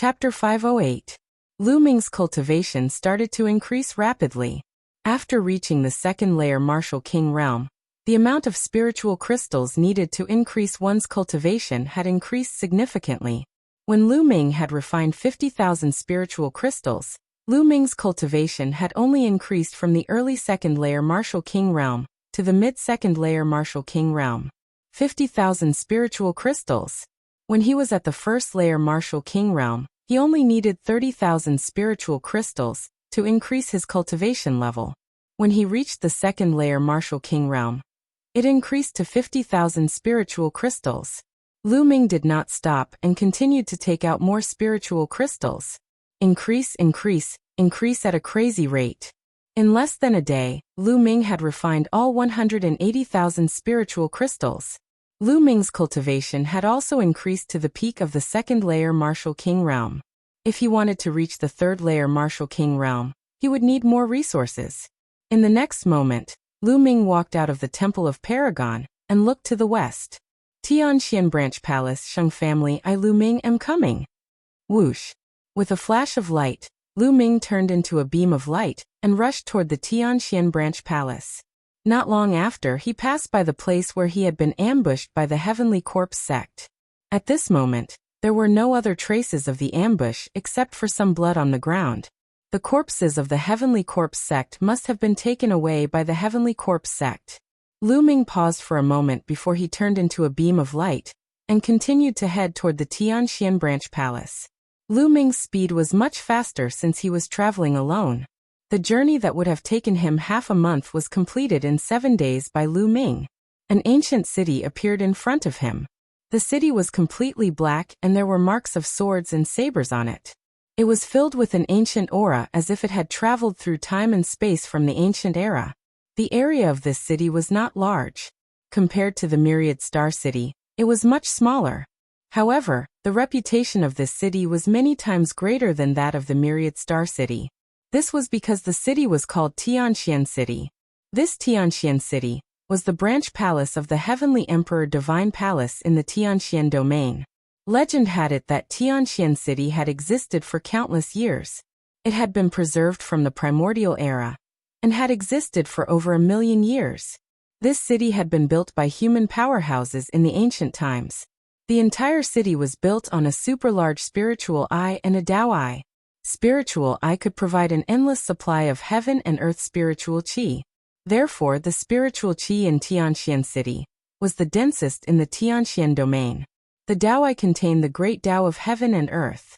Chapter 508. Lu Ming's cultivation started to increase rapidly. After reaching the second layer Martial King realm, the amount of spiritual crystals needed to increase one's cultivation had increased significantly. When Lu Ming had refined 50,000 spiritual crystals, Lu Ming's cultivation had only increased from the early second layer Martial King realm to the mid-second layer Martial King realm. 50,000 spiritual crystals. When he was at the first layer Martial King realm, he only needed 30,000 spiritual crystals to increase his cultivation level. When he reached the second layer Martial King realm, it increased to 50,000 spiritual crystals. Lu Ming did not stop and continued to take out more spiritual crystals. Increase at a crazy rate. In less than a day, Lu Ming had refined all 180,000 spiritual crystals. Lu Ming's cultivation had also increased to the peak of the second layer Martial King realm. If he wanted to reach the third layer Martial King realm, he would need more resources. In the next moment, Lu Ming walked out of the Temple of Paragon and looked to the west. Tianxian Branch Palace, Sheng family, I Lu Ming am coming. Whoosh. With a flash of light, Lu Ming turned into a beam of light and rushed toward the Tianxian Branch Palace. Not long after, he passed by the place where he had been ambushed by the Heavenly Corpse sect. At this moment, there were no other traces of the ambush except for some blood on the ground. The corpses of the Heavenly Corpse sect must have been taken away by the Heavenly Corpse sect. Lu Ming paused for a moment before he turned into a beam of light and continued to head toward the Tianxian Branch Palace. Lu Ming's speed was much faster since he was traveling alone. The journey that would have taken him half a month was completed in 7 days by Lu Ming. An ancient city appeared in front of him. The city was completely black and there were marks of swords and sabers on it. It was filled with an ancient aura as if it had traveled through time and space from the ancient era. The area of this city was not large. Compared to the Myriad Star City, it was much smaller. However, the reputation of this city was many times greater than that of the Myriad Star City. This was because the city was called Tianxian City. This Tianxian City was the branch palace of the Heavenly Emperor Divine Palace in the Tianxian domain. Legend had it that Tianxian City had existed for countless years. It had been preserved from the primordial era and had existed for over 1 million years. This city had been built by human powerhouses in the ancient times. The entire city was built on a super-large spiritual eye and a Tao eye. Spiritual eye could provide an endless supply of heaven and earth spiritual qi. Therefore, the spiritual qi in Tianxian City was the densest in the Tianxian domain. The Tao eye contained the great Tao of heaven and earth.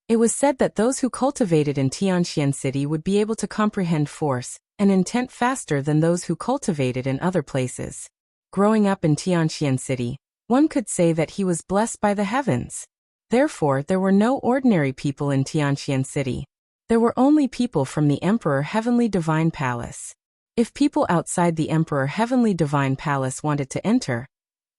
It was said that those who cultivated in Tianxian City would be able to comprehend force and intent faster than those who cultivated in other places. Growing up in Tianxian City, one could say that he was blessed by the heavens. Therefore, there were no ordinary people in Tianxian City. There were only people from the Emperor Heavenly Divine Palace. If people outside the Emperor Heavenly Divine Palace wanted to enter,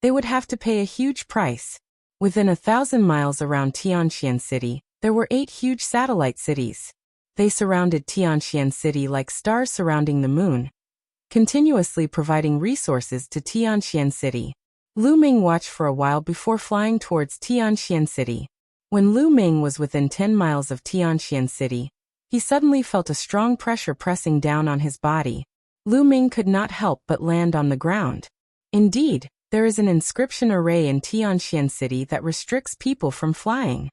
they would have to pay a huge price. Within 1,000 miles around Tianxian City, there were 8 huge satellite cities. They surrounded Tianxian City like stars surrounding the moon, continuously providing resources to Tianxian City. Lu Ming watched for a while before flying towards Tianxian City. When Lu Ming was within 10 miles of Tianxian City, he suddenly felt a strong pressure pressing down on his body. Lu Ming could not help but land on the ground. Indeed, there is an inscription array in Tianxian City that restricts people from flying.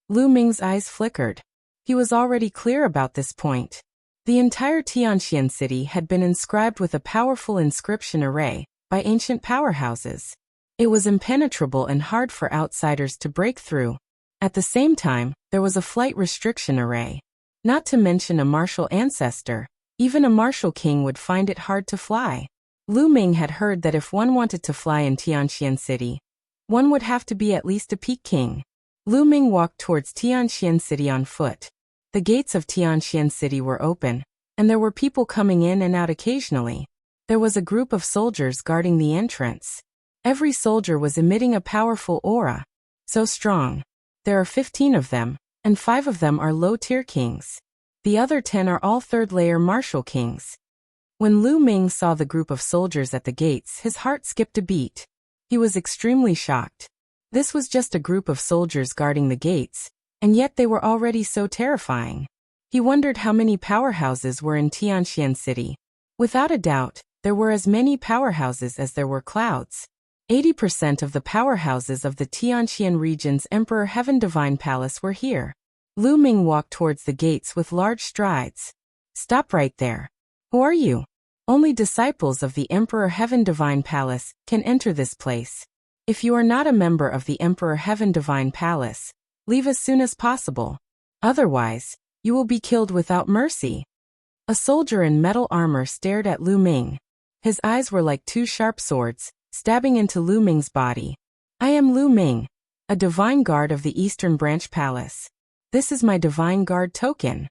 Lu Ming's eyes flickered. He was already clear about this point. The entire Tianxian City had been inscribed with a powerful inscription array by ancient powerhouses. It was impenetrable and hard for outsiders to break through. At the same time, there was a flight restriction array. Not to mention a martial ancestor, even a martial king would find it hard to fly. Lu Ming had heard that if one wanted to fly in Tianxian City, one would have to be at least a peak king. Lu Ming walked towards Tianxian City on foot. The gates of Tianxian City were open, and there were people coming in and out occasionally. There was a group of soldiers guarding the entrance. Every soldier was emitting a powerful aura. So strong. There are 15 of them, and 5 of them are low-tier kings. The other 10 are all third-layer martial kings. When Lu Ming saw the group of soldiers at the gates, his heart skipped a beat. He was extremely shocked. This was just a group of soldiers guarding the gates, and yet they were already so terrifying. He wondered how many powerhouses were in Tianxian City. Without a doubt, there were as many powerhouses as there were clouds. 80% of the powerhouses of the Tianxian region's Emperor Heaven Divine Palace were here. Lu Ming walked towards the gates with large strides. Stop right there. Who are you? Only disciples of the Emperor Heaven Divine Palace can enter this place. If you are not a member of the Emperor Heaven Divine Palace, leave as soon as possible. Otherwise, you will be killed without mercy. A soldier in metal armor stared at Lu Ming. His eyes were like two sharp swords, stabbing into Lu Ming's body. I am Lu Ming, a divine guard of the Eastern Branch Palace. This is my divine guard token.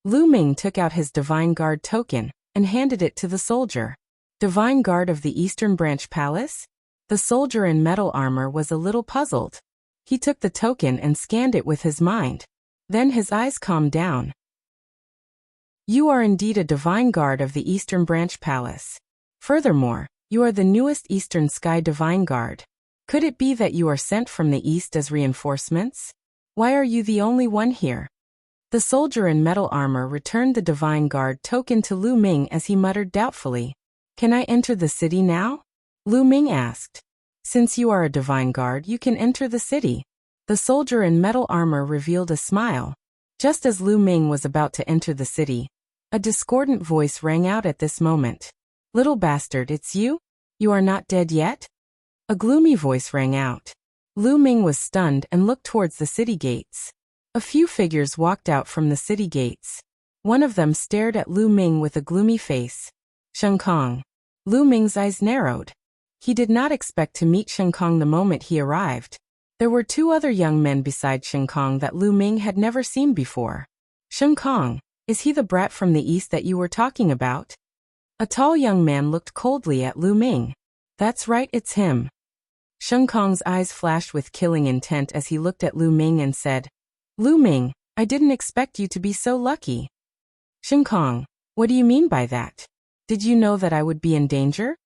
Lu Ming took out his divine guard token and handed it to the soldier. Divine guard of the Eastern Branch Palace? The soldier in metal armor was a little puzzled. He took the token and scanned it with his mind. Then his eyes calmed down. You are indeed a divine guard of the Eastern Branch Palace. Furthermore, you are the newest Eastern Sky Divine Guard. Could it be that you are sent from the East as reinforcements? Why are you the only one here? The soldier in metal armor returned the Divine Guard token to Lu Ming as he muttered doubtfully. Can I enter the city now? Lu Ming asked. Since you are a Divine Guard, you can enter the city. The soldier in metal armor revealed a smile. Just as Lu Ming was about to enter the city, a discordant voice rang out at this moment. Little bastard, it's you? You are not dead yet? A gloomy voice rang out. Lu Ming was stunned and looked towards the city gates. A few figures walked out from the city gates. One of them stared at Lu Ming with a gloomy face. Shen Kong. Lu Ming's eyes narrowed. He did not expect to meet Shen Kong the moment he arrived. There were two other young men beside Shen Kong that Lu Ming had never seen before. Shen Kong, is he the brat from the east that you were talking about? A tall young man looked coldly at Lu Ming. That's right, it's him. Shen Kong's eyes flashed with killing intent as he looked at Lu Ming and said, Lu Ming, I didn't expect you to be so lucky. Shen Kong, what do you mean by that? Did you know that I would be in danger?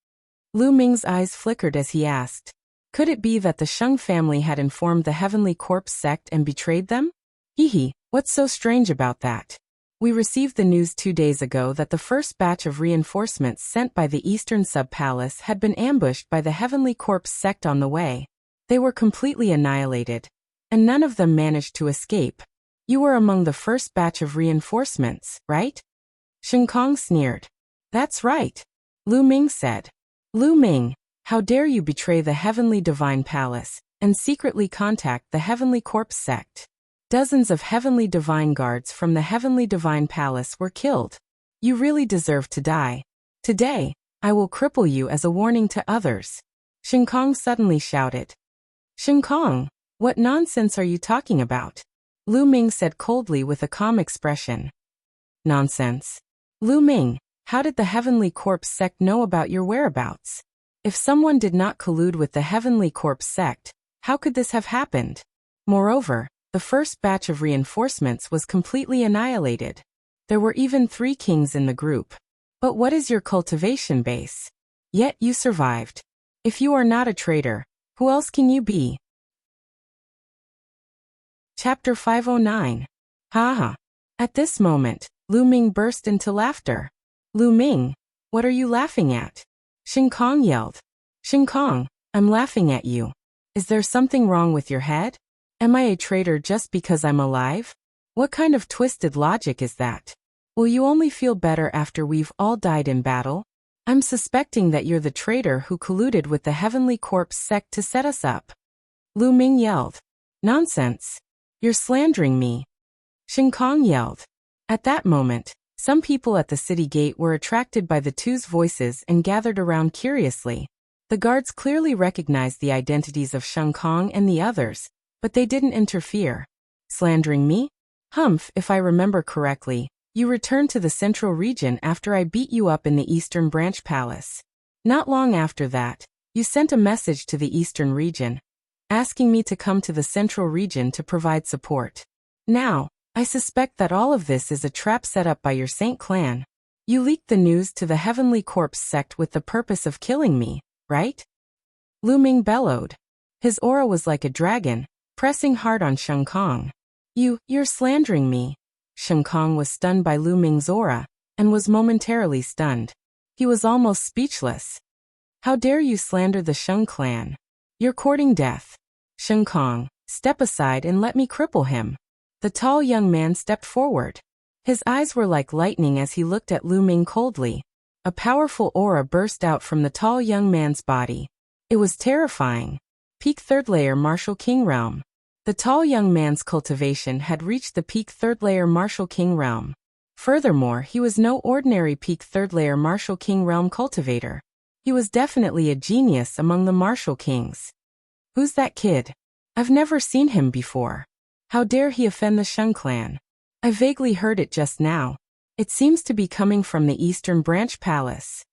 Lu Ming's eyes flickered as he asked. Could it be that the Sheng family had informed the Heavenly Corpse sect and betrayed them? Hehe, what's so strange about that? We received the news 2 days ago that the first batch of reinforcements sent by the Eastern Sub-Palace had been ambushed by the Heavenly Corpse sect on the way. They were completely annihilated, and none of them managed to escape. You were among the first batch of reinforcements, right? Shen Kong sneered. That's right. Lu Ming said. Lu Ming, how dare you betray the Heavenly Divine Palace and secretly contact the Heavenly Corpse sect? Dozens of Heavenly Divine Guards from the Heavenly Divine Palace were killed. You really deserve to die. Today, I will cripple you as a warning to others. Shen Kong suddenly shouted. Shen Kong, what nonsense are you talking about? Lu Ming said coldly with a calm expression. Nonsense. Lu Ming, how did the Heavenly Corpse sect know about your whereabouts? If someone did not collude with the Heavenly Corpse sect, how could this have happened? Moreover, the first batch of reinforcements was completely annihilated. There were even 3 kings in the group. But what is your cultivation base? Yet you survived. If you are not a traitor, who else can you be? Chapter 509. Haha. At this moment, Lu Ming burst into laughter. Lu Ming, what are you laughing at? Shen Kong yelled. Shen Kong, I'm laughing at you. Is there something wrong with your head? Am I a traitor just because I'm alive? What kind of twisted logic is that? Will you only feel better after we've all died in battle? I'm suspecting that you're the traitor who colluded with the Heavenly Corpse sect to set us up. Lu Ming yelled. Nonsense. You're slandering me. Shen Kong yelled. At that moment, some people at the city gate were attracted by the two's voices and gathered around curiously. The guards clearly recognized the identities of Shen Kong and the others, but they didn't interfere. Slandering me? Humph, if I remember correctly, you returned to the central region after I beat you up in the Eastern Branch Palace. Not long after that, you sent a message to the Eastern region, asking me to come to the central region to provide support. Now, I suspect that all of this is a trap set up by your Saint clan. You leaked the news to the Heavenly Corpse sect with the purpose of killing me, right? Lu Ming bellowed. His aura was like a dragon, pressing hard on Sheng Kong. You're slandering me. Sheng Kong was stunned by Lu Ming's aura, and was momentarily stunned. He was almost speechless. How dare you slander the Sheng clan? You're courting death. Sheng Kong, step aside and let me cripple him. The tall young man stepped forward. His eyes were like lightning as he looked at Lu Ming coldly. A powerful aura burst out from the tall young man's body. It was terrifying. Peak 3rd layer Martial King Realm. The tall young man's cultivation had reached the peak 3rd layer Martial King Realm. Furthermore, he was no ordinary peak 3rd layer Martial King Realm cultivator. He was definitely a genius among the Martial Kings. Who's that kid? I've never seen him before. How dare he offend the Sheng clan? I vaguely heard it just now. It seems to be coming from the Eastern Branch Palace.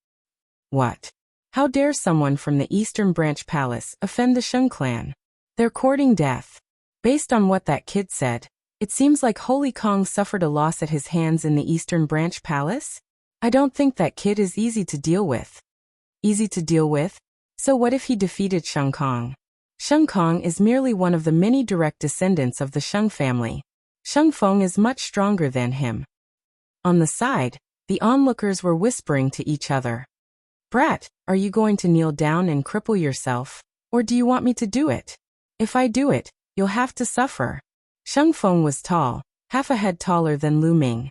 What? How dare someone from the Eastern Branch Palace offend the Sheng clan? They're courting death. Based on what that kid said, it seems like Holy Kong suffered a loss at his hands in the Eastern Branch Palace? I don't think that kid is easy to deal with. Easy to deal with? So what if he defeated Sheng Kong? Sheng Kong is merely one of the many direct descendants of the Sheng family. Sheng Feng is much stronger than him. On the side, the onlookers were whispering to each other. Brat, are you going to kneel down and cripple yourself? Or do you want me to do it? If I do it, you'll have to suffer. Sheng Feng was tall, half a head taller than Lu Ming.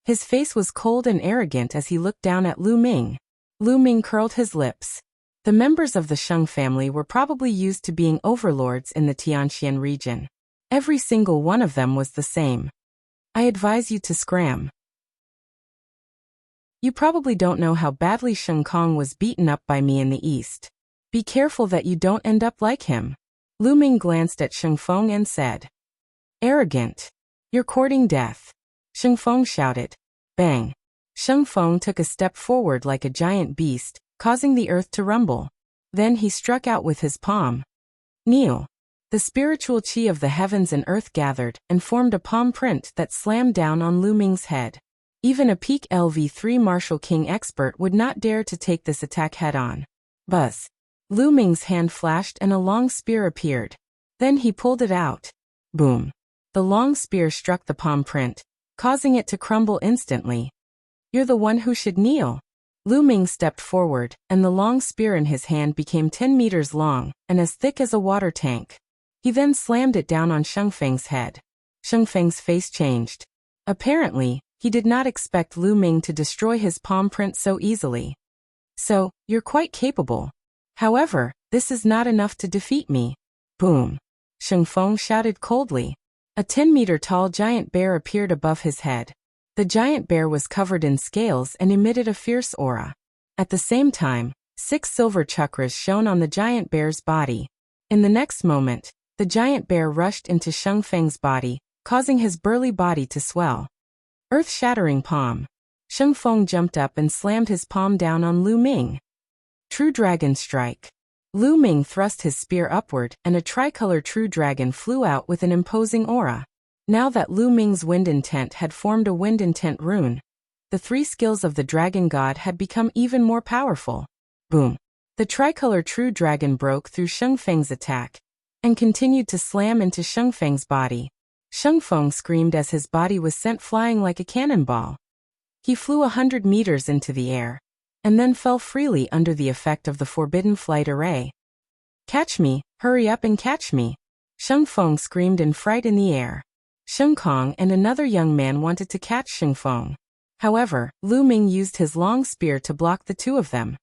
His face was cold and arrogant as he looked down at Lu Ming. Lu Ming curled his lips. The members of the Sheng family were probably used to being overlords in the Tianxian region. Every single one of them was the same. I advise you to scram. You probably don't know how badly Sheng Kong was beaten up by me in the East. Be careful that you don't end up like him. Lu Ming glanced at Sheng Feng and said. Arrogant. You're courting death. Sheng Feng shouted. Bang. Sheng Feng took a step forward like a giant beast, causing the earth to rumble. Then he struck out with his palm. Kneel. The spiritual chi of the heavens and earth gathered and formed a palm print that slammed down on Lu Ming's head. Even a peak LV3 Martial King expert would not dare to take this attack head-on. Buzz. Lu Ming's hand flashed and a long spear appeared. Then he pulled it out. Boom. The long spear struck the palm print, causing it to crumble instantly. You're the one who should kneel. Lu Ming stepped forward, and the long spear in his hand became 10 meters long and as thick as a water tank. He then slammed it down on Sheng Feng's head. Sheng Feng's face changed. Apparently, he did not expect Lu Ming to destroy his palm print so easily. So, you're quite capable. However, this is not enough to defeat me. Boom. Sheng Feng shouted coldly. A 10-meter-tall giant bear appeared above his head. The giant bear was covered in scales and emitted a fierce aura. At the same time, 6 silver chakras shone on the giant bear's body. In the next moment, the giant bear rushed into Sheng Feng's body, causing his burly body to swell. Earth-shattering palm. Sheng Feng jumped up and slammed his palm down on Lu Ming. True Dragon Strike. Lu Ming thrust his spear upward and a tricolor true dragon flew out with an imposing aura. Now that Lu Ming's wind intent had formed a wind intent rune, the 3 skills of the dragon god had become even more powerful. Boom. The tricolor true dragon broke through Sheng Feng's attack and continued to slam into Sheng Feng's body. Sheng Feng screamed as his body was sent flying like a cannonball. He flew 100 meters into the air, and then fell freely under the effect of the forbidden flight array. Catch me, hurry up and catch me. Sheng Feng screamed in fright in the air. Sheng Kong and another young man wanted to catch Sheng Feng. However, Lu Ming used his long spear to block the two of them.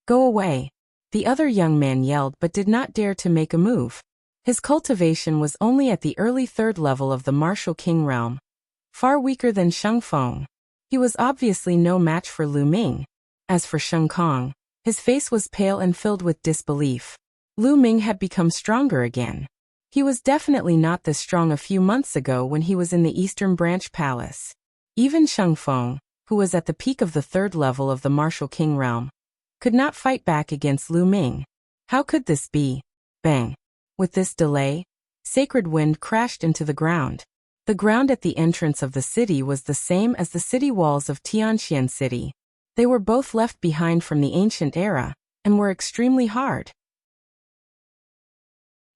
Go away. The other young man yelled but did not dare to make a move. His cultivation was only at the early 3rd level of the Martial King realm, far weaker than Sheng Feng. He was obviously no match for Lu Ming. As for Sheng Kong, his face was pale and filled with disbelief. Lu Ming had become stronger again. He was definitely not this strong a few months ago when he was in the Eastern Branch Palace. Even Sheng Feng, who was at the peak of the 3rd level of the Martial King realm, could not fight back against Lu Ming. How could this be? Bang. With this delay, Sacred Wind crashed into the ground. The ground at the entrance of the city was the same as the city walls of Tianxian City. They were both left behind from the ancient era, and were extremely hard.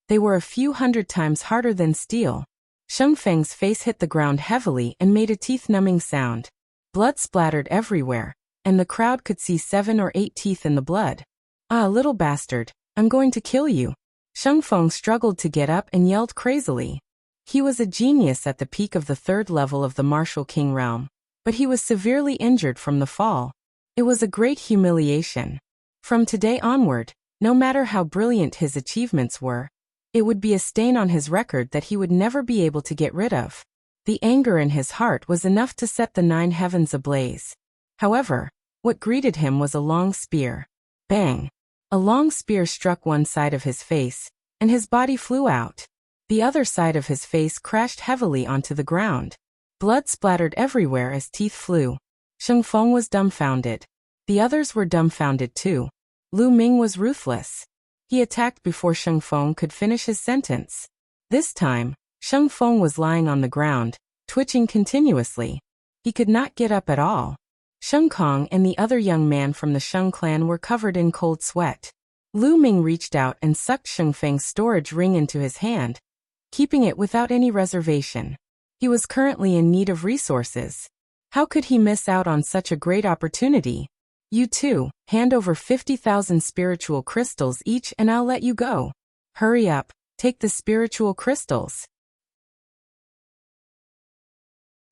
They were a few hundred times harder than steel. Sheng Feng's face hit the ground heavily and made a teeth-numbing sound. Blood splattered everywhere, and the crowd could see 7 or 8 teeth in the blood. "Ah, little bastard, I'm going to kill you." Sheng Feng struggled to get up and yelled crazily. He was a genius at the peak of the 3rd level of the Martial King realm, but he was severely injured from the fall. It was a great humiliation. From today onward, no matter how brilliant his achievements were, it would be a stain on his record that he would never be able to get rid of. The anger in his heart was enough to set the 9 heavens ablaze. However, what greeted him was a long spear. Bang! A long spear struck one side of his face, and his body flew out. The other side of his face crashed heavily onto the ground. Blood splattered everywhere as teeth flew. Sheng Feng was dumbfounded. The others were dumbfounded too. Lu Ming was ruthless. He attacked before Sheng Feng could finish his sentence. This time, Sheng Feng was lying on the ground, twitching continuously. He could not get up at all. Sheng Kong and the other young man from the Sheng clan were covered in cold sweat. Lu Ming reached out and sucked Sheng Feng's storage ring into his hand, keeping it without any reservation. He was currently in need of resources. How could he miss out on such a great opportunity? "You too, hand over 50,000 spiritual crystals each and I'll let you go. Hurry up, take the spiritual crystals."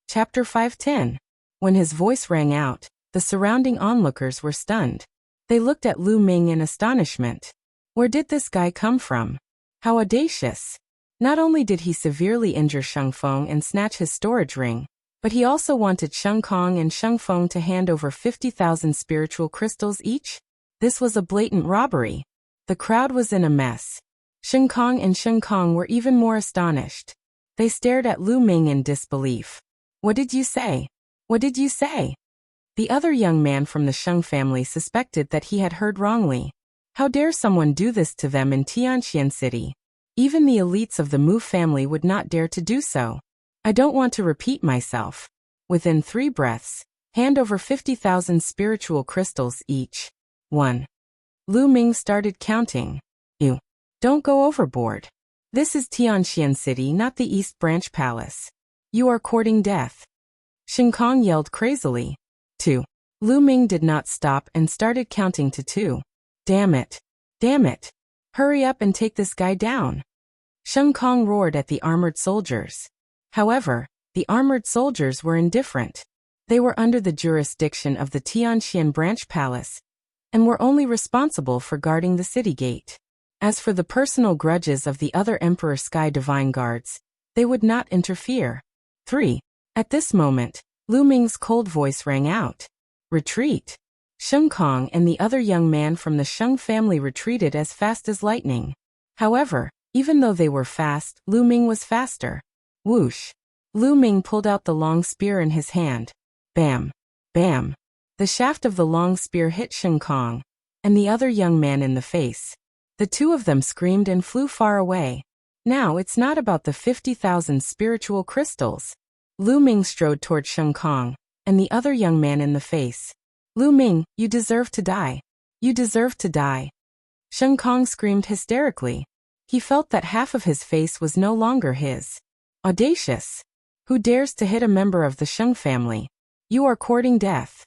Chapter 510. When his voice rang out, the surrounding onlookers were stunned. They looked at Lu Ming in astonishment. Where did this guy come from? How audacious! Not only did he severely injure Sheng Feng and snatch his storage ring, but he also wanted Sheng Kong and Sheng Feng to hand over 50,000 spiritual crystals each? This was a blatant robbery. The crowd was in a mess. Sheng Kong and Sheng Kong were even more astonished. They stared at Lu Ming in disbelief. "What did you say? What did you say?" The other young man from the Sheng family suspected that he had heard wrongly. How dare someone do this to them in Tianxian City? Even the elites of the Mu family would not dare to do so. "I don't want to repeat myself." Within 3 breaths, hand over 50,000 spiritual crystals each. 1. Lu Ming started counting. "You. Don't go overboard. This is Tianxian City, not the East Branch Palace. You are courting death." Sheng Kong yelled crazily. 2. Lu Ming did not stop and started counting to 2. "Damn it. Damn it. Hurry up and take this guy down." Sheng Kong roared at the armored soldiers. However, the armored soldiers were indifferent. They were under the jurisdiction of the Tianxian Branch Palace, and were only responsible for guarding the city gate. As for the personal grudges of the other Emperor Sky Divine Guards, they would not interfere. 3. At this moment, Lu Ming's cold voice rang out. "Retreat!" Sheng Kong and the other young man from the Sheng family retreated as fast as lightning. However, even though they were fast, Lu Ming was faster. Whoosh! Lu Ming pulled out the long spear in his hand. Bam! Bam! The shaft of the long spear hit Sheng Kong and the other young man in the face. The two of them screamed and flew far away. Now it's not about the 50,000 spiritual crystals. Lu Ming strode toward Sheng Kong and the other young man in the face. "Lu Ming, you deserve to die. You deserve to die." Sheng Kong screamed hysterically. He felt that half of his face was no longer his. Audacious! Who dares to hit a member of the Sheng family? You are courting death.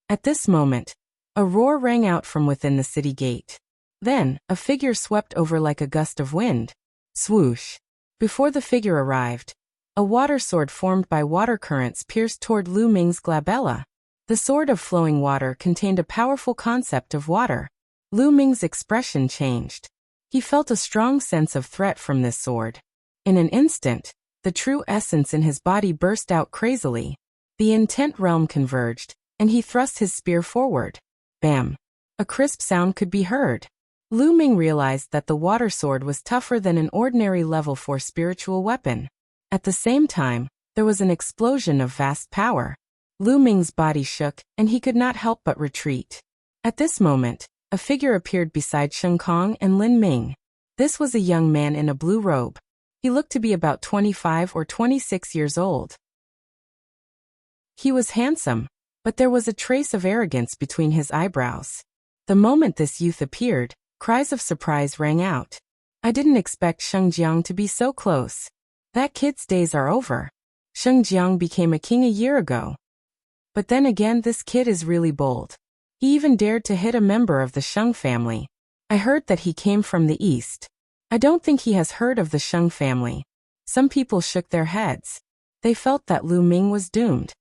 At this moment, a roar rang out from within the city gate. Then, a figure swept over like a gust of wind. Swoosh! Before the figure arrived, a water sword formed by water currents pierced toward Lu Ming's glabella. The sword of flowing water contained a powerful concept of water. Lu Ming's expression changed. He felt a strong sense of threat from this sword. In an instant, the true essence in his body burst out crazily. The intent realm converged, and he thrust his spear forward. Bam! A crisp sound could be heard. Lu Ming realized that the water sword was tougher than an ordinary level 4 spiritual weapon. At the same time, there was an explosion of vast power. Lu Ming's body shook, and he could not help but retreat. At this moment, a figure appeared beside Sheng Kong and Lin Ming. This was a young man in a blue robe. He looked to be about 25 or 26 years old. He was handsome, but there was a trace of arrogance between his eyebrows. The moment this youth appeared, cries of surprise rang out. I didn't expect Sheng Jiang to be so close. That kid's days are over. Sheng Jiang became a king a year ago. But then again, this kid is really bold. He even dared to hit a member of the Sheng family. I heard that he came from the east. I don't think he has heard of the Sheng family. Some people shook their heads. They felt that Lu Ming was doomed.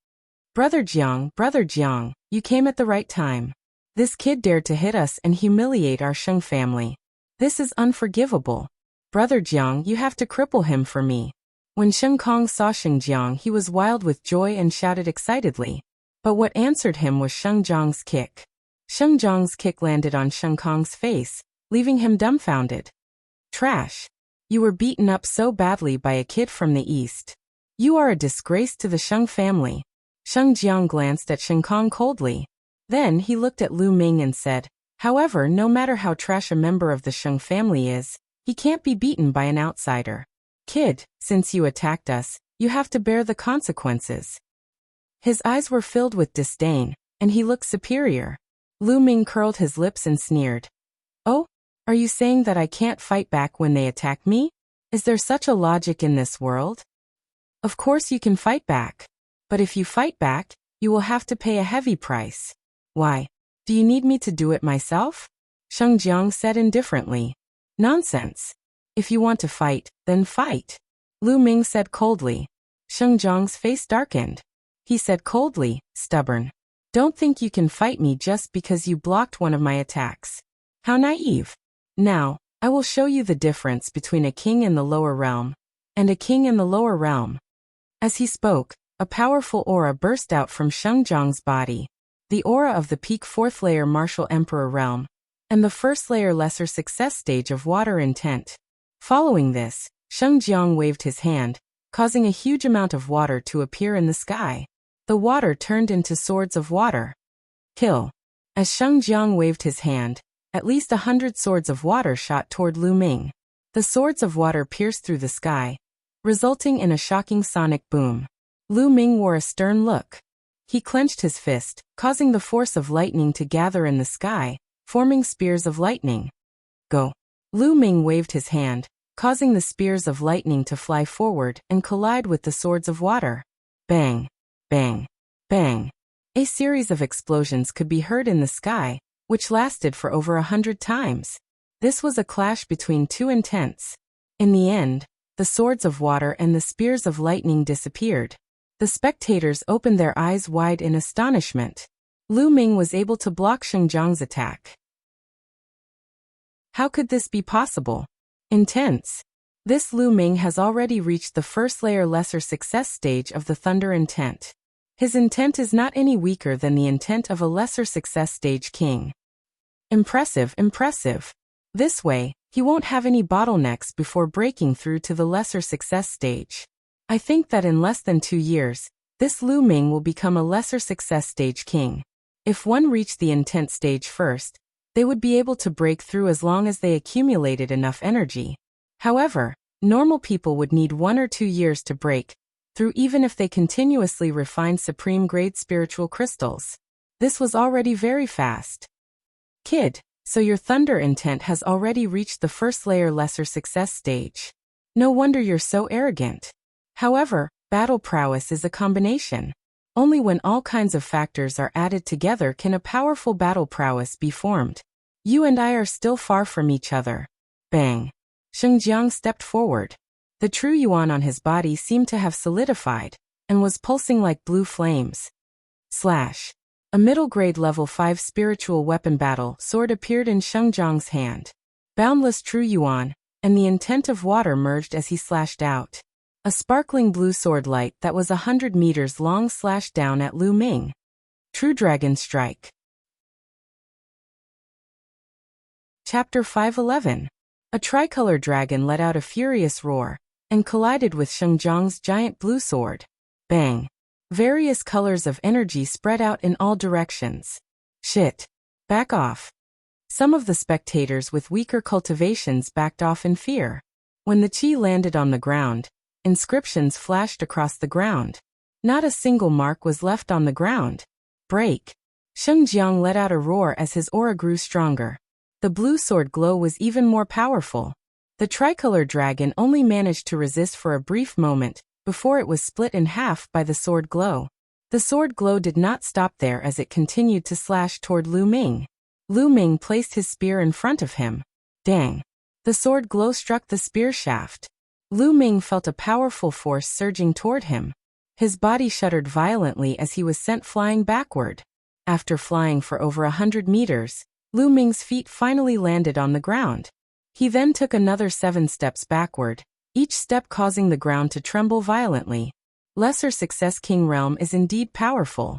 Brother Jiang, you came at the right time. This kid dared to hit us and humiliate our Sheng family. This is unforgivable. Brother Jiang, you have to cripple him for me. When Sheng Kong saw Sheng Jiang, he was wild with joy and shouted excitedly. But what answered him was Sheng Jiang's kick. Sheng Jiang's kick landed on Sheng Kong's face, leaving him dumbfounded. Trash. You were beaten up so badly by a kid from the east. You are a disgrace to the Sheng family. Sheng Jiang glanced at Sheng Kong coldly. Then he looked at Lu Ming and said, however, no matter how trash a member of the Sheng family is, he can't be beaten by an outsider. Kid, since you attacked us, you have to bear the consequences. His eyes were filled with disdain, and he looked superior. Lu Ming curled his lips and sneered. Oh, are you saying that I can't fight back when they attack me? Is there such a logic in this world? Of course you can fight back. But if you fight back, you will have to pay a heavy price. Why? Do you need me to do it myself? Sheng Jiang said indifferently. Nonsense. If you want to fight, then fight. Lu Ming said coldly. Sheng Jiang's face darkened. He said coldly, stubborn. Don't think you can fight me just because you blocked one of my attacks. How naive. Now, I will show you the difference between a king in the lower realm and a king in the lower realm. As he spoke, a powerful aura burst out from Sheng Jiang's body. The aura of the peak 4th layer martial emperor realm and the 1st layer lesser success stage of water intent. Following this, Sheng Jiang waved his hand, causing a huge amount of water to appear in the sky. The water turned into swords of water. Kill. As Sheng Jiang waved his hand, at least 100 swords of water shot toward Lu Ming. The swords of water pierced through the sky, resulting in a shocking sonic boom. Lu Ming wore a stern look. He clenched his fist, causing the force of lightning to gather in the sky, forming spears of lightning. Go. Lu Ming waved his hand, causing the spears of lightning to fly forward and collide with the swords of water. Bang, bang, bang. A series of explosions could be heard in the sky, which lasted for over 100 times. This was a clash between two intents. In the end, the swords of water and the spears of lightning disappeared. The spectators opened their eyes wide in astonishment. Lu Ming was able to block Sheng Jiang's attack. How could this be possible? Intense. This Lu Ming has already reached the 1st layer lesser success stage of the thunder intent. His intent is not any weaker than the intent of a lesser success stage king. Impressive, impressive. This way, he won't have any bottlenecks before breaking through to the lesser success stage. I think that in less than 2 years, this Lu Ming will become a lesser success stage king. If one reached the intent stage first, they would be able to break through as long as they accumulated enough energy. However, normal people would need 1 or 2 years to break through even if they continuously refined supreme-grade spiritual crystals. This was already very fast. Kid, so your thunder intent has already reached the 1st layer lesser success stage. No wonder you're so arrogant. However, battle prowess is a combination. Only when all kinds of factors are added together can a powerful battle prowess be formed. You and I are still far from each other. Bang. Sheng Jiang stepped forward. The true yuan on his body seemed to have solidified and was pulsing like blue flames. Slash. A middle-grade level 5 spiritual weapon battle sword appeared in Sheng Jiang's hand. Boundless true yuan, and the intent of water merged as he slashed out. A sparkling blue sword light that was 100 meters long slashed down at Lu Ming. True Dragon Strike. Chapter 511. A tricolor dragon let out a furious roar and collided with Sheng Jiang's giant blue sword. Bang. Various colors of energy spread out in all directions. Shit. Back off. Some of the spectators with weaker cultivations backed off in fear. When the chi landed on the ground, inscriptions flashed across the ground. Not a single mark was left on the ground. Break. Sheng Jiang let out a roar as his aura grew stronger. The blue sword glow was even more powerful. The tricolor dragon only managed to resist for a brief moment, before it was split in half by the sword glow. The sword glow did not stop there as it continued to slash toward Lu Ming. Lu Ming placed his spear in front of him. Dang! The sword glow struck the spear shaft. Lu Ming felt a powerful force surging toward him. His body shuddered violently as he was sent flying backward. After flying for over 100 meters, Lu Ming's feet finally landed on the ground. He then took another 7 steps backward, each step causing the ground to tremble violently. Lesser success. King Realm is indeed powerful.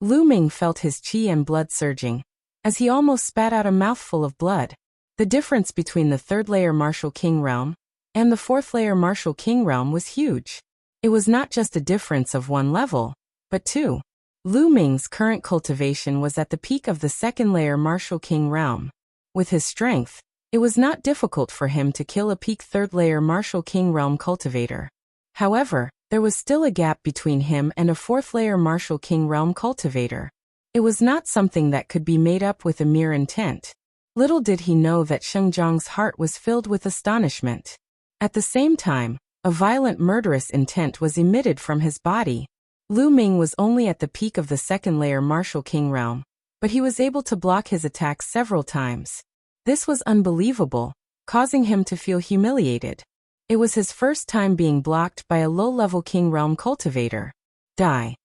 Lu Ming felt his qi and blood surging, as he almost spat out a mouthful of blood. The difference between the 3rd layer Martial King Realm and the 4th layer Martial King Realm was huge. It was not just a difference of 1 level, but 2. Lu Ming's current cultivation was at the peak of the 2nd layer Martial King Realm. With his strength, it was not difficult for him to kill a peak 3rd layer Martial King Realm cultivator. However, there was still a gap between him and a 4th layer Martial King Realm cultivator. It was not something that could be made up with a mere intent. Little did he know that Shengjiang's heart was filled with astonishment. At the same time, a violent murderous intent was emitted from his body. Lu Ming was only at the peak of the 2nd layer Martial King Realm, but he was able to block his attacks several times. This was unbelievable, causing him to feel humiliated. It was his first time being blocked by a low-level King Realm cultivator. Die!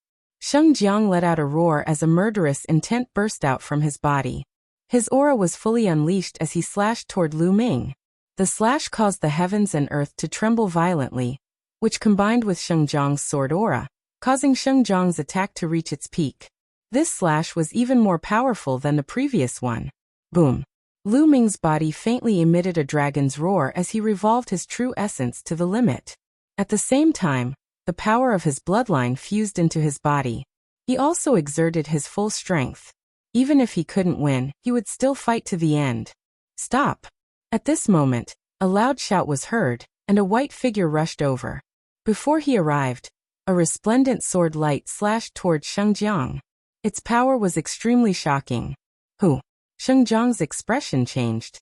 Shengjiang let out a roar as a murderous intent burst out from his body. His aura was fully unleashed as he slashed toward Lu Ming. The slash caused the heavens and earth to tremble violently, which combined with Shengjiang's sword aura, causing Shengjiang's attack to reach its peak. This slash was even more powerful than the previous one. Boom! Lu Ming's body faintly emitted a dragon's roar as he revolved his true essence to the limit. At the same time, the power of his bloodline fused into his body. He also exerted his full strength. Even if he couldn't win, he would still fight to the end. Stop! At this moment, a loud shout was heard, and a white figure rushed over. Before he arrived, a resplendent sword light slashed toward Shengjiang. Its power was extremely shocking. Who? Shengjiang's expression changed.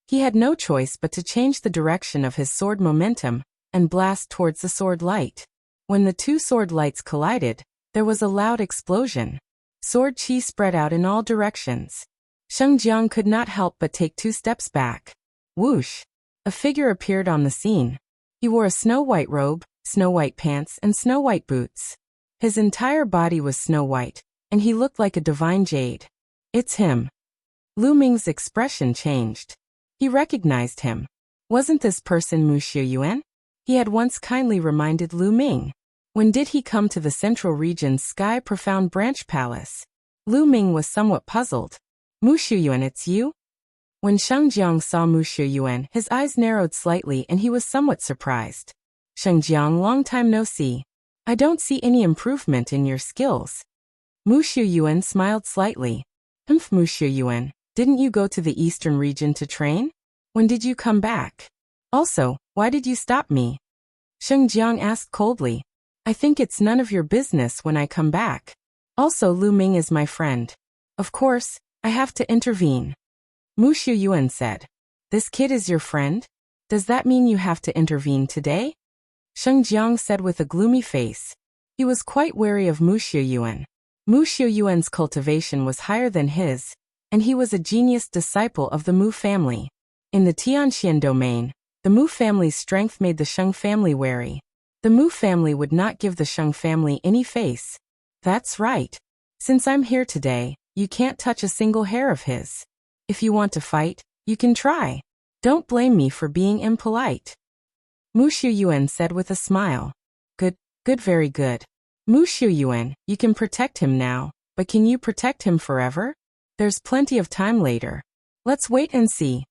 He had no choice but to change the direction of his sword momentum and blast towards the sword light. When the 2 sword lights collided, there was a loud explosion. Sword chi spread out in all directions. Shengjiang could not help but take 2 steps back. Whoosh! A figure appeared on the scene. He wore a snow-white robe, snow-white pants, and snow-white boots. His entire body was snow-white, and he looked like a divine jade. It's him. Lu Ming's expression changed. He recognized him. Wasn't this person Wuxia Yuan? He had once kindly reminded Lu Ming. When did he come to the central region's Sky Profound Branch Palace? Lu Ming was somewhat puzzled. Wuxia Yuan, it's you? When Shengjiang saw Wuxia Yuan, his eyes narrowed slightly and he was somewhat surprised. Shengjiang, long time no see. I don't see any improvement in your skills. Wuxia Yuan smiled slightly. Wuxia Yuan, didn't you go to the eastern region to train? When did you come back? Also, why did you stop me? Shengjiang asked coldly. I think it's none of your business when I come back. Also, Lu Ming is my friend. Of course, I have to intervene. Wuxia Yuan said. This kid is your friend? Does that mean you have to intervene today? Shengjiang said with a gloomy face. He was quite wary of Wuxia Yuan. Wuxia Yuan's cultivation was higher than his, and he was a genius disciple of the Mu family. In the Tianxian domain, the Mu family's strength made the Sheng family wary. The Mu family would not give the Sheng family any face. That's right. Since I'm here today, you can't touch a single hair of his. If you want to fight, you can try. Don't blame me for being impolite. Wuxia Yuan said with a smile. Good, very good. Wuxia Yuan, you can protect him now, but can you protect him forever? There's plenty of time later. Let's wait and see.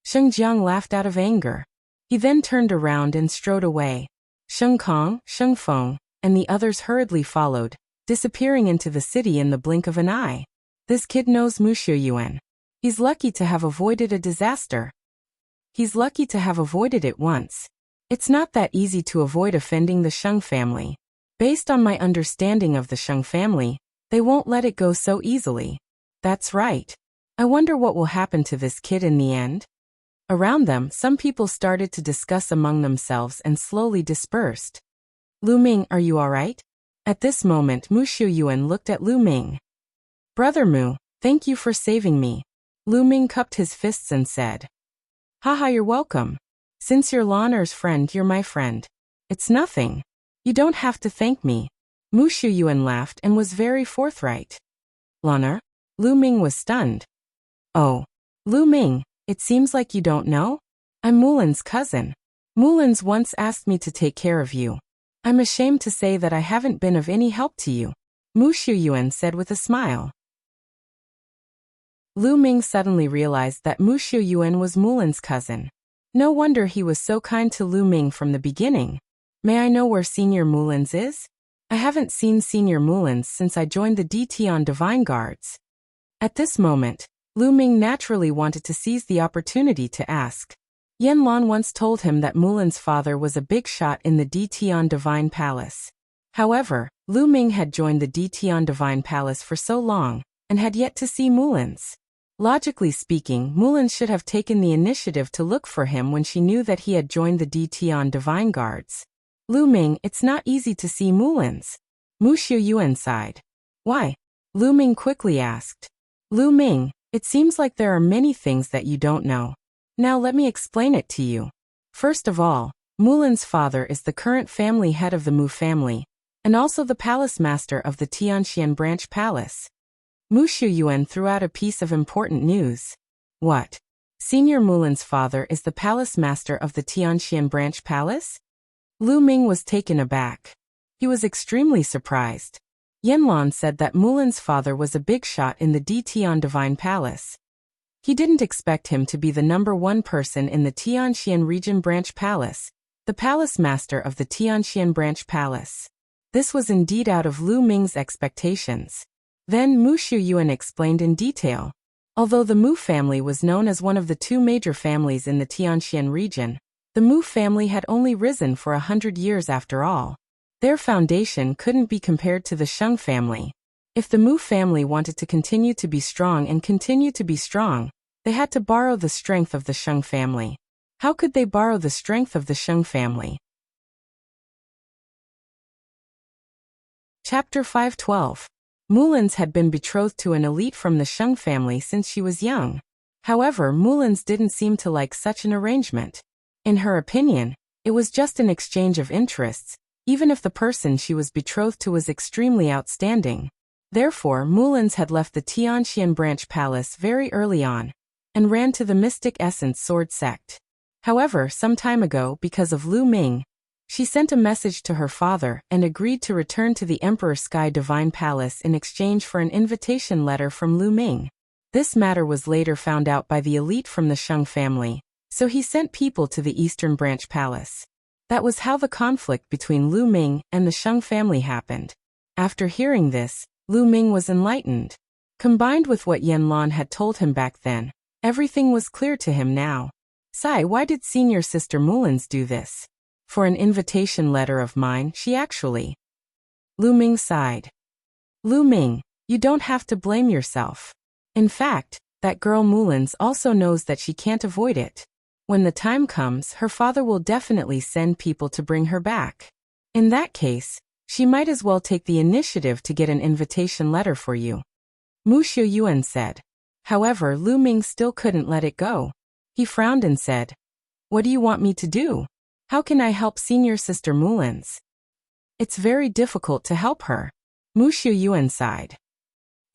Shengjiang laughed out of anger. He then turned around and strode away. Sheng Kong, Sheng Feng, and the others hurriedly followed, disappearing into the city in the blink of an eye. This kid knows Wuxia Yuan. He's lucky to have avoided a disaster. He's lucky to have avoided it once. It's not that easy to avoid offending the Sheng family. Based on my understanding of the Sheng family, they won't let it go so easily. That's right. I wonder what will happen to this kid in the end. Around them, some people started to discuss among themselves and slowly dispersed. Lu Ming, are you all right? At this moment, Mu Xiuyuan looked at Lu Ming. Brother Mu, thank you for saving me. Lu Ming cupped his fists and said. Haha, you're welcome. Since you're Lan'er's friend, you're my friend. It's nothing. You don't have to thank me. Mu Xiuyuan laughed and was very forthright. Lan'er? Lu Ming was stunned. Oh. Lu Ming, it seems like you don't know? I'm Mulan's cousin. Mulan's once asked me to take care of you. I'm ashamed to say that I haven't been of any help to you, Mu Xiuyuan said with a smile. Lu Ming suddenly realized that Mu Xiuyuan was Mulan's cousin. No wonder he was so kind to Lu Ming from the beginning. May I know where Senior Mulan's is? I haven't seen Senior Mulan's since I joined the DT on Divine Guards. At this moment, Lu Ming naturally wanted to seize the opportunity to ask. Yan Lan once told him that Mulan's father was a big shot in the DT on Divine Palace. However, Lu Ming had joined the DT on Divine Palace for so long, and had yet to see Mulan's. Logically speaking, Mulan should have taken the initiative to look for him when she knew that he had joined the DT on Divine Guards. Lu Ming, it's not easy to see Mulan's. Mu Xiuyuan sighed. Why? Lu Ming quickly asked. Lu Ming, it seems like there are many things that you don't know. Now let me explain it to you. First of all, Mulan's father is the current family head of the Mu family, and also the palace master of the Tianxian branch palace. Mu Xiuyuan threw out a piece of important news. What? Senior Mulan's father is the palace master of the Tianxian branch palace? Lu Ming was taken aback. He was extremely surprised. Yanlan said that Mulan's father was a big shot in the DT on Divine Palace. He didn't expect him to be the #1 person in the Tianxian region branch palace, the palace master of the Tianxian branch palace. This was indeed out of Lu Ming's expectations. Then Mu Xiuyuan explained in detail. Although the Mu family was known as one of the 2 major families in the Tianxian region, the Mu family had only risen for 100 years after all. Their foundation couldn't be compared to the Sheng family. If the Mu family wanted to continue to be strong and continue to be strong, they had to borrow the strength of the Sheng family. How could they borrow the strength of the Sheng family? Chapter 512. Mulan's had been betrothed to an elite from the Sheng family since she was young. However, Mulan's didn't seem to like such an arrangement. In her opinion, it was just an exchange of interests, even if the person she was betrothed to was extremely outstanding. Therefore, Mulan's had left the Tianxian branch palace very early on, and ran to the Mystic Essence Sword sect. However, some time ago, because of Lu Ming, she sent a message to her father and agreed to return to the Emperor Sky Divine Palace in exchange for an invitation letter from Lu Ming. This matter was later found out by the elite from the Sheng family, so he sent people to the Eastern Branch Palace. That was how the conflict between Lu Ming and the Sheng family happened. After hearing this, Lu Ming was enlightened. Combined with what Yanlan had told him back then, everything was clear to him now. Sai, why did senior sister Mulan's do this? For an invitation letter of mine, she actually. Lu Ming sighed. Lu Ming, you don't have to blame yourself. In fact, that girl Mulan's also knows that she can't avoid it. When the time comes, her father will definitely send people to bring her back. In that case, she might as well take the initiative to get an invitation letter for you. Mu Xiuyuan said. However, Lu Ming still couldn't let it go. He frowned and said, What do you want me to do? How can I help senior sister Mulan's? It's very difficult to help her. Mu Xiuyuan sighed.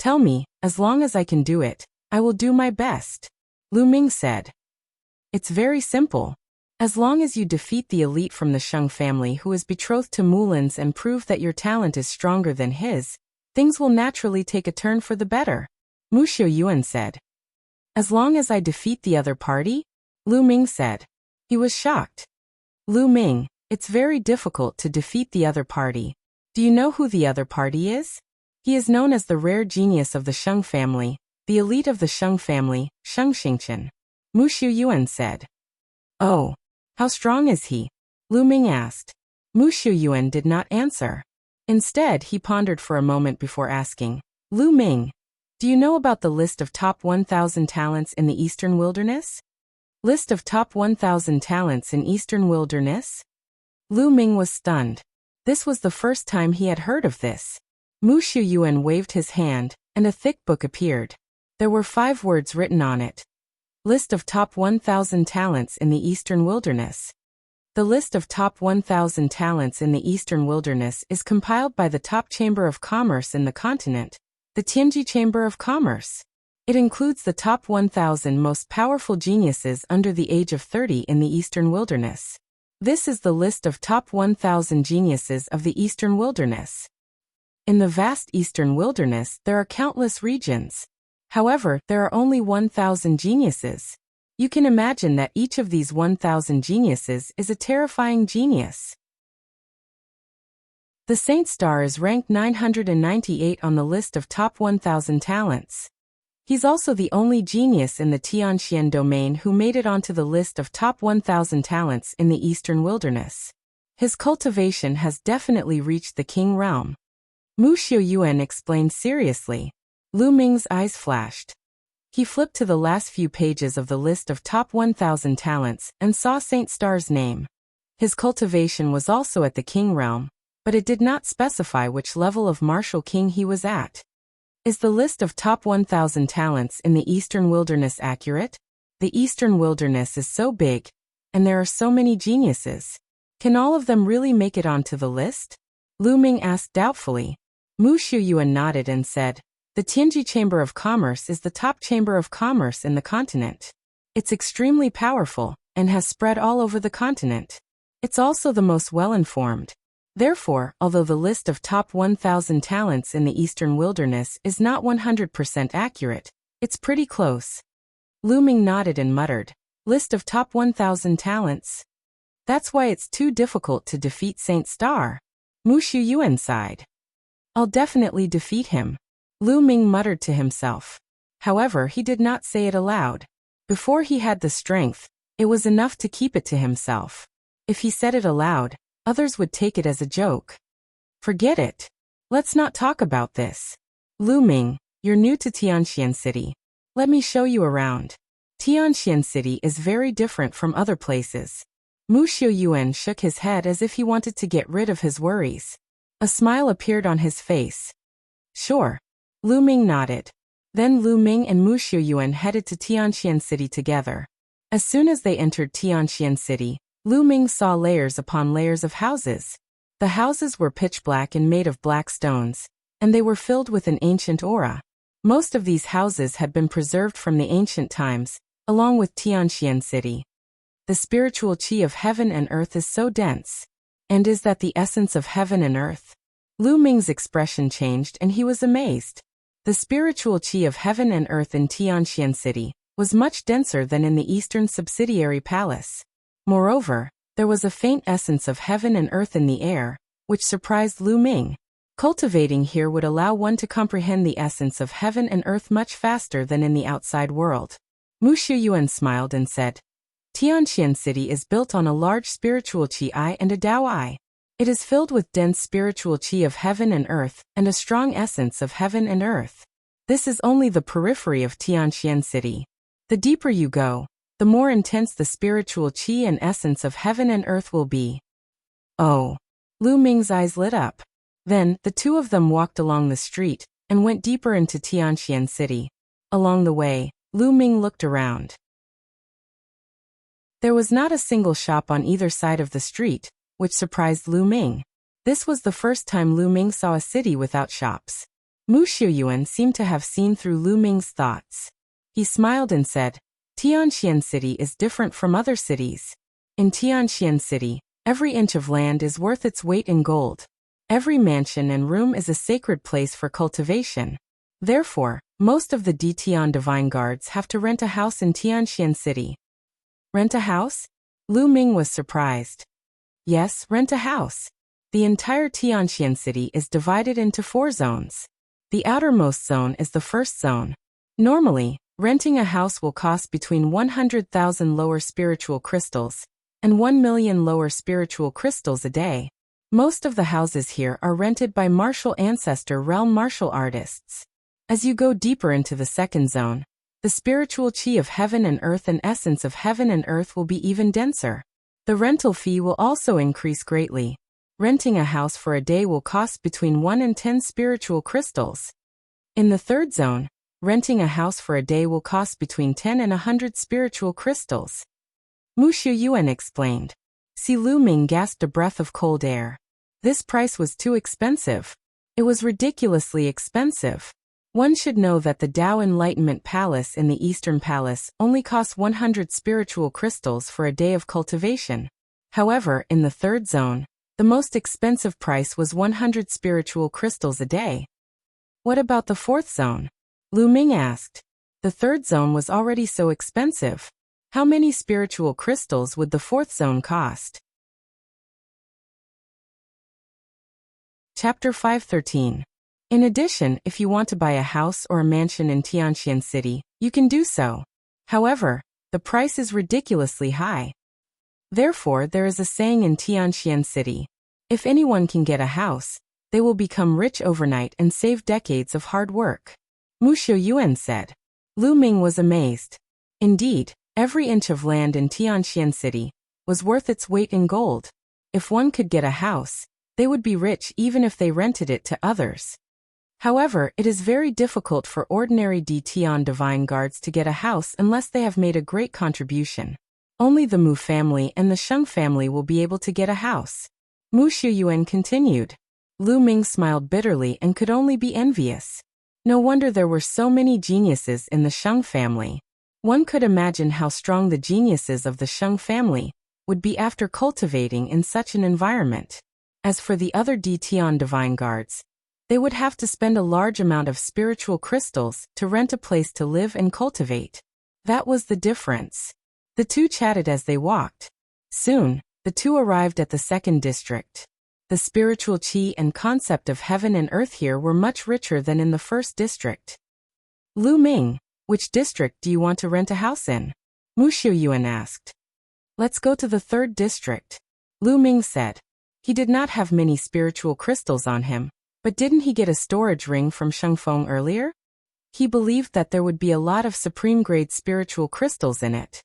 Tell me, as long as I can do it, I will do my best. Lu Ming said. It's very simple. As long as you defeat the elite from the Sheng family who is betrothed to Mulan's and prove that your talent is stronger than his, things will naturally take a turn for the better. Mu Xiuyuan said. As long as I defeat the other party? Lu Ming said. He was shocked. Lu Ming, it's very difficult to defeat the other party. Do you know who the other party is? He is known as the rare genius of the Sheng family, the elite of the Sheng family, Sheng Xingqian. Mu Xiuyuan said. Oh, how strong is he? Lu Ming asked. Mu Xiuyuan did not answer. Instead, he pondered for a moment before asking, Lu Ming, do you know about the list of top 1,000 talents in the Eastern Wilderness? List of top 1,000 talents in Eastern Wilderness? Lu Ming was stunned. This was the first time he had heard of this. Mu Shuyuan waved his hand, and a thick book appeared. There were 5 words written on it. List of top 1,000 talents in the Eastern Wilderness. The list of top 1,000 talents in the Eastern Wilderness is compiled by the top Chamber of Commerce in the continent, the Tianji Chamber of Commerce. It includes the top 1,000 most powerful geniuses under the age of 30 in the Eastern Wilderness. This is the list of top 1,000 geniuses of the Eastern Wilderness. In the vast Eastern Wilderness, there are countless regions. However, there are only 1,000 geniuses. You can imagine that each of these 1,000 geniuses is a terrifying genius. The Saint Star is ranked 998 on the list of top 1,000 talents. He's also the only genius in the Tianxian domain who made it onto the list of top 1,000 talents in the Eastern Wilderness. His cultivation has definitely reached the King realm. Mu Xiuyuan explained seriously. Lu Ming's eyes flashed. He flipped to the last few pages of the list of top 1,000 talents and saw Saint Star's name. His cultivation was also at the King realm, but it did not specify which level of martial king he was at. Is the list of top 1,000 talents in the Eastern Wilderness accurate? The Eastern Wilderness is so big, and there are so many geniuses. Can all of them really make it onto the list? Lu Ming asked doubtfully. Mu Shuyuan nodded and said, the Tianji Chamber of Commerce is the top chamber of commerce in the continent. It's extremely powerful, and has spread all over the continent. It's also the most well-informed. Therefore, although the list of top 1,000 talents in the Eastern Wilderness is not 100% accurate, it's pretty close. Lu Ming nodded and muttered, list of top 1,000 talents? That's why it's too difficult to defeat Saint Star. Mu Shuyuan sighed. I'll definitely defeat him. Lu Ming muttered to himself. However, he did not say it aloud. Before he had the strength, it was enough to keep it to himself. If he said it aloud, others would take it as a joke. Forget it. Let's not talk about this. Lu Ming, you're new to Tianxian City. Let me show you around. Tianxian City is very different from other places. Mu Xiuyuan shook his head as if he wanted to get rid of his worries. A smile appeared on his face. Sure. Lu Ming nodded. Then Lu Ming and Mu Xiuyuan headed to Tianxian City together. As soon as they entered Tianxian City, Lu Ming saw layers upon layers of houses. The houses were pitch black and made of black stones, and they were filled with an ancient aura. Most of these houses had been preserved from the ancient times, along with Tianxian City. The spiritual qi of heaven and earth is so dense. And is that the essence of heaven and earth? Lu Ming's expression changed and he was amazed. The spiritual qi of heaven and earth in Tianxian City was much denser than in the eastern subsidiary palace. Moreover, there was a faint essence of heaven and earth in the air, which surprised Lu Ming. Cultivating here would allow one to comprehend the essence of heaven and earth much faster than in the outside world. Mu Shuyuan smiled and said, Tianxian City is built on a large spiritual qi and a Dao. It is filled with dense spiritual qi of heaven and earth and a strong essence of heaven and earth. This is only the periphery of Tianxian City. The deeper you go, the more intense the spiritual qi and essence of heaven and earth will be. Oh. Lu Ming's eyes lit up. Then, the two of them walked along the street and went deeper into Tianxian City. Along the way, Lu Ming looked around. There was not a single shop on either side of the street, which surprised Lu Ming. This was the first time Lu Ming saw a city without shops. Mu Xiuyuan seemed to have seen through Lu Ming's thoughts. He smiled and said, Tianxian City is different from other cities. In Tianxian City, every inch of land is worth its weight in gold. Every mansion and room is a sacred place for cultivation. Therefore, most of the Tian divine guards have to rent a house in Tianxian City. Rent a house? Lu Ming was surprised. Yes, rent a house. The entire Tianxian City is divided into 4 zones. The outermost zone is the first zone. Normally, renting a house will cost between 100,000 lower spiritual crystals and 1 million lower spiritual crystals a day. Most of the houses here are rented by martial ancestor realm martial artists. As you go deeper into the second zone, The spiritual chi of heaven and earth and essence of heaven and earth will be even denser. The rental fee will also increase greatly. Renting a house for a day will cost between 1 and 10 spiritual crystals. In the third zone, renting a house for a day will cost between 10 and 100 spiritual crystals. Mu Xiuyuan explained. Si Lu Ming gasped a breath of cold air. This price was too expensive. It was ridiculously expensive. One should know that the Tao Enlightenment Palace in the Eastern Palace only costs 100 spiritual crystals for a day of cultivation. However, in the third zone, the most expensive price was 100 spiritual crystals a day. What about the fourth zone? Lu Ming asked. The third zone was already so expensive. How many spiritual crystals would the fourth zone cost? Chapter 513. In addition, if you want to buy a house or a mansion in Tianxian City, you can do so. However, the price is ridiculously high. Therefore, there is a saying in Tianxian City: if anyone can get a house, they will become rich overnight and save decades of hard work. Mu Xiuyuan said. Lu Ming was amazed. Indeed, every inch of land in Tianxian City was worth its weight in gold. If one could get a house, they would be rich even if they rented it to others. However, it is very difficult for ordinary Tian divine guards to get a house unless they have made a great contribution. Only the Mu family and the Sheng family will be able to get a house. Mu Xiuyuan continued. Lu Ming smiled bitterly and could only be envious. No wonder there were so many geniuses in the Sheng family. One could imagine how strong the geniuses of the Sheng family would be after cultivating in such an environment. As for the other Tian divine guards, they would have to spend a large amount of spiritual crystals to rent a place to live and cultivate. That was the difference. The two chatted as they walked. Soon, the two arrived at the second district. The spiritual chi and concept of heaven and earth here were much richer than in the first district. Lu Ming, which district do you want to rent a house in? Mu Xiuyuan asked. Let's go to the third district, Lu Ming said. He did not have many spiritual crystals on him, but didn't he get a storage ring from Shengfeng earlier? He believed that there would be a lot of supreme-grade spiritual crystals in it.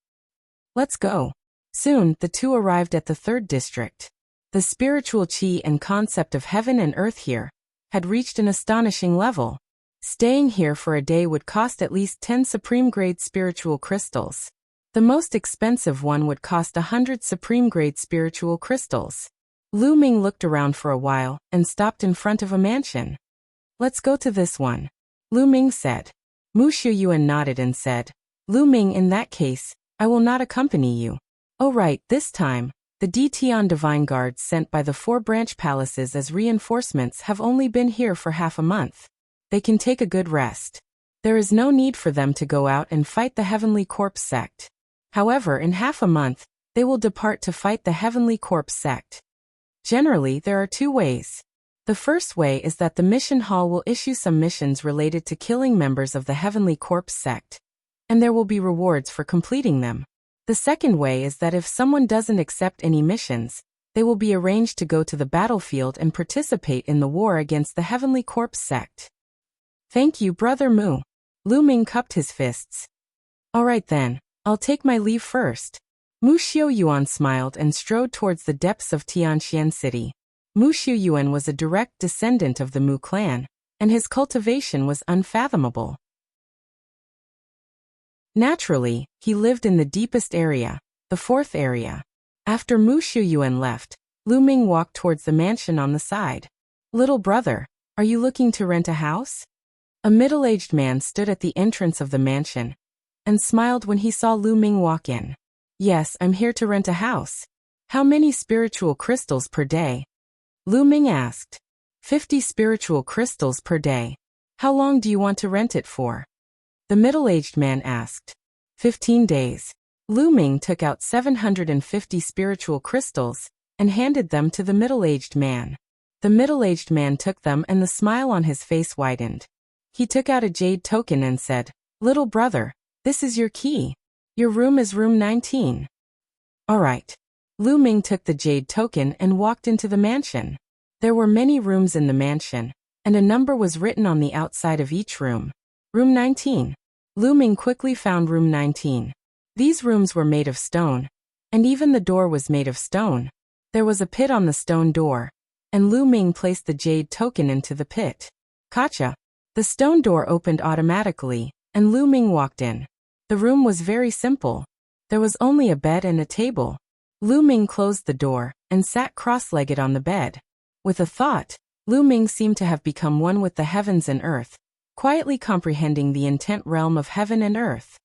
Let's go. Soon, the two arrived at the third district. The spiritual chi and concept of heaven and earth here had reached an astonishing level. Staying here for a day would cost at least 10 supreme-grade spiritual crystals. The most expensive one would cost 100 supreme-grade spiritual crystals. Lu Ming looked around for a while and stopped in front of a mansion. Let's go to this one, Lu Ming said. Mu Xiuyuan nodded and said, Lu Ming, in that case, I will not accompany you. Oh right, this time, the Tian divine guards sent by the 4 branch palaces as reinforcements have only been here for half a month. They can take a good rest. There is no need for them to go out and fight the Heavenly Corpse sect. However, in half a month, they will depart to fight the Heavenly Corpse sect. Generally, there are 2 ways. The first way is that the mission hall will issue some missions related to killing members of the Heavenly Corpse sect, and there will be rewards for completing them. The second way is that if someone doesn't accept any missions, they will be arranged to go to the battlefield and participate in the war against the Heavenly Corpse sect. Thank you, Brother Mu. Lu Ming cupped his fists. All right then, I'll take my leave first. Mu Xiuyuan smiled and strode towards the depths of Tianxian City. Mu Xiuyuan was a direct descendant of the Mu clan, and his cultivation was unfathomable. Naturally, he lived in the deepest area, the 4th area. After Mu Xiuyuan left, Lu Ming walked towards the mansion on the side. Little brother, are you looking to rent a house? A middle-aged man stood at the entrance of the mansion and smiled when he saw Lu Ming walk in. Yes, I'm here to rent a house. How many spiritual crystals per day? Lu Ming asked. 50 spiritual crystals per day. How long do you want to rent it for? The middle-aged man asked. 15 days. Lu Ming took out 750 spiritual crystals and handed them to the middle-aged man. The middle-aged man took them and the smile on his face widened. He took out a jade token and said, Little brother, this is your key. Your room is room 19. All right. Lu Ming took the jade token and walked into the mansion. There were many rooms in the mansion, and a number was written on the outside of each room. Room 19. Lu Ming quickly found room 19. These rooms were made of stone, and even the door was made of stone. There was a pit on the stone door, and Lu Ming placed the jade token into the pit. Gotcha! The stone door opened automatically, and Lu Ming walked in. The room was very simple. There was only a bed and a table. Lu Ming closed the door and sat cross-legged on the bed. With a thought, Lu Ming seemed to have become one with the heavens and earth, quietly comprehending the intent realm of heaven and earth.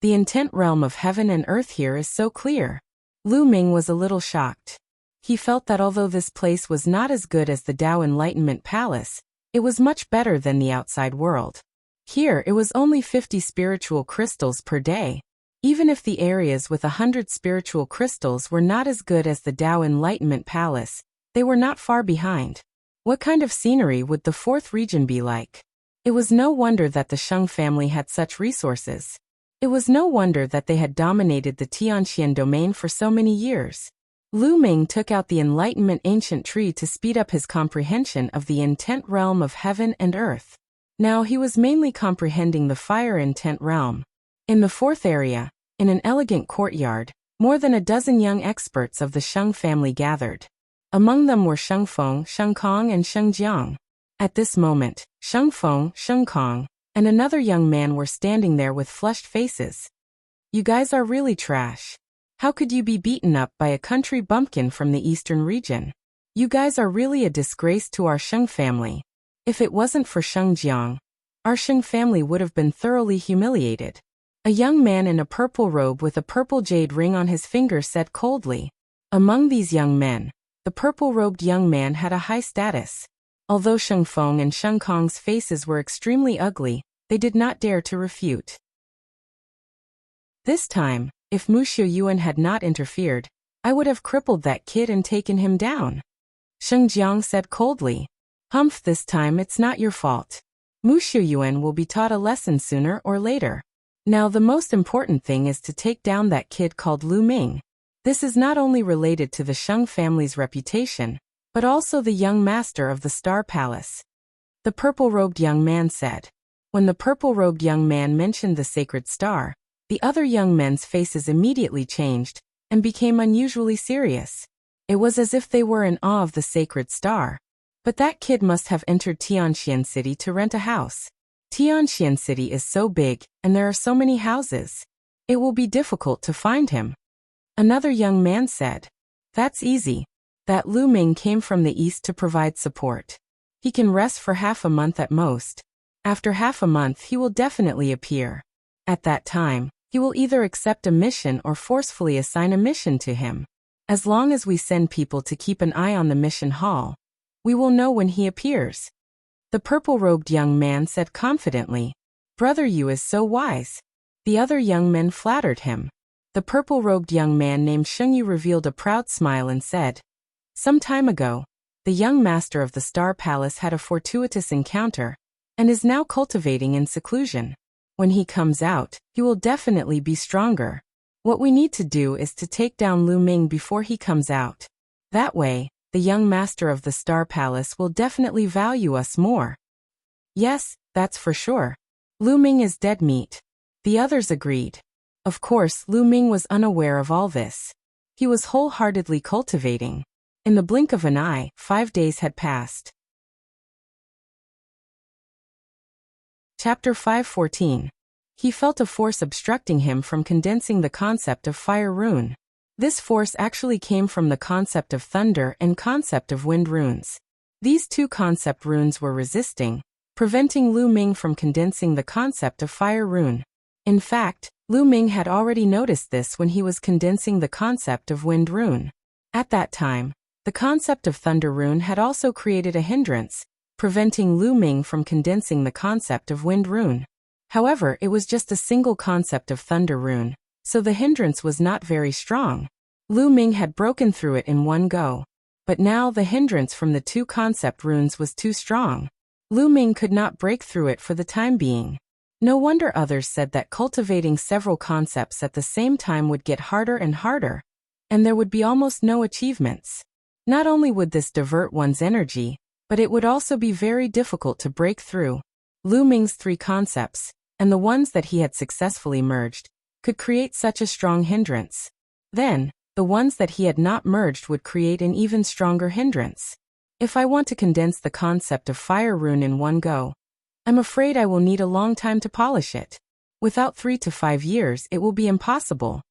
The intent realm of heaven and earth here is so clear. Lu Ming was a little shocked. He felt that although this place was not as good as the Tao Enlightenment Palace, it was much better than the outside world. Here it was only 50 spiritual crystals per day. Even if the areas with 100 spiritual crystals were not as good as the Tao Enlightenment Palace, they were not far behind. What kind of scenery would the fourth region be like? It was no wonder that the Sheng family had such resources. It was no wonder that they had dominated the Tianxian domain for so many years. Lu Ming took out the Enlightenment Ancient Tree to speed up his comprehension of the intent realm of heaven and earth. Now he was mainly comprehending the fire intent realm. In the fourth area, in an elegant courtyard, more than a dozen young experts of the Sheng family gathered. Among them were Sheng Feng, Sheng Kong, and Sheng Jiang. At this moment, Sheng Feng, Sheng Kong, and another young man were standing there with flushed faces. You guys are really trash. How could you be beaten up by a country bumpkin from the eastern region? You guys are really a disgrace to our Sheng family. If it wasn't for Sheng Jiang, our Sheng family would have been thoroughly humiliated. A young man in a purple robe with a purple jade ring on his finger said coldly. Among these young men, the purple-robed young man had a high status. Although Sheng Feng and Sheng Kong's faces were extremely ugly, they did not dare to refute. This time, if Mu Xiuyuan had not interfered, I would have crippled that kid and taken him down. Sheng Jiang said coldly. Humph, this time it's not your fault. Mu Xiuyuan will be taught a lesson sooner or later. Now the most important thing is to take down that kid called Lu Ming. This is not only related to the Sheng family's reputation, but also the young master of the Star Palace. The purple-robed young man said. When the purple-robed young man mentioned the sacred star, the other young men's faces immediately changed and became unusually serious. It was as if they were in awe of the sacred star. But that kid must have entered Tianxian City to rent a house. Tianxian City is so big, and there are so many houses. It will be difficult to find him. Another young man said. That's easy. That Lu Ming came from the east to provide support. He can rest for half a month at most. After half a month he will definitely appear. At that time, he will either accept a mission or forcefully assign a mission to him. As long as we send people to keep an eye on the mission hall, we will know when he appears. The purple-robed young man said confidently. Brother Yu is so wise. The other young men flattered him. The purple-robed young man named Sheng Yu revealed a proud smile and said, some time ago, the young master of the Star Palace had a fortuitous encounter, and is now cultivating in seclusion. When he comes out, he will definitely be stronger. What we need to do is to take down Lu Ming before he comes out. That way, the young master of the Star Palace will definitely value us more. Yes, that's for sure. Lu Ming is dead meat. The others agreed. Of course, Lu Ming was unaware of all this. He was wholeheartedly cultivating. In the blink of an eye, 5 days had passed. Chapter 5:14. He felt a force obstructing him from condensing the concept of fire rune. This force actually came from the concept of thunder and concept of wind runes. These two concept runes were resisting, preventing Lu Ming from condensing the concept of fire rune. In fact, Lu Ming had already noticed this when he was condensing the concept of wind rune. At that time, the concept of thunder rune had also created a hindrance, preventing Lu Ming from condensing the concept of wind rune. However, it was just a single concept of thunder rune, so the hindrance was not very strong. Lu Ming had broken through it in one go. But now the hindrance from the two concept runes was too strong. Lu Ming could not break through it for the time being. No wonder others said that cultivating several concepts at the same time would get harder and harder, and there would be almost no achievements. Not only would this divert one's energy, but it would also be very difficult to break through. Lu Ming's three concepts, and the ones that he had successfully merged could create such a strong hindrance. Then, the ones that he had not merged would create an even stronger hindrance. If I want to condense the concept of fire rune in one go, I'm afraid I will need a long time to polish it. Without 3 to 5 years, it will be impossible.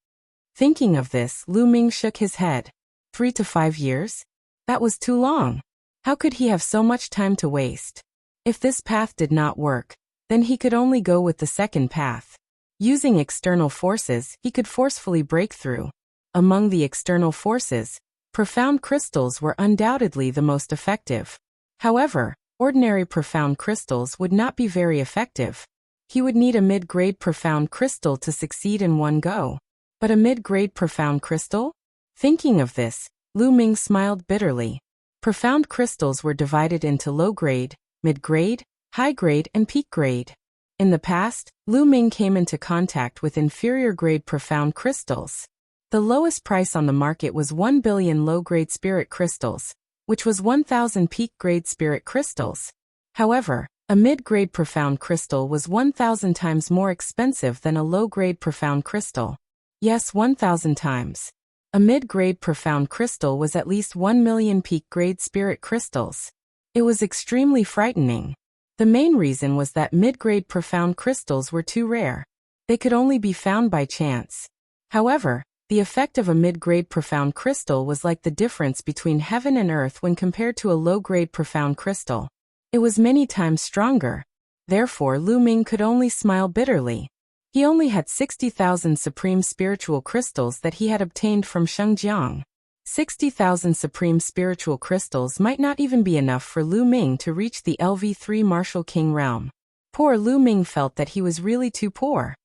Thinking of this, Lu Ming shook his head. 3 to 5 years? That was too long. How could he have so much time to waste? If this path did not work, then he could only go with the second path. Using external forces, he could forcefully break through. Among the external forces, profound crystals were undoubtedly the most effective. However, ordinary profound crystals would not be very effective. He would need a mid-grade profound crystal to succeed in one go. But a mid-grade profound crystal? Thinking of this, Lu Ming smiled bitterly. Profound crystals were divided into low-grade, mid-grade, high-grade, and peak-grade. In the past, Lu Ming came into contact with inferior-grade profound crystals. The lowest price on the market was 1 billion low-grade spirit crystals, which was 1,000 peak-grade spirit crystals. However, a mid-grade profound crystal was 1,000 times more expensive than a low-grade profound crystal. Yes, 1,000 times. A mid-grade profound crystal was at least 1 million peak-grade spirit crystals. It was extremely frightening. The main reason was that mid-grade profound crystals were too rare. They could only be found by chance. However, the effect of a mid-grade profound crystal was like the difference between heaven and earth when compared to a low-grade profound crystal. It was many times stronger. Therefore, Lu Ming could only smile bitterly. He only had 60,000 supreme spiritual crystals that he had obtained from Shengjiang. 60,000 supreme spiritual crystals might not even be enough for Lu Ming to reach the LV3 Martial King realm. Poor Lu Ming felt that he was really too poor.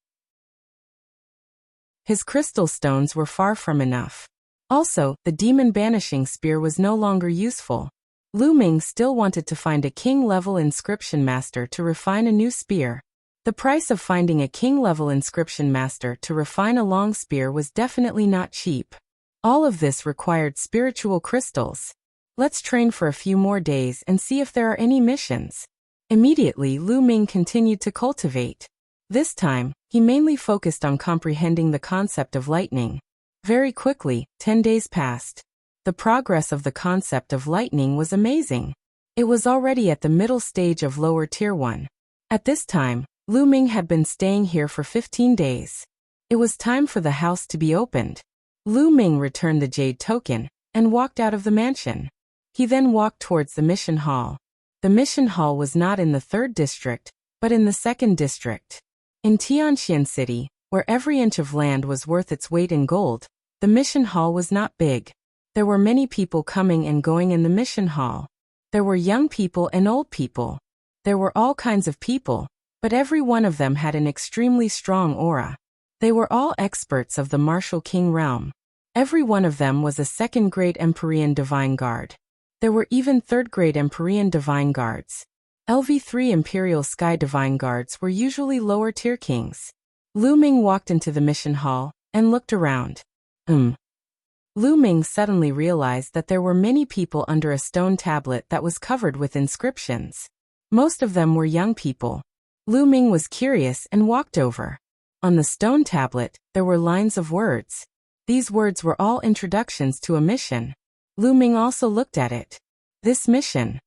His crystal stones were far from enough. Also, the demon banishing spear was no longer useful. Lu Ming still wanted to find a king-level inscription master to refine a new spear. The price of finding a king-level inscription master to refine a long spear was definitely not cheap. All of this required spiritual crystals. Let's train for a few more days and see if there are any missions. Immediately, Lu Ming continued to cultivate. This time, he mainly focused on comprehending the concept of lightning. Very quickly, 10 days passed. The progress of the concept of lightning was amazing. It was already at the middle stage of lower tier 1. At this time, Lu Ming had been staying here for 15 days. It was time for the house to be opened. Lu Ming returned the jade token and walked out of the mansion. He then walked towards the mission hall. The mission hall was not in the 3rd district, but in the 2nd district. In Tianxian City, where every inch of land was worth its weight in gold, the mission hall was not big. There were many people coming and going in the mission hall. There were young people and old people. There were all kinds of people, but every one of them had an extremely strong aura. They were all experts of the Martial King realm. Every one of them was a 2nd-grade Empyrean Divine Guard. There were even 3rd-grade Empyrean Divine Guards. LV3 Imperial Sky Divine Guards were usually lower-tier kings. Lu Ming walked into the mission hall and looked around. Lu Ming suddenly realized that there were many people under a stone tablet that was covered with inscriptions. Most of them were young people. Lu Ming was curious and walked over. On the stone tablet, there were lines of words. These words were all introductions to a mission. Lu Ming also looked at it. This mission.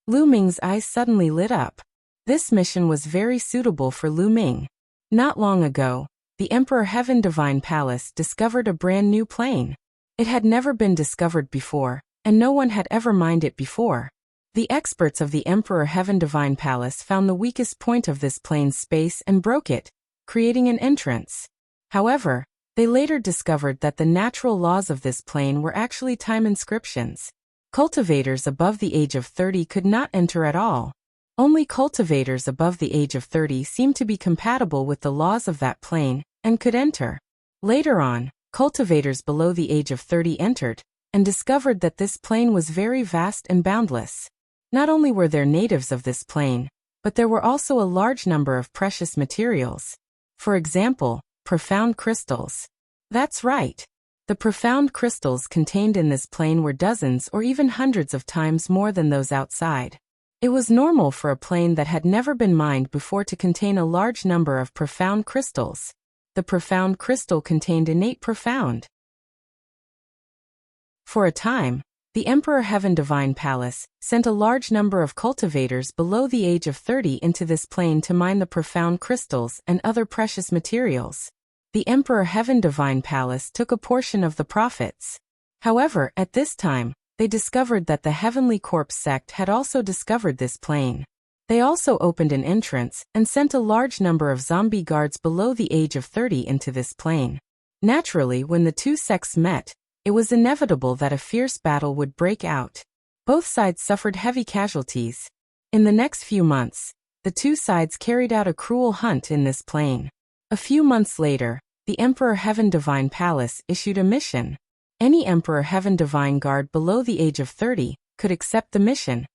Lu Ming's eyes suddenly lit up. This mission was very suitable for Lu Ming. Not long ago, the Emperor Heaven Divine Palace discovered a brand new plane. It had never been discovered before, and no one had ever mined it before. The experts of the Emperor Heaven Divine Palace found the weakest point of this plane's space and broke it, creating an entrance. However, they later discovered that the natural laws of this plane were actually time inscriptions. Cultivators above the age of 30 could not enter at all. Only cultivators above the age of 30 seemed to be compatible with the laws of that plane and could enter. Later on, cultivators below the age of 30 entered and discovered that this plane was very vast and boundless. Not only were there natives of this plane, but there were also a large number of precious materials. For example, profound crystals. That's right. The profound crystals contained in this plane were dozens or even hundreds of times more than those outside. It was normal for a plane that had never been mined before to contain a large number of profound crystals. The profound crystal contained innate profound. For a time, the Emperor Heaven Divine Palace sent a large number of cultivators below the age of 30 into this plane to mine the profound crystals and other precious materials. The Emperor Heaven Divine Palace took a portion of the profits. However, at this time, they discovered that the Heavenly Corpse sect had also discovered this plane. They also opened an entrance and sent a large number of zombie guards below the age of 30 into this plane. Naturally, when the two sects met, it was inevitable that a fierce battle would break out. Both sides suffered heavy casualties. In the next few months, the two sides carried out a cruel hunt in this plane. A few months later, the Emperor Heaven Divine Palace issued a mission. Any Emperor Heaven Divine Guard below the age of 30 could accept the mission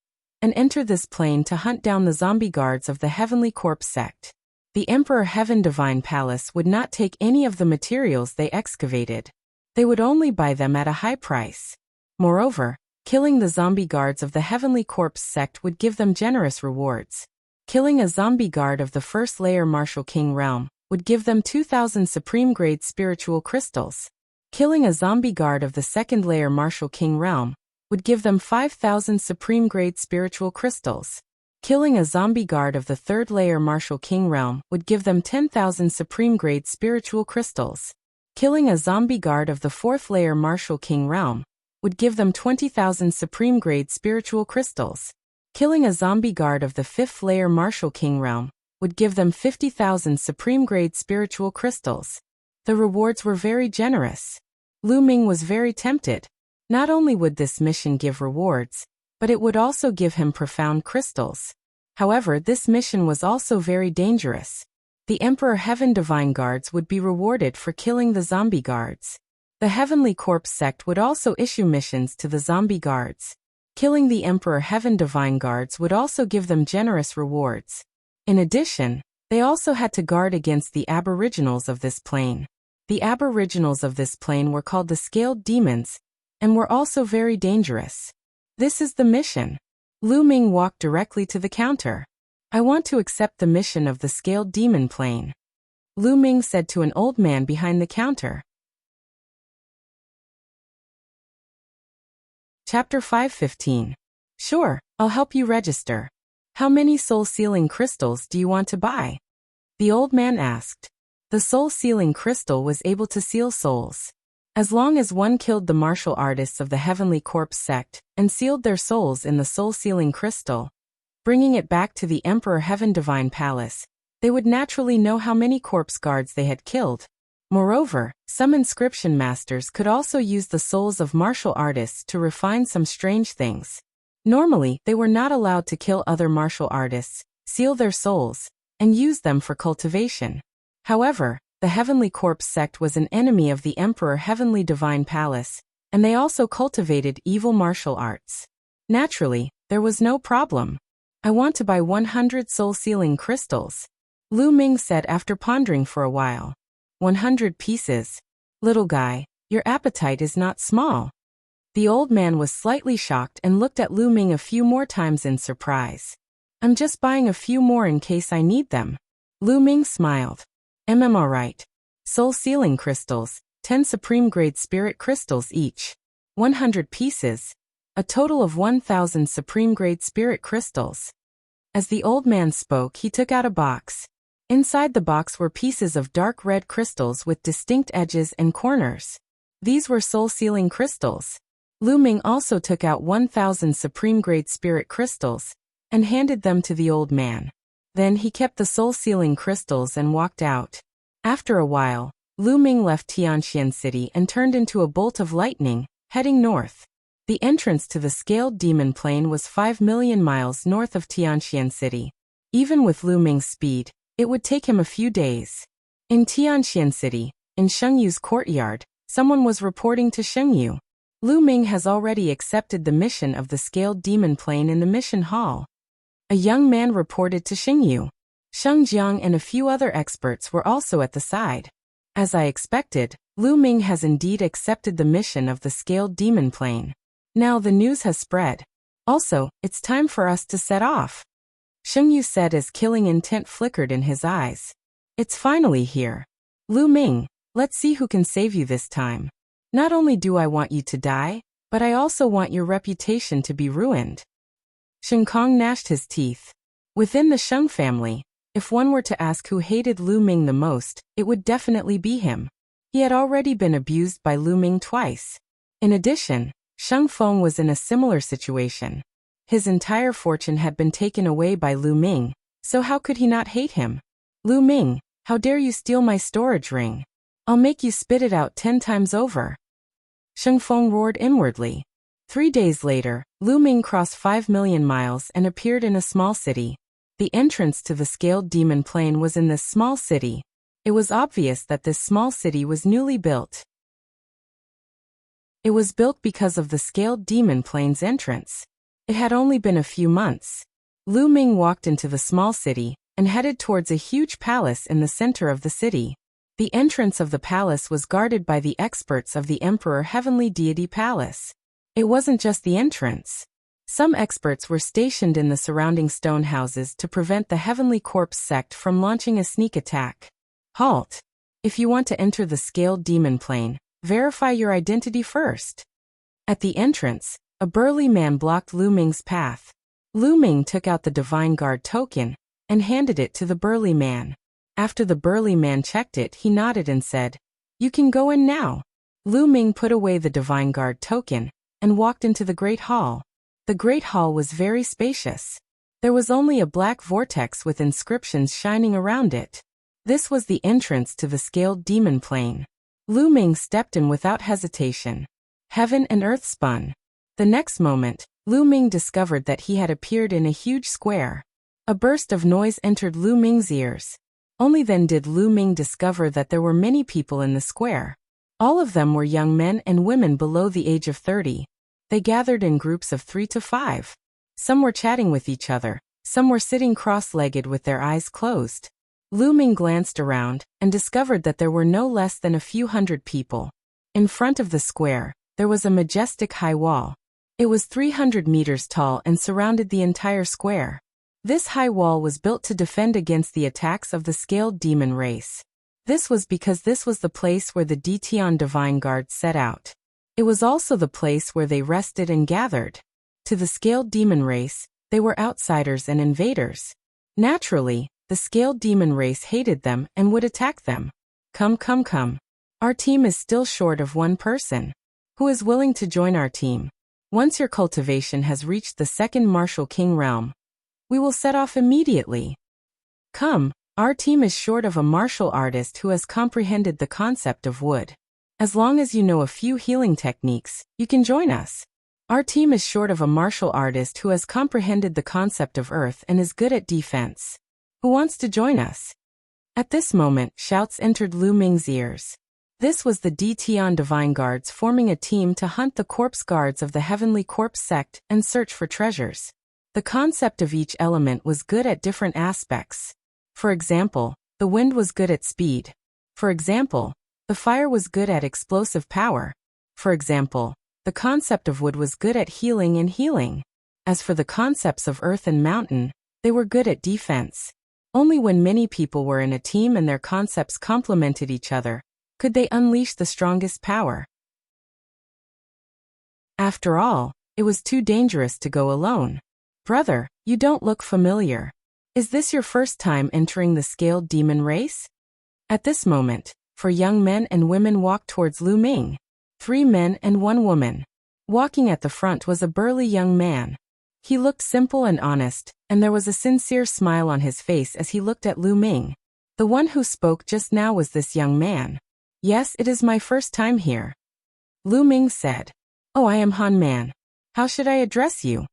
and enter this plane to hunt down the zombie guards of the Heavenly Corpse sect. The Emperor Heaven Divine Palace would not take any of the materials they excavated. They would only buy them at a high price. Moreover, killing the zombie guards of the Heavenly Corpse sect would give them generous rewards. Killing a zombie guard of the first layer Martial King realm would give them 2,000 supreme-grade spiritual crystals. Killing a zombie guard of the second layer Martial King realm would give them 5,000 supreme-grade spiritual crystals. Killing a zombie guard of the third layer Martial King realm would give them 10,000 supreme-grade spiritual crystals. Killing a zombie guard of the fourth layer Martial King realm would give them 20,000 supreme-grade spiritual crystals. Killing a zombie guard of the fifth layer Martial King realm would give them 50,000 supreme-grade spiritual crystals. The rewards were very generous. Lu Ming was very tempted. Not only would this mission give rewards, but it would also give him profound crystals. However, this mission was also very dangerous. The Emperor Heaven Divine Guards would be rewarded for killing the zombie guards. The Heavenly Corpse sect would also issue missions to the zombie guards. Killing the Emperor Heaven Divine Guards would also give them generous rewards. In addition, they also had to guard against the aboriginals of this plane. The aboriginals of this plane were called the Scaled Demons, and were also very dangerous. This is the mission. Lu Ming walked directly to the counter. I want to accept the mission of the Scaled Demon plane. Lu Ming said to an old man behind the counter. Chapter 5:15. Sure, I'll help you register. How many soul-sealing crystals do you want to buy? The old man asked. The soul-sealing crystal was able to seal souls. As long as one killed the martial artists of the Heavenly Corpse sect and sealed their souls in the soul-sealing crystal, bringing it back to the Emperor Heaven Divine Palace, they would naturally know how many corpse guards they had killed. Moreover, some inscription masters could also use the souls of martial artists to refine some strange things. Normally, they were not allowed to kill other martial artists, seal their souls, and use them for cultivation. However, the Heavenly Corpse sect was an enemy of the Emperor Heavenly Divine Palace, and they also cultivated evil martial arts. Naturally, there was no problem. I want to buy 100 soul-sealing crystals, Lu Ming said after pondering for a while. 100 pieces. Little guy, your appetite is not small. The old man was slightly shocked and looked at Lu Ming a few more times in surprise. I'm just buying a few more in case I need them. Lu Ming smiled. Alright. Soul-sealing crystals, 10 supreme-grade spirit crystals each. 100 pieces. A total of 1,000 supreme-grade spirit crystals. As the old man spoke, he took out a box. Inside the box were pieces of dark red crystals with distinct edges and corners. These were soul-sealing crystals. Lu Ming also took out 1,000 supreme-grade spirit crystals and handed them to the old man. Then he kept the soul-sealing crystals and walked out. After a while, Lu Ming left Tianxian City and turned into a bolt of lightning, heading north. The entrance to the Scaled Demon Plain was 5 million miles north of Tianxian City. Even with Lu Ming's speed, it would take him a few days. In Tianxian City, in Shengyu's courtyard, someone was reporting to Shengyu. Lu Ming has already accepted the mission of the Scaled Demon Plain in the mission hall. A young man reported to Shengyu. Sheng Jiang and a few other experts were also at the side. As I expected, Lu Ming has indeed accepted the mission of the Scaled Demon Plain. Now the news has spread. Also, it's time for us to set off. Sheng Yu said as killing intent flickered in his eyes. It's finally here. Lu Ming, let's see who can save you this time. Not only do I want you to die, but I also want your reputation to be ruined. Shen Kong gnashed his teeth. Within the Sheng family, if one were to ask who hated Lu Ming the most, it would definitely be him. He had already been abused by Lu Ming twice. In addition, Sheng Feng was in a similar situation. His entire fortune had been taken away by Lu Ming, so how could he not hate him? Lu Ming, how dare you steal my storage ring? I'll make you spit it out 10 times over. Sheng Feng roared inwardly. 3 days later, Lu Ming crossed 5 million miles and appeared in a small city. The entrance to the scaled demon plain was in this small city. It was obvious that this small city was newly built. It was built because of the scaled demon plain's entrance. It had only been a few months. Lu Ming walked into the small city and headed towards a huge palace in the center of the city. The entrance of the palace was guarded by the experts of the Emperor Heavenly Deity Palace. It wasn't just the entrance. Some experts were stationed in the surrounding stone houses to prevent the Heavenly Corpse sect from launching a sneak attack. Halt! If you want to enter the scaled demon plane, verify your identity first. At the entrance, a burly man blocked Lu Ming's path. Lu Ming took out the Divine Guard token and handed it to the burly man. After the burly man checked it, he nodded and said, "You can go in now." Lu Ming put away the Divine Guard token and walked into the Great Hall. The Great Hall was very spacious. There was only a black vortex with inscriptions shining around it. This was the entrance to the scaled demon plane. Lu Ming stepped in without hesitation. Heaven and earth spun. The next moment, Lu Ming discovered that he had appeared in a huge square. A burst of noise entered Lu Ming's ears. Only then did Lu Ming discover that there were many people in the square. All of them were young men and women below the age of 30. They gathered in groups of 3 to 5. Some were chatting with each other, some were sitting cross-legged with their eyes closed. Lu Ming glanced around and discovered that there were no less than a few hundred people. In front of the square, there was a majestic high wall. It was 300 meters tall and surrounded the entire square. This high wall was built to defend against the attacks of the scaled demon race. This was because this was the place where the Dtion Divine Guard set out. It was also the place where they rested and gathered. To the scaled demon race, they were outsiders and invaders. Naturally, the scaled demon race hated them and would attack them. Come. Our team is still short of one person. Who is willing to join our team? Once your cultivation has reached the second martial king realm, we will set off immediately. Come, our team is short of a martial artist who has comprehended the concept of wood. As long as you know a few healing techniques, you can join us. Our team is short of a martial artist who has comprehended the concept of earth and is good at defense. Who wants to join us? At this moment, shouts entered Lu Ming's ears. This was the Dtion Divine Guards forming a team to hunt the corpse guards of the Heavenly Corpse sect and search for treasures. The concept of each element was good at different aspects. For example, the wind was good at speed. For example, the fire was good at explosive power. For example, the concept of wood was good at healing and healing. As for the concepts of earth and mountain, they were good at defense. Only when many people were in a team and their concepts complemented each other, could they unleash the strongest power. After all, it was too dangerous to go alone. Brother, you don't look familiar. Is this your first time entering the scaled demon race? At this moment, 4 young men and women walked towards Lu Ming. 3 men and 1 woman. Walking at the front was a burly young man. He looked simple and honest, and there was a sincere smile on his face as he looked at Lu Ming. The one who spoke just now was this young man. Yes, it is my first time here. Lu Ming said. Oh, I am Han Man. How should I address you?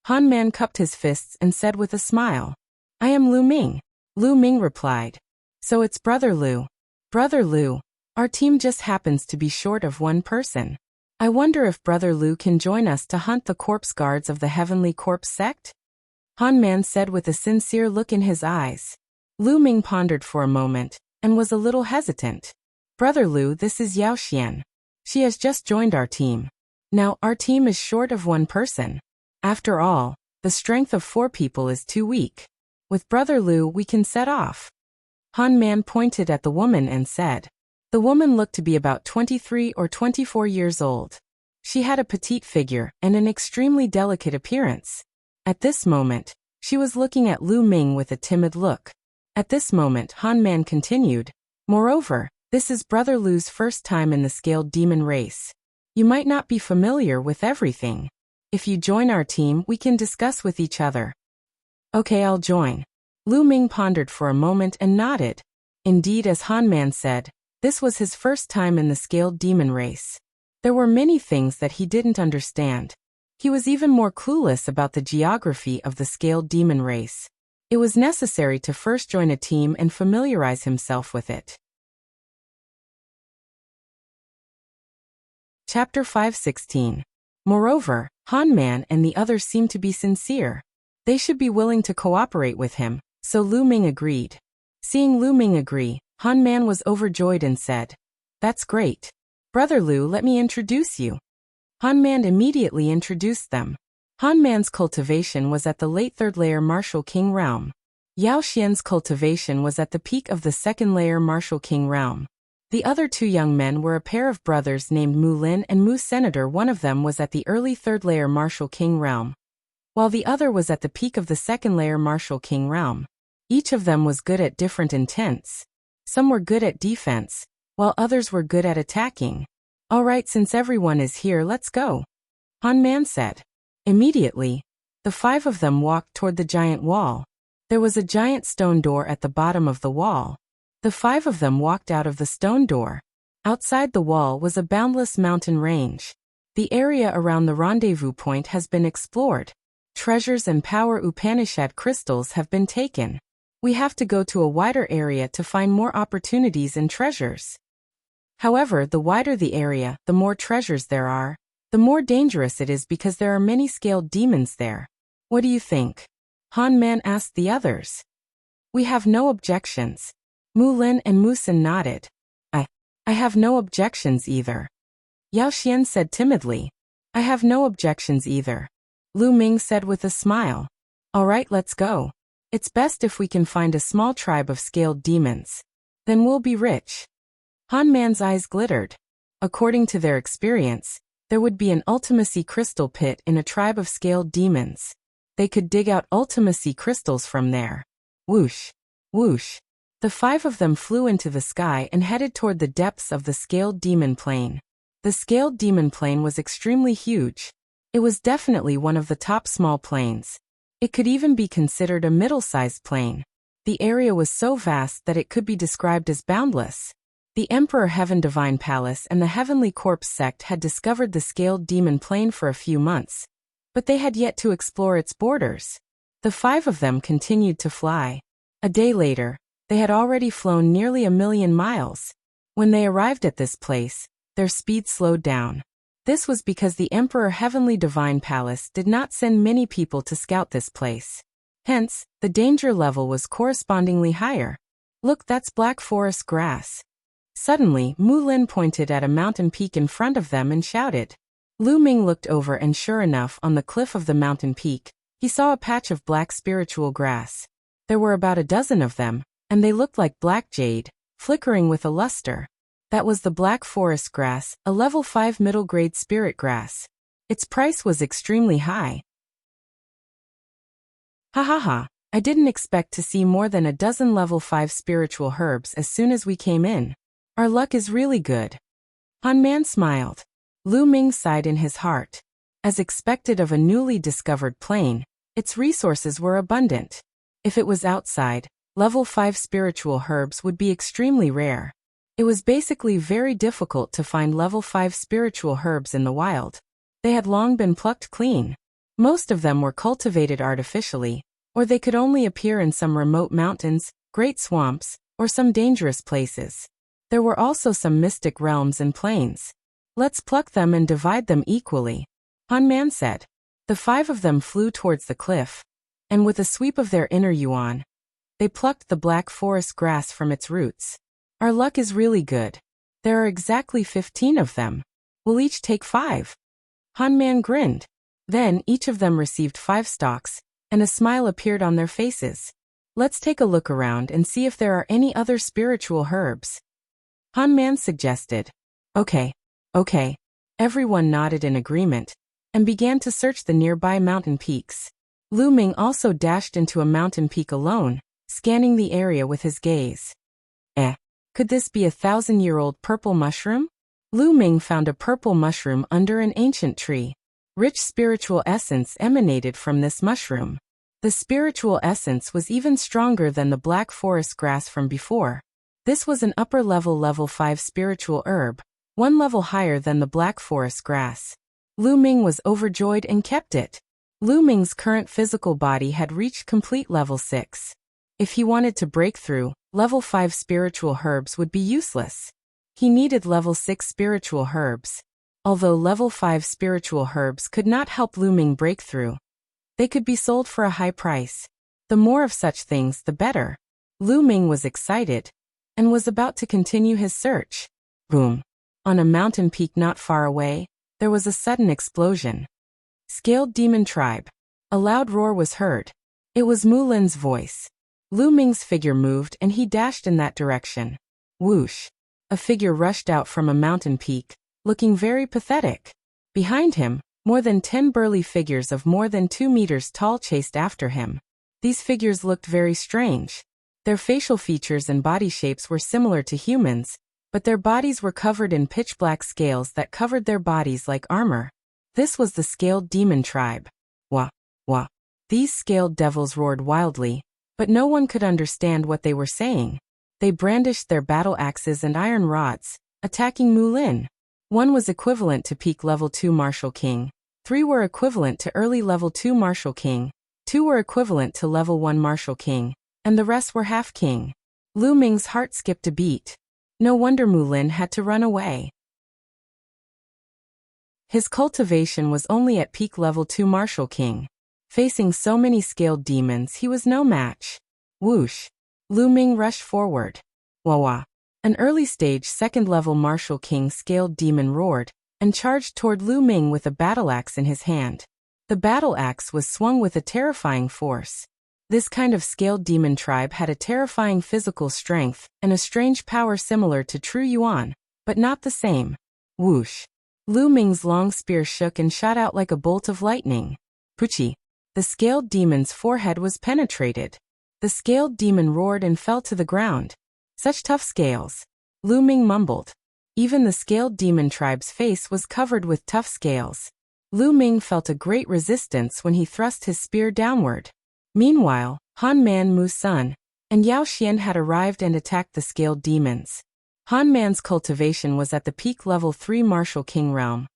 Han Man cupped his fists and said with a smile. I am Lu Ming. Lu Ming replied. So it's Brother Lu. Brother Lu, our team just happens to be short of one person. I wonder if Brother Lu can join us to hunt the corpse guards of the Heavenly Corpse sect? Han Man said with a sincere look in his eyes. Lu Ming pondered for a moment and was a little hesitant. Brother Lu, this is Yao Xian. She has just joined our team. Now, our team is short of one person. After all, the strength of 4 people is too weak. With Brother Lu we can set off. Han Man pointed at the woman and said. The woman looked to be about 23 or 24 years old. She had a petite figure and an extremely delicate appearance. At this moment, she was looking at Lu Ming with a timid look. At this moment Han Man continued, moreover, this is Brother Lu's first time in the scaled demon race. You might not be familiar with everything. If you join our team we can discuss with each other. Okay, I'll join. Lu Ming pondered for a moment and nodded. Indeed, as Han Man said, this was his first time in the scaled demon race. There were many things that he didn't understand. He was even more clueless about the geography of the scaled demon race. It was necessary to first join a team and familiarize himself with it. Chapter 5:16. Moreover, Han Man and the others seemed to be sincere. They should be willing to cooperate with him, so Lu Ming agreed. Seeing Lu Ming agree, Han Man was overjoyed and said, "That's great. Brother Lu, let me introduce you." Han Man immediately introduced them. Han Man's cultivation was at the late 3rd layer martial king realm. Yao Xian's cultivation was at the peak of the 2nd layer martial king realm. The other 2 young men were a pair of brothers named Mu Lin and Mu Senator. One of them was at the early 3rd layer martial king realm, while the other was at the peak of the 2nd layer martial king realm. Each of them was good at different intents. Some were good at defense, while others were good at attacking. Alright, since everyone is here, let's go, Han Man said. Immediately, the 5 of them walked toward the giant wall. There was a giant stone door at the bottom of the wall. The 5 of them walked out of the stone door. Outside the wall was a boundless mountain range. The area around the rendezvous point has been explored. Treasures and power Upanishad crystals have been taken. We have to go to a wider area to find more opportunities and treasures. However, the wider the area, the more treasures there are. The more dangerous it is because there are many scaled demons there. What do you think? Han Man asked the others. We have no objections. Mu Lin and Mu Sin nodded. I have no objections either. Yao Xian said timidly. I have no objections either. Lu Ming said with a smile. Alright, let's go. It's best if we can find a small tribe of scaled demons. Then we'll be rich. Han Man's eyes glittered. According to their experience, there would be an ultimacy crystal pit in a tribe of scaled demons. They could dig out ultimacy crystals from there. Whoosh! Whoosh! The 5 of them flew into the sky and headed toward the depths of the scaled demon plane. The scaled demon plane was extremely huge. It was definitely one of the top small planes. It could even be considered a middle-sized plane. The area was so vast that it could be described as boundless. The Emperor Heaven Divine Palace and the Heavenly Corpse sect had discovered the scaled demon plane for a few months, but they had yet to explore its borders. The 5 of them continued to fly. A day later, they had already flown nearly 1,000,000 miles. When they arrived at this place, their speed slowed down. This was because the Emperor Heavenly Divine Palace did not send many people to scout this place. Hence, the danger level was correspondingly higher. Look, that's black forest grass. Suddenly, Mu Lin pointed at a mountain peak in front of them and shouted. Lu Ming looked over and sure enough, on the cliff of the mountain peak, he saw a patch of black spiritual grass. There were about a dozen of them, and they looked like black jade, flickering with a luster. That was the black forest grass, a level 5 middle grade spirit grass. Its price was extremely high. Ha ha ha, I didn't expect to see more than a dozen level 5 spiritual herbs as soon as we came in. Our luck is really good. Han Man smiled. Lu Ming sighed in his heart. As expected of a newly discovered plane, its resources were abundant. If it was outside, level 5 spiritual herbs would be extremely rare. It was basically very difficult to find level 5 spiritual herbs in the wild. They had long been plucked clean. Most of them were cultivated artificially, or they could only appear in some remote mountains, great swamps, or some dangerous places. There were also some mystic realms and plains. Let's pluck them and divide them equally, Han Man said. The 5 of them flew towards the cliff, and with a sweep of their inner yuan, they plucked the black forest grass from its roots. Our luck is really good. There are exactly 15 of them. We'll each take 5. Han Man grinned. Then each of them received 5 stalks, and a smile appeared on their faces. Let's take a look around and see if there are any other spiritual herbs. Han Man suggested. Okay. Everyone nodded in agreement, and began to search the nearby mountain peaks. Lu Ming also dashed into a mountain peak alone, scanning the area with his gaze. Could this be a 1,000-year-old purple mushroom? Lu Ming found a purple mushroom under an ancient tree. Rich spiritual essence emanated from this mushroom. The spiritual essence was even stronger than the black forest grass from before. This was an level 5 spiritual herb, 1 level higher than the black forest grass. Lu Ming was overjoyed and kept it. Lu Ming's current physical body had reached complete level 6. If he wanted to break through, level 5 spiritual herbs would be useless. He needed level 6 spiritual herbs. Although level 5 spiritual herbs could not help Lu Ming break through, they could be sold for a high price. The more of such things, the better. Lu Ming was excited and was about to continue his search. Boom! On a mountain peak not far away, there was a sudden explosion. Scaled Demon Tribe. A loud roar was heard. It was Mu Lin's voice. Lu Ming's figure moved and he dashed in that direction. Whoosh! A figure rushed out from a mountain peak, looking very pathetic. Behind him, more than 10 burly figures of more than 2 meters tall chased after him. These figures looked very strange. Their facial features and body shapes were similar to humans, but their bodies were covered in pitch-black scales that covered their bodies like armor. This was the Scaled Demon Tribe. Wah! Wah! These scaled devils roared wildly, but no one could understand what they were saying. They brandished their battle axes and iron rods, attacking Mu Lin. 1 was equivalent to peak level 2 Martial King. 3 were equivalent to early level 2 Martial King. 2 were equivalent to level 1 Martial King, and the rest were half king. Lu Ming's heart skipped a beat. No wonder Mu Lin had to run away. His cultivation was only at peak level 2 Martial King. Facing so many scaled demons, he was no match. Whoosh! Lu Ming rushed forward. Wah! An early stage 2nd level Martial King scaled demon roared and charged toward Lu Ming with a battle axe in his hand. The battle axe was swung with a terrifying force. This kind of scaled demon tribe had a terrifying physical strength and a strange power similar to true Yuan, but not the same. Whoosh! Lu Ming's long spear shook and shot out like a bolt of lightning. Puchi! The scaled demon's forehead was penetrated. The scaled demon roared and fell to the ground. Such tough scales. Lu Ming mumbled. Even the scaled demon tribe's face was covered with tough scales. Lu Ming felt a great resistance when he thrust his spear downward. Meanwhile, Han Man Mu's son and Yao Xian had arrived and attacked the scaled demons. Han Man's cultivation was at the peak level 3 Martial King realm.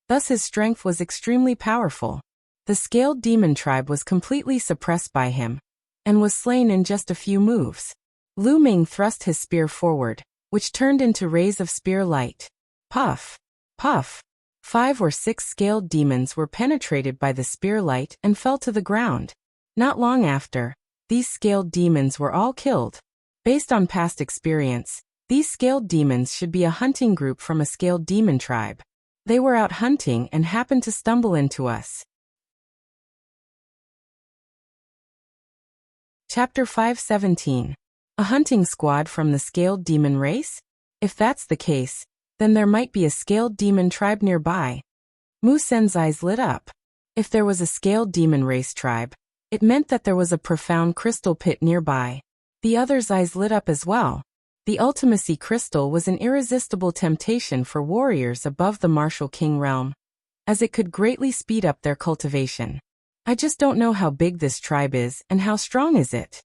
Thus his strength was extremely powerful. The scaled demon tribe was completely suppressed by him and was slain in just a few moves. Lu Ming thrust his spear forward, which turned into rays of spear light. Puff! Puff! 5 or 6 scaled demons were penetrated by the spear light and fell to the ground. Not long after, these scaled demons were all killed. Based on past experience, these scaled demons should be a hunting group from a scaled demon tribe. They were out hunting and happened to stumble into us. Chapter 517. A hunting squad from the scaled demon race? If that's the case, then there might be a scaled demon tribe nearby. Mu Sen's eyes lit up. If there was a scaled demon race tribe, it meant that there was a profound crystal pit nearby. The others' eyes lit up as well. The Ultimacy Crystal was an irresistible temptation for warriors above the Martial King realm, as it could greatly speed up their cultivation. I just don't know how big this tribe is and how strong is it.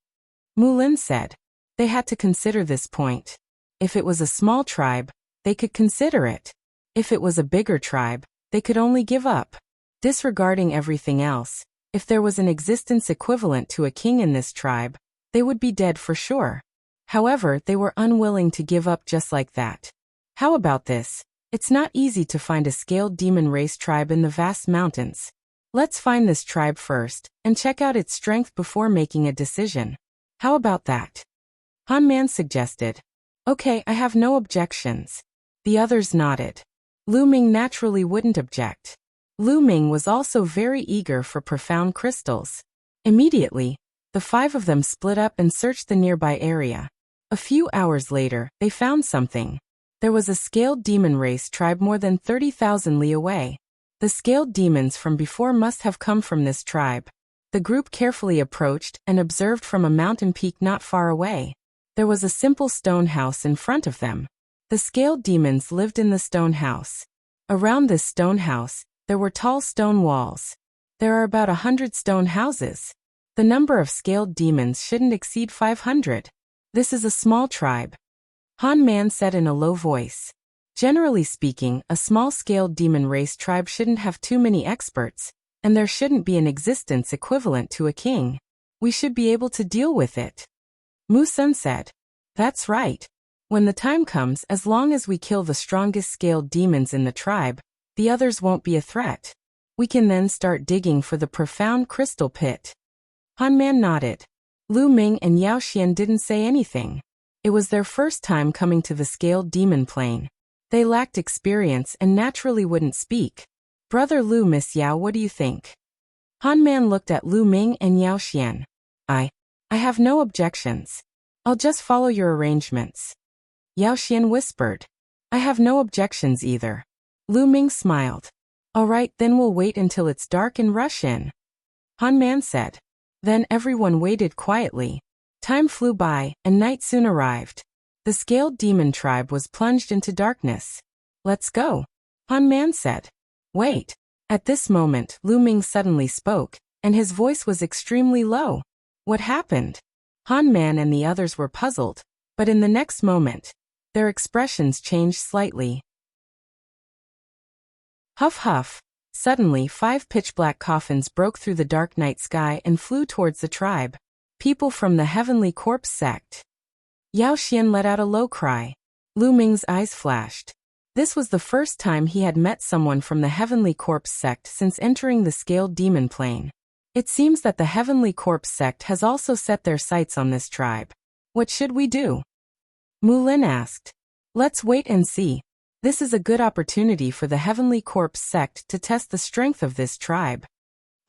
Mu Lin said. They had to consider this point. If it was a small tribe, they could consider it. If it was a bigger tribe, they could only give up. Disregarding everything else, if there was an existence equivalent to a king in this tribe, they would be dead for sure. However, they were unwilling to give up just like that. How about this? It's not easy to find a scaled demon race tribe in the vast mountains. Let's find this tribe first, and check out its strength before making a decision. How about that? Han Man suggested. Okay, I have no objections. The others nodded. Lu Ming naturally wouldn't object. Lu Ming was also very eager for profound crystals. Immediately, the 5 of them split up and searched the nearby area. A few hours later, they found something. There was a scaled demon race tribe more than 30,000 li away. The scaled demons from before must have come from this tribe. The group carefully approached and observed from a mountain peak not far away. There was a simple stone house in front of them. The scaled demons lived in the stone house. Around this stone house, there were tall stone walls. There are about 100 stone houses. The number of scaled demons shouldn't exceed 500. This is a small tribe. Han Man said in a low voice. Generally speaking, a small-scaled demon race tribe shouldn't have too many experts, and there shouldn't be an existence equivalent to a king. We should be able to deal with it. Mu Sun said. That's right. When the time comes, as long as we kill the strongest scaled demons in the tribe, the others won't be a threat. We can then start digging for the profound crystal pit. Han Man nodded. Lu Ming and Yao Xian didn't say anything. It was their first time coming to the scaled demon plane. They lacked experience and naturally wouldn't speak. Brother Lu, Miss Yao, what do you think? Han Man looked at Lu Ming and Yao Xian. I have no objections. I'll just follow your arrangements. Yao Xian whispered. I have no objections either. Lu Ming smiled. All right, then we'll wait until it's dark and rush in. Han Man said. Then everyone waited quietly. Time flew by, and night soon arrived. The scaled demon tribe was plunged into darkness. Let's go. Han Man said. Wait. At this moment, Lu Ming suddenly spoke, and his voice was extremely low. What happened? Han Man and the others were puzzled, but in the next moment, their expressions changed slightly. Huff huff. Suddenly 5 pitch-black coffins broke through the dark night sky and flew towards the tribe. People from the Heavenly Corpse sect. Yao Xian let out a low cry. Lu Ming's eyes flashed. This was the first time he had met someone from the Heavenly Corpse sect since entering the scaled demon plane. It seems that the Heavenly Corpse sect has also set their sights on this tribe. What should we do? Mu Lin asked. Let's wait and see. This is a good opportunity for the Heavenly Corpse sect to test the strength of this tribe.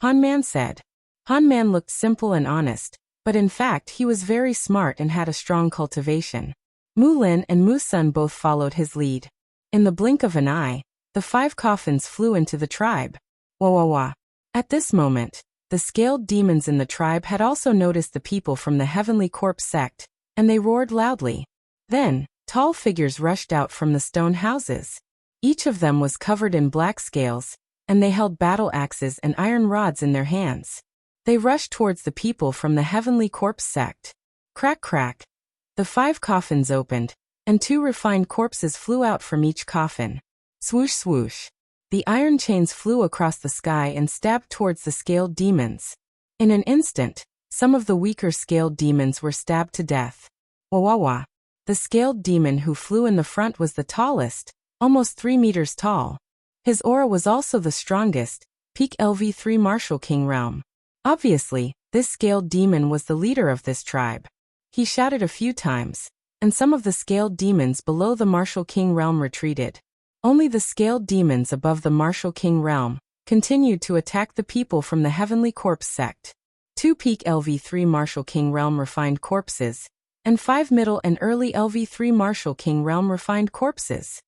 Han Man said. Han Man looked simple and honest, but in fact he was very smart and had a strong cultivation. Mu Lin and Mu Sun both followed his lead. In the blink of an eye, the 5 coffins flew into the tribe. Wah wah wah. At this moment, the scaled demons in the tribe had also noticed the people from the Heavenly Corpse sect, and they roared loudly. Then, tall figures rushed out from the stone houses. Each of them was covered in black scales, and they held battle axes and iron rods in their hands. They rushed towards the people from the Heavenly Corpse sect. Crack crack. The 5 coffins opened, and 2 refined corpses flew out from each coffin. Swoosh swoosh. The iron chains flew across the sky and stabbed towards the scaled demons. In an instant, some of the weaker scaled demons were stabbed to death. Wah wah wah. The scaled demon who flew in the front was the tallest, almost 3 meters tall. His aura was also the strongest, peak LV3 Martial King realm. Obviously, this scaled demon was the leader of this tribe. He shouted a few times, and some of the scaled demons below the Martial King realm retreated. Only the scaled demons above the Martial King realm continued to attack the people from the Heavenly Corpse sect. 2 peak LV3 Martial King realm refined corpses, and 5 middle and early LV3 Martial King realm refined corpses.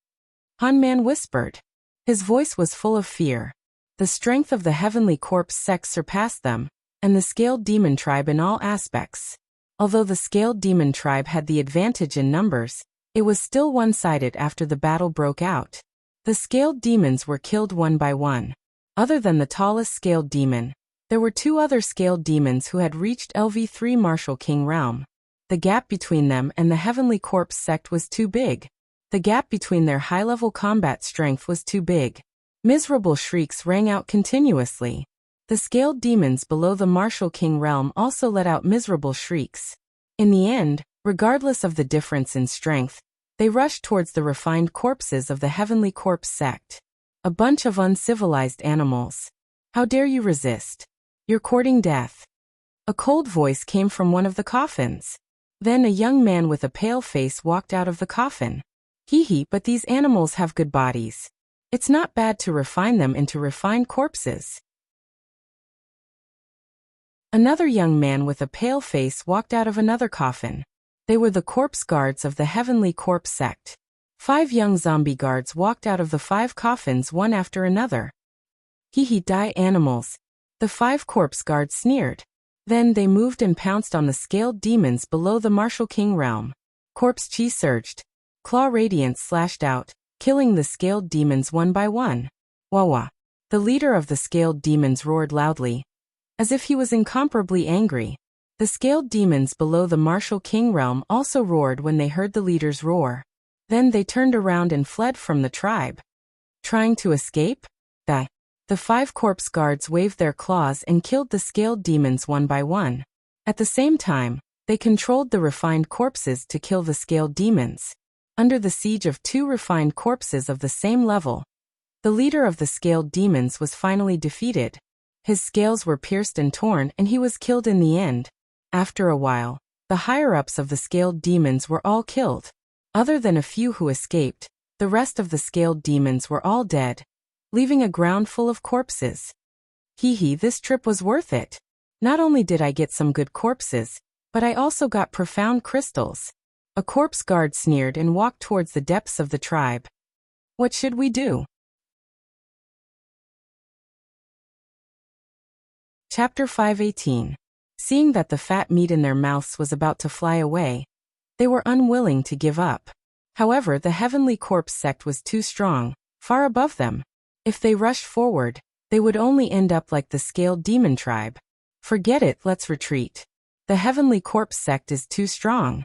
Han Man whispered. His voice was full of fear. The strength of the Heavenly Corpse sect surpassed them, and the scaled demon tribe in all aspects. Although the scaled demon tribe had the advantage in numbers, it was still one-sided after the battle broke out. The scaled demons were killed one by one. Other than the tallest scaled demon, there were 2 other scaled demons who had reached LV3 Martial King realm. The gap between them and the Heavenly Corpse sect was too big. The gap between their high-level combat strength was too big. Miserable shrieks rang out continuously. The scaled demons below the Martial King realm also let out miserable shrieks. In the end, regardless of the difference in strength, they rushed towards the refined corpses of the Heavenly Corpse sect. A bunch of uncivilized animals. How dare you resist? You're courting death. A cold voice came from one of the coffins. Then a young man with a pale face walked out of the coffin. Hee hee, but these animals have good bodies. It's not bad to refine them into refined corpses. Another young man with a pale face walked out of another coffin. They were the corpse guards of the Heavenly Corpse sect. 5 young zombie guards walked out of the 5 coffins one after another. Die animals. The 5 corpse guards sneered. Then they moved and pounced on the scaled demons below the Martial King realm. Corpse chi surged. Claw radiance slashed out, killing the scaled demons one by one. Wawa. The leader of the scaled demons roared loudly, as if he was incomparably angry. The scaled demons below the Martial King realm also roared when they heard the leader's roar. Then they turned around and fled from the tribe. Trying to escape? The 5 corpse guards waved their claws and killed the scaled demons one by one. At the same time, they controlled the refined corpses to kill the scaled demons. Under the siege of 2 refined corpses of the same level, the leader of the scaled demons was finally defeated. His scales were pierced and torn and he was killed in the end. After a while, the higher-ups of the scaled demons were all killed. Other than a few who escaped, the rest of the scaled demons were all dead, leaving a ground full of corpses. This trip was worth it. Not only did I get some good corpses, but I also got profound crystals. A corpse guard sneered and walked towards the depths of the tribe. What should we do? Chapter 5:18. Seeing that the fat meat in their mouths was about to fly away, they were unwilling to give up. However, the Heavenly Corpse sect was too strong, far above them. If they rushed forward, they would only end up like the scaled demon tribe. Forget it, let's retreat. The Heavenly Corpse sect is too strong.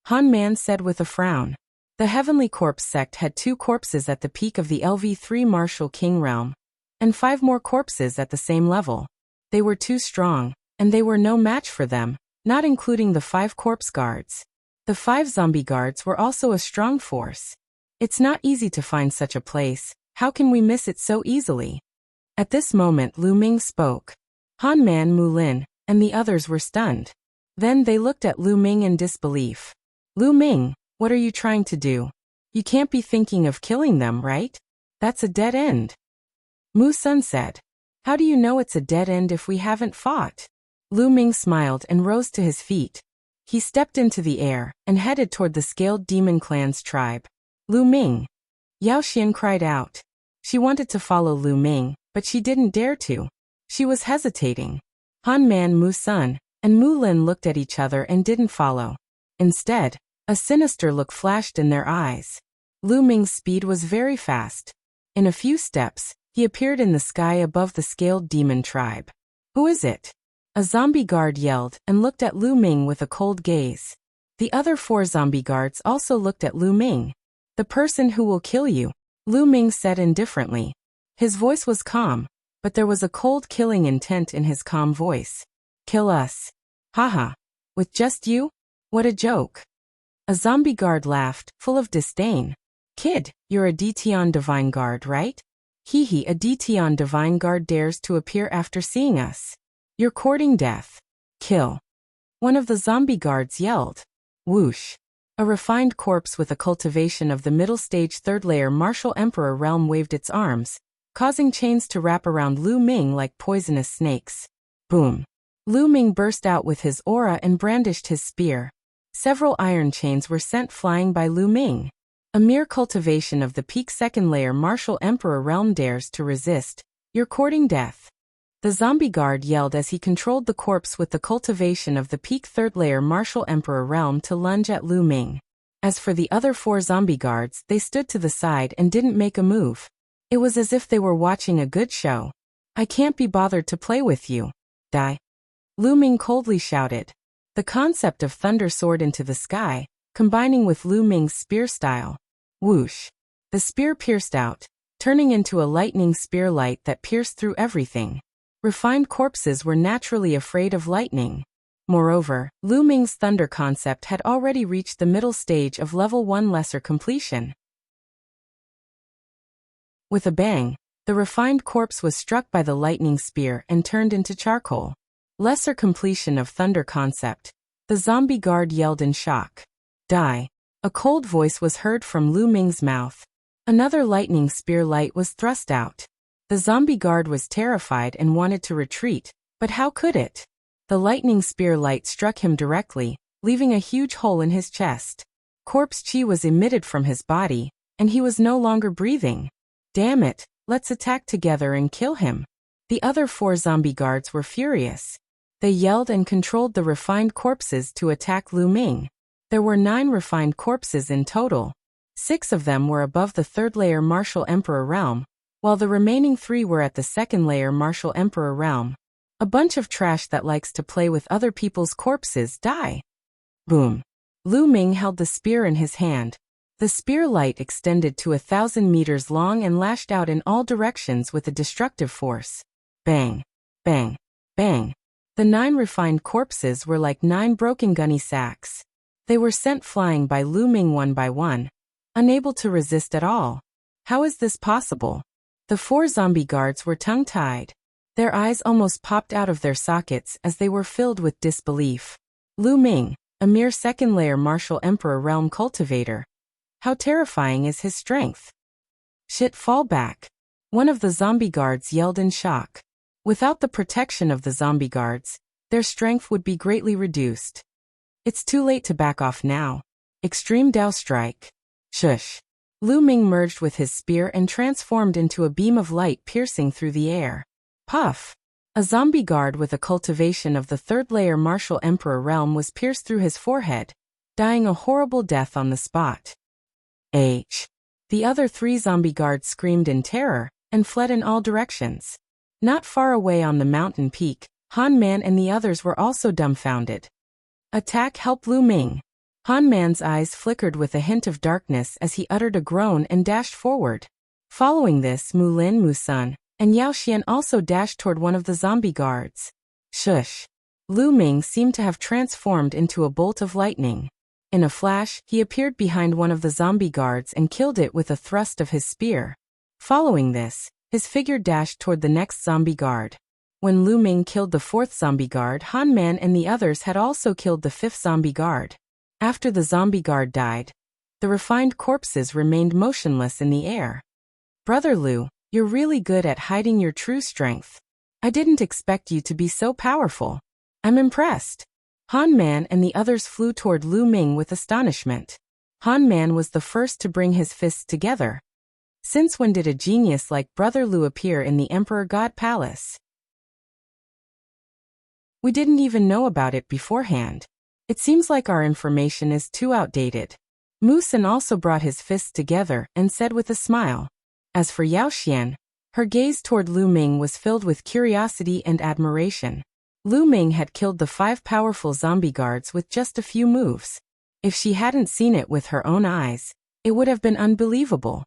Han Man said with a frown. The Heavenly Corpse sect had 2 corpses at the peak of the LV3 Martial King realm, and 5 more corpses at the same level. They were too strong, and they were no match for them, not including the 5 corpse guards. The 5 zombie guards were also a strong force. It's not easy to find such a place. How can we miss it so easily? At this moment Lu Ming spoke. Han Man, Mu Lin, and the others were stunned. Then they looked at Lu Ming in disbelief. Lu Ming, what are you trying to do? You can't be thinking of killing them, right? That's a dead end. Mu Sun said. How do you know it's a dead end if we haven't fought? Lu Ming smiled and rose to his feet. He stepped into the air and headed toward the scaled demon clan's tribe. Lu Ming. Yao Xian cried out. She wanted to follow Lu Ming, but she didn't dare to. She was hesitating. Han Man, Mu Sun, and Mu Lin looked at each other and didn't follow. Instead, a sinister look flashed in their eyes. Lu Ming's speed was very fast. In a few steps, he appeared in the sky above the scaled demon tribe. Who is it? A zombie guard yelled and looked at Lu Ming with a cold gaze. The other 4 zombie guards also looked at Lu Ming. The person who will kill you, Lu Ming said indifferently. His voice was calm, but there was a cold killing intent in his calm voice. Kill us. Haha. With just you? What a joke. A zombie guard laughed, full of disdain. Kid, you're a Detion Divine Guard, right? A Detion Divine Guard dares to appear after seeing us. You're courting death. Kill. One of the zombie guards yelled. Whoosh. A refined corpse with a cultivation of the middle stage 3rd layer Martial Emperor realm waved its arms, causing chains to wrap around Lu Ming like poisonous snakes. Boom. Lu Ming burst out with his aura and brandished his spear. Several iron chains were sent flying by Lu Ming. A mere cultivation of the peak 2nd layer Martial Emperor realm dares to resist. You're courting death. The zombie guard yelled as he controlled the corpse with the cultivation of the peak 3rd layer Martial Emperor realm to lunge at Lu Ming. As for the other 4 zombie guards, they stood to the side and didn't make a move. It was as if they were watching a good show. I can't be bothered to play with you. Die. Lu Ming coldly shouted. The concept of thunder soared into the sky, combining with Lu Ming's spear style. Whoosh. The spear pierced out, turning into a lightning spear light that pierced through everything. Refined corpses were naturally afraid of lightning. Moreover, Lu Ming's thunder concept had already reached the middle stage of level 1 lesser completion. With a bang, the refined corpse was struck by the lightning spear and turned into charcoal. Lesser completion of thunder concept. The zombie guard yelled in shock. Die. A cold voice was heard from Lu Ming's mouth. Another lightning spear light was thrust out. The zombie guard was terrified and wanted to retreat, but how could it? The lightning spear light struck him directly, leaving a huge hole in his chest. Corpse chi was emitted from his body, and he was no longer breathing. Damn it, let's attack together and kill him. The other 4 zombie guards were furious. They yelled and controlled the refined corpses to attack Lu Ming. There were 9 refined corpses in total. 6 of them were above the 3rd layer Martial Emperor realm, while the remaining 3 were at the 2nd layer Martial Emperor realm. A bunch of trash that likes to play with other people's corpses die. Boom. Lu Ming held the spear in his hand. The spear light extended to 1,000 meters long and lashed out in all directions with a destructive force. Bang. Bang. Bang. The 9 refined corpses were like 9 broken gunny sacks. They were sent flying by Lu Ming one by one, unable to resist at all. How is this possible? The 4 zombie guards were tongue-tied. Their eyes almost popped out of their sockets as they were filled with disbelief. Lu Ming, a mere 2nd layer Martial Emperor realm cultivator. How terrifying is his strength? Shit, fall back. One of the zombie guards yelled in shock. Without the protection of the zombie guards, their strength would be greatly reduced. It's too late to back off now. Extreme Dao Strike. Shush. Lu Ming merged with his spear and transformed into a beam of light piercing through the air. Puff. A zombie guard with a cultivation of the 3rd layer Martial Emperor realm was pierced through his forehead, dying a horrible death on the spot. H. The other 3 zombie guards screamed in terror and fled in all directions. Not far away on the mountain peak, Han Man and the others were also dumbfounded. Attack, help Lu Ming. Han Man's eyes flickered with a hint of darkness as he uttered a groan and dashed forward. Following this, Mu Lin, Mu Sun, and Yao Xian also dashed toward one of the zombie guards. Shush. Lu Ming seemed to have transformed into a bolt of lightning. In a flash, he appeared behind one of the zombie guards and killed it with a thrust of his spear. Following this, his figure dashed toward the next zombie guard. When Lu Ming killed the 4th zombie guard, Han Man and the others had also killed the 5th zombie guard. After the zombie guard died, the refined corpses remained motionless in the air. Brother Lu, you're really good at hiding your true strength. I didn't expect you to be so powerful. I'm impressed. Han Man and the others flew toward Lu Ming with astonishment. Han Man was the first to bring his fists together. Since when did a genius like Brother Lu appear in the Emperor God Palace? We didn't even know about it beforehand. It seems like our information is too outdated. Mu Sun also brought his fists together and said with a smile. As for Yao Xian, her gaze toward Lu Ming was filled with curiosity and admiration. Lu Ming had killed the 5 powerful zombie guards with just a few moves. If she hadn't seen it with her own eyes, it would have been unbelievable.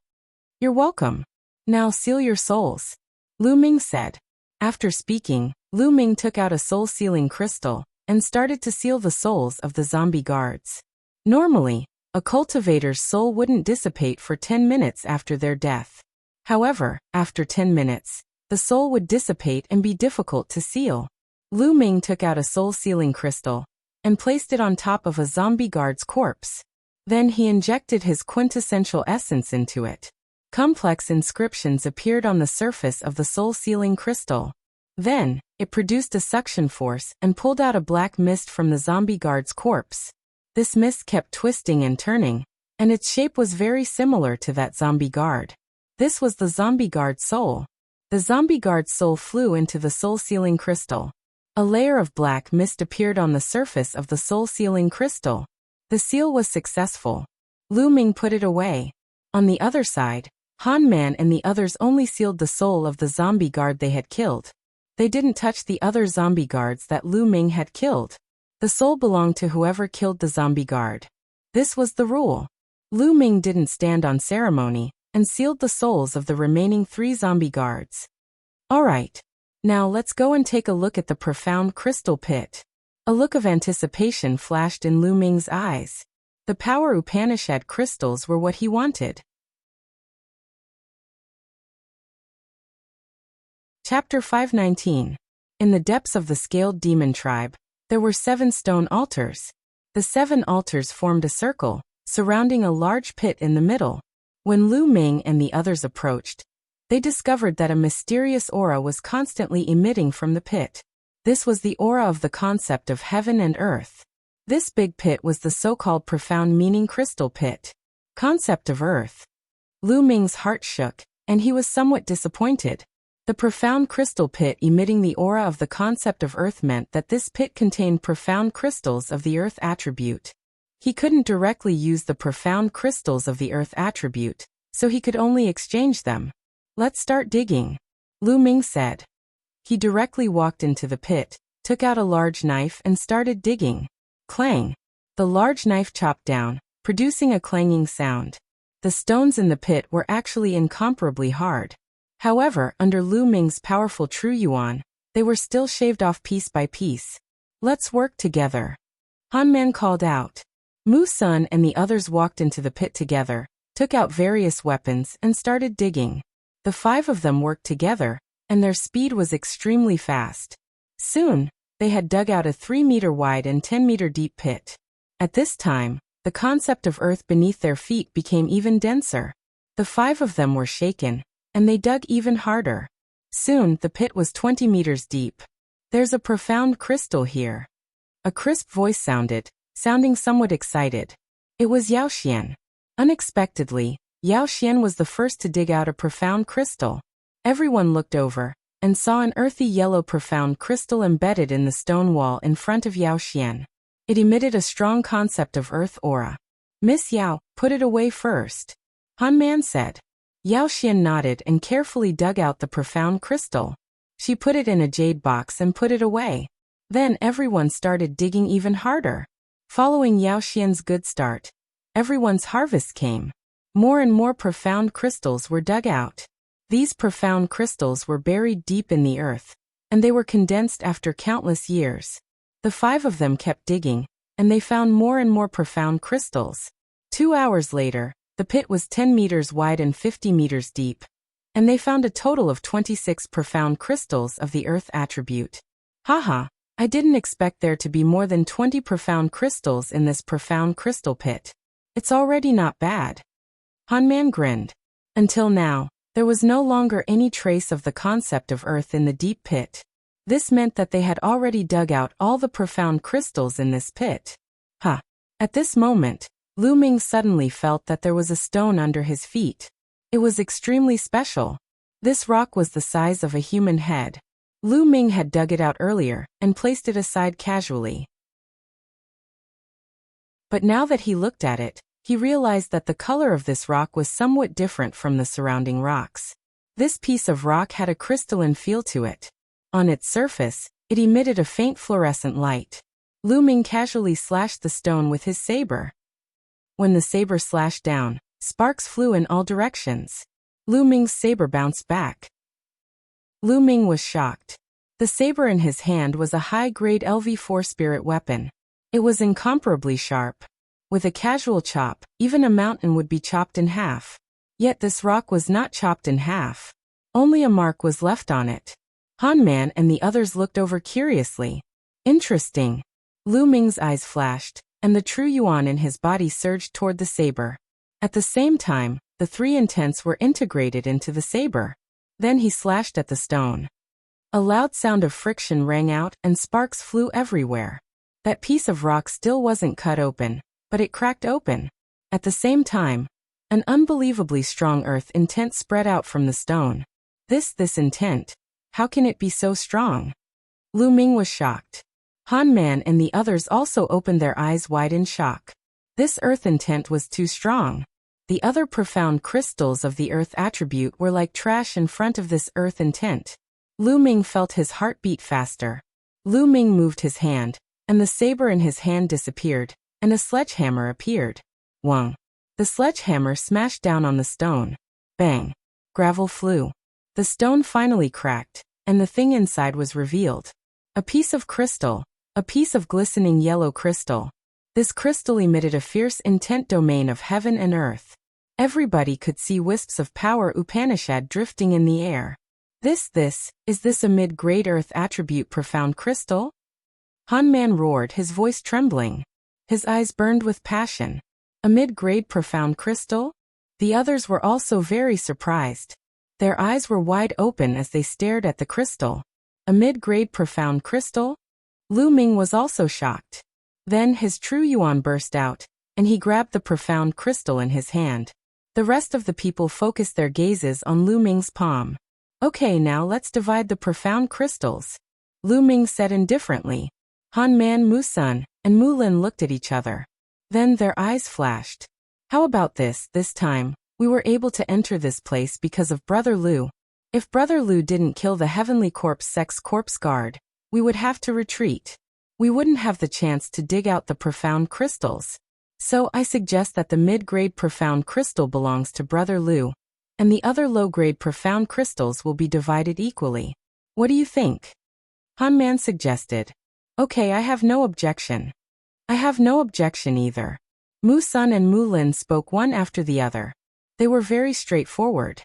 You're welcome. Now seal your souls, Lu Ming said. After speaking, Lu Ming took out a soul-sealing crystal and started to seal the souls of the zombie guards. Normally, a cultivator's soul wouldn't dissipate for 10 minutes after their death. However, after 10 minutes, the soul would dissipate and be difficult to seal. Lu Ming took out a soul-sealing crystal and placed it on top of a zombie guard's corpse. Then he injected his quintessential essence into it. Complex inscriptions appeared on the surface of the soul-sealing crystal. Then, it produced a suction force and pulled out a black mist from the zombie guard's corpse. This mist kept twisting and turning, and its shape was very similar to that zombie guard. This was the zombie guard's soul. The zombie guard's soul flew into the soul-sealing crystal. A layer of black mist appeared on the surface of the soul-sealing crystal. The seal was successful. Lu Ming put it away. On the other side, Han Man and the others only sealed the soul of the zombie guard they had killed. They didn't touch the other zombie guards that Lu Ming had killed. The soul belonged to whoever killed the zombie guard. This was the rule. Lu Ming didn't stand on ceremony and sealed the souls of the remaining 3 zombie guards. Alright. Now let's go and take a look at the profound crystal pit. A look of anticipation flashed in Lu Ming's eyes. The power Upanishad crystals were what he wanted. Chapter 519. In the depths of the scaled demon tribe, there were 7 stone altars. The 7 altars formed a circle, surrounding a large pit in the middle. When Lu Ming and the others approached, they discovered that a mysterious aura was constantly emitting from the pit. This was the aura of the concept of heaven and earth. This big pit was the so-called profound meaning crystal pit. Concept of earth. Lu Ming's heart shook, and he was somewhat disappointed. The profound crystal pit emitting the aura of the concept of earth meant that this pit contained profound crystals of the earth attribute. He couldn't directly use the profound crystals of the earth attribute, so he could only exchange them. Let's start digging, Lu Ming said. He directly walked into the pit, took out a large knife and started digging. Clang! The large knife chopped down, producing a clanging sound. The stones in the pit were actually incomparably hard. However, under Lu Ming's powerful True Yuan, they were still shaved off piece by piece. Let's work together, Han Man called out. Mu Sun and the others walked into the pit together, took out various weapons and started digging. The 5 of them worked together, and their speed was extremely fast. Soon, they had dug out a 3-meter wide and 10-meter deep pit. At this time, the concept of earth beneath their feet became even denser. The 5 of them were shaken, and they dug even harder. Soon, the pit was 20 meters deep. There's a profound crystal here. A crisp voice sounding somewhat excited. It was Yao Xian. Unexpectedly, Yao Xian was the first to dig out a profound crystal. Everyone looked over, and saw an earthy yellow profound crystal embedded in the stone wall in front of Yao Xian. It emitted a strong concept of earth aura. Miss Yao, put it away first, Han Man said. Yao Xian nodded and carefully dug out the profound crystal. She put it in a jade box and put it away. Then everyone started digging even harder. Following Yao Xian's good start, everyone's harvest came. More and more profound crystals were dug out. These profound crystals were buried deep in the earth, and they were condensed after countless years. The 5 of them kept digging, and they found more and more profound crystals. 2 hours later, the pit was 10 meters wide and 50 meters deep, and they found a total of 26 profound crystals of the earth attribute. Haha, I didn't expect there to be more than 20 profound crystals in this profound crystal pit. It's already not bad. Han Man grinned. Until now, there was no longer any trace of the concept of earth in the deep pit. This meant that they had already dug out all the profound crystals in this pit. At this moment, Lu Ming suddenly felt that there was a stone under his feet. It was extremely special. This rock was the size of a human head. Lu Ming had dug it out earlier and placed it aside casually. But now that he looked at it, he realized that the color of this rock was somewhat different from the surrounding rocks. This piece of rock had a crystalline feel to it. On its surface, it emitted a faint fluorescent light. Lu Ming casually slashed the stone with his saber. When the saber slashed down, sparks flew in all directions. Lu Ming's saber bounced back. Lu Ming was shocked. The saber in his hand was a high-grade LV4 spirit weapon. It was incomparably sharp. With a casual chop, even a mountain would be chopped in half. Yet this rock was not chopped in half. Only a mark was left on it. Han Man and the others looked over curiously. Interesting. Lu Ming's eyes flashed, and the true yuan in his body surged toward the saber. At the same time, the 3 intents were integrated into the saber. Then he slashed at the stone. A loud sound of friction rang out and sparks flew everywhere. That piece of rock still wasn't cut open, but it cracked open. At the same time, an unbelievably strong earth intent spread out from the stone. This intent. How can it be so strong? Lu Ming was shocked. Han Man and the others also opened their eyes wide in shock. This earth intent was too strong. The other profound crystals of the earth attribute were like trash in front of this earth intent. Lu Ming felt his heart beat faster. Lu Ming moved his hand, and the saber in his hand disappeared, and a sledgehammer appeared. Wang! The sledgehammer smashed down on the stone. Bang! Gravel flew. The stone finally cracked, and the thing inside was revealed. A piece of crystal. A piece of glistening yellow crystal. This crystal emitted a fierce intent domain of heaven and earth. Everybody could see wisps of power Upanishad drifting in the air. Is this a mid-grade earth attribute profound crystal? Han Man roared, his voice trembling. His eyes burned with passion. A mid-grade profound crystal? The others were also very surprised. Their eyes were wide open as they stared at the crystal. A mid-grade profound crystal? Lu Ming was also shocked. Then his true yuan burst out, and he grabbed the profound crystal in his hand. The rest of the people focused their gazes on Lu Ming's palm. Okay, now let's divide the profound crystals, Lu Ming said indifferently. Han Man, Mu Sun, and Mu Lin looked at each other. Then their eyes flashed. How about this time? We were able to enter this place because of Brother Lu. If Brother Lu didn't kill the Heavenly Corpse Sex Corpse Guard, we would have to retreat. We wouldn't have the chance to dig out the profound crystals. So I suggest that the mid-grade profound crystal belongs to Brother Lu, and the other low-grade profound crystals will be divided equally. What do you think? Han Man suggested. Okay, I have no objection. I have no objection either. Mu Sun and Mu Lin spoke one after the other. They were very straightforward.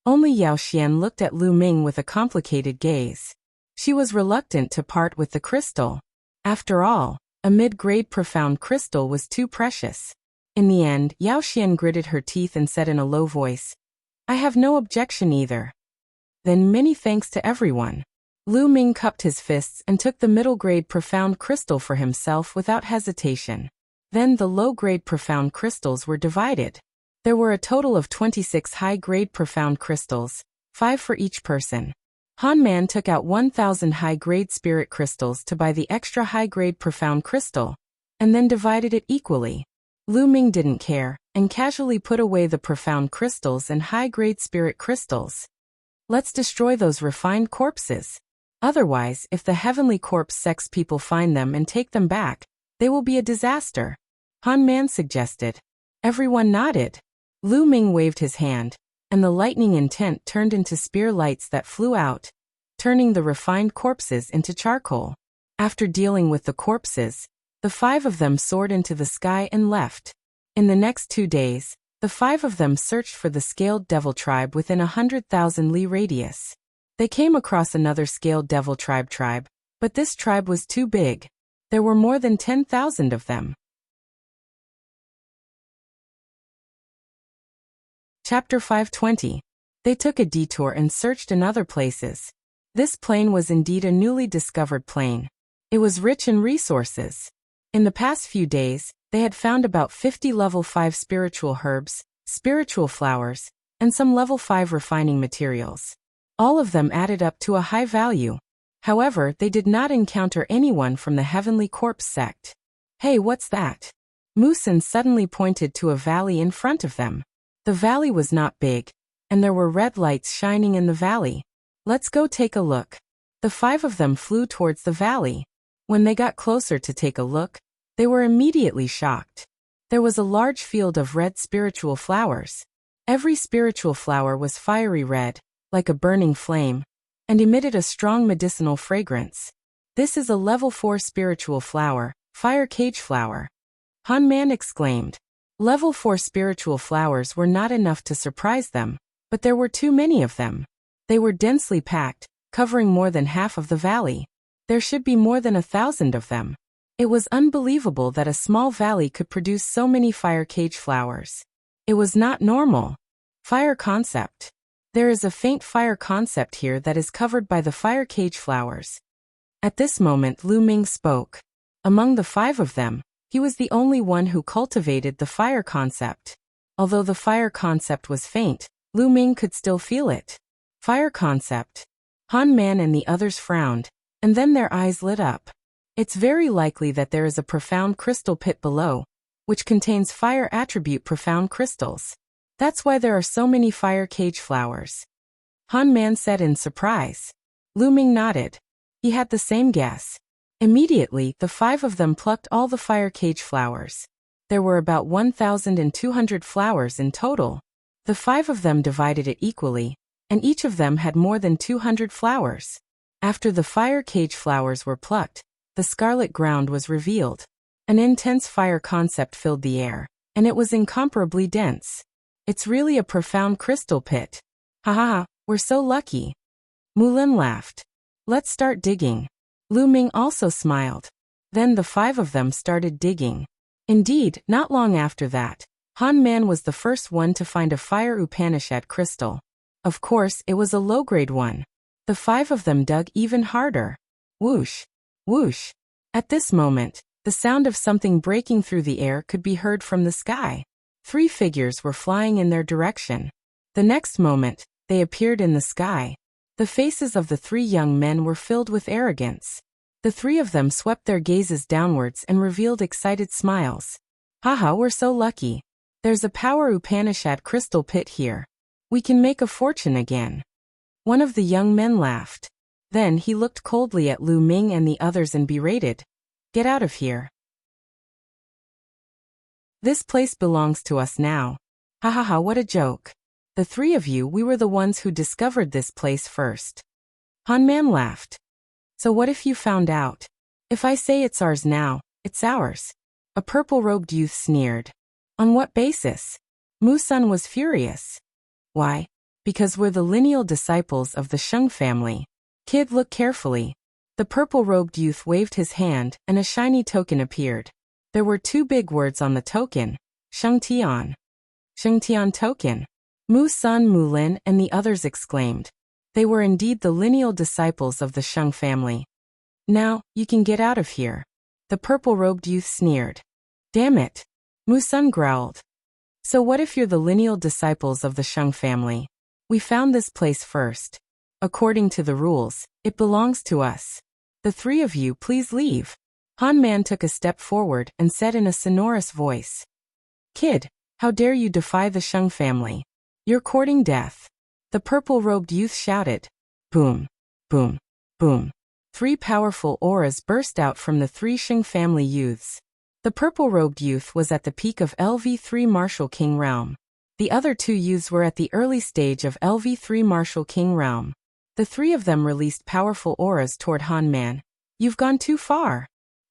Only Yao Xian looked at Lu Ming with a complicated gaze. She was reluctant to part with the crystal. After all, a mid-grade profound crystal was too precious. In the end, Yao Xian gritted her teeth and said in a low voice, I have no objection either. Then many thanks to everyone. Lu Ming cupped his fists and took the middle-grade profound crystal for himself without hesitation. Then the low-grade profound crystals were divided. There were a total of 26 high-grade profound crystals, 5 for each person. Han Man took out 1,000 high-grade spirit crystals to buy the extra high-grade profound crystal, and then divided it equally. Lu Ming didn't care, and casually put away the profound crystals and high-grade spirit crystals. Let's destroy those refined corpses. Otherwise, if the Heavenly Corpse Sex people find them and take them back, they will be a disaster. Han Man suggested. Everyone nodded. Lu Ming waved his hand, and the lightning intent turned into spear lights that flew out, turning the refined corpses into charcoal. After dealing with the corpses, the 5 of them soared into the sky and left. In the next 2 days, the 5 of them searched for the scaled devil tribe within 100,000 li radius. They came across another scaled devil tribe, but this tribe was too big. There were more than 10,000 of them. Chapter 520. They took a detour and searched in other places. This plain was indeed a newly discovered plain. It was rich in resources. In the past few days, they had found about 50 level 5 spiritual herbs, spiritual flowers, and some level 5 refining materials. All of them added up to a high value. However, they did not encounter anyone from the Heavenly Corpse sect. Hey, what's that? Mu Sun suddenly pointed to a valley in front of them. The valley was not big, and there were red lights shining in the valley. Let's go take a look. The 5 of them flew towards the valley. When they got closer to take a look, they were immediately shocked. There was a large field of red spiritual flowers. Every spiritual flower was fiery red, like a burning flame, and emitted a strong medicinal fragrance. This is a level 4 spiritual flower, fire cage flower. Han Man exclaimed. Level 4 spiritual flowers were not enough to surprise them, but there were too many of them. They were densely packed, covering more than half of the valley. There should be more than 1,000 of them. It was unbelievable that a small valley could produce so many fire cage flowers. It was not normal. Fire concept. There is a faint fire concept here that is covered by the fire cage flowers. At this moment Lu Ming spoke. Among the 5 of them, he was the only one who cultivated the fire concept. Although the fire concept was faint, Lu Ming could still feel it. Fire concept. Han Man and the others frowned, and then their eyes lit up. It's very likely that there is a profound crystal pit below, which contains fire attribute profound crystals. That's why there are so many fire cage flowers. Han Man said in surprise. Lu Ming nodded. He had the same guess. Immediately, the 5 of them plucked all the fire cage flowers. There were about 1,200 flowers in total. The 5 of them divided it equally, and each of them had more than 200 flowers. After the fire cage flowers were plucked, the scarlet ground was revealed. An intense fire concept filled the air, and it was incomparably dense. It's really a profound crystal pit. Ha ha ha, we're so lucky. Mu Lin laughed. Let's start digging. Lu Ming also smiled. Then the 5 of them started digging. Indeed, not long after that, Han Man was the first one to find a fire Upanishad crystal. Of course, it was a low-grade one. The 5 of them dug even harder. Whoosh! Whoosh! At this moment, the sound of something breaking through the air could be heard from the sky. 3 figures were flying in their direction. The next moment, they appeared in the sky. The faces of the 3 young men were filled with arrogance. The 3 of them swept their gazes downwards and revealed excited smiles. Haha, we're so lucky. There's a power Upanishad crystal pit here. We can make a fortune again. One of the young men laughed. Then he looked coldly at Lu Ming and the others and berated. Get out of here. This place belongs to us now. Ha ha ha, what a joke. The 3 of you, we were the ones who discovered this place first. Han Man laughed. So what if you found out? If I say it's ours now, it's ours. A purple-robed youth sneered. On what basis? Mu Sun was furious. Why? Because we're the lineal disciples of the Sheng family. Kid, look carefully. The purple-robed youth waved his hand, and a shiny token appeared. There were 2 big words on the token. Sheng Tian. Sheng Tian token. Mu Sun, Mu Lin, and the others exclaimed. They were indeed the lineal disciples of the Sheng family. Now, you can get out of here. The purple-robed youth sneered. Damn it. Mu Sun growled. So what if you're the lineal disciples of the Sheng family? We found this place first. According to the rules, it belongs to us. The 3 of you, please leave. Han Man took a step forward and said in a sonorous voice. Kid, how dare you defy the Sheng family? You're courting death. The purple-robed youth shouted. Boom, boom, boom. 3 powerful auras burst out from the 3 Sheng family youths. The purple-robed youth was at the peak of LV3 Martial King realm. The other 2 youths were at the early stage of LV3 Martial King realm. The 3 of them released powerful auras toward Han Man. You've gone too far.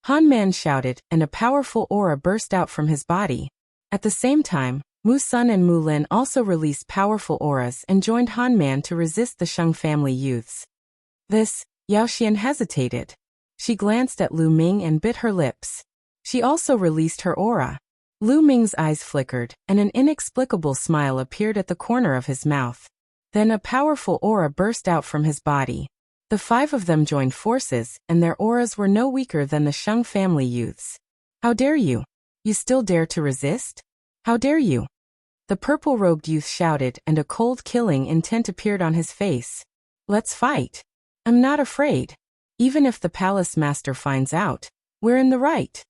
Han Man shouted, and a powerful aura burst out from his body. At the same time, Mu Sun and Mu Lin also released powerful auras and joined Han Man to resist the Sheng family youths. This, Yao Xian hesitated. She glanced at Lu Ming and bit her lips. She also released her aura. Lu Ming's eyes flickered, and an inexplicable smile appeared at the corner of his mouth. Then a powerful aura burst out from his body. The 5 of them joined forces, and their auras were no weaker than the Sheng family youths. How dare you? You still dare to resist? How dare you? The purple-robed youth shouted, and a cold killing intent appeared on his face. Let's fight. I'm not afraid. Even if the palace master finds out, we're in the right.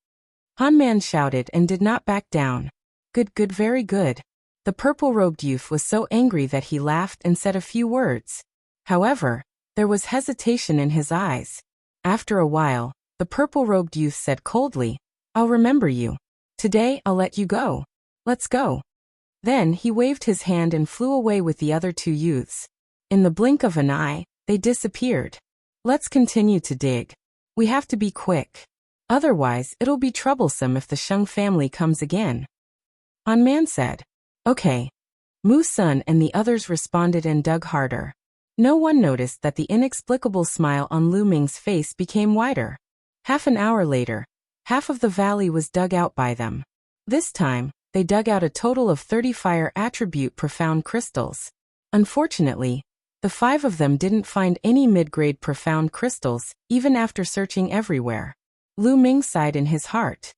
Han Man shouted and did not back down. Good, good, very good. The purple-robed youth was so angry that he laughed and said a few words. However, there was hesitation in his eyes. After a while, the purple-robed youth said coldly, I'll remember you. Today, I'll let you go. Let's go. Then he waved his hand and flew away with the other 2 youths. In the blink of an eye, they disappeared. Let's continue to dig. We have to be quick. Otherwise, it'll be troublesome if the Sheng family comes again. Han Man said. Okay. Mu Sun and the others responded and dug harder. No one noticed that the inexplicable smile on Lu Ming's face became wider. Half an hour later, half of the valley was dug out by them. This time, they dug out a total of 30 fire attribute profound crystals. Unfortunately, the 5 of them didn't find any mid-grade profound crystals, even after searching everywhere. Lu Ming sighed in his heart.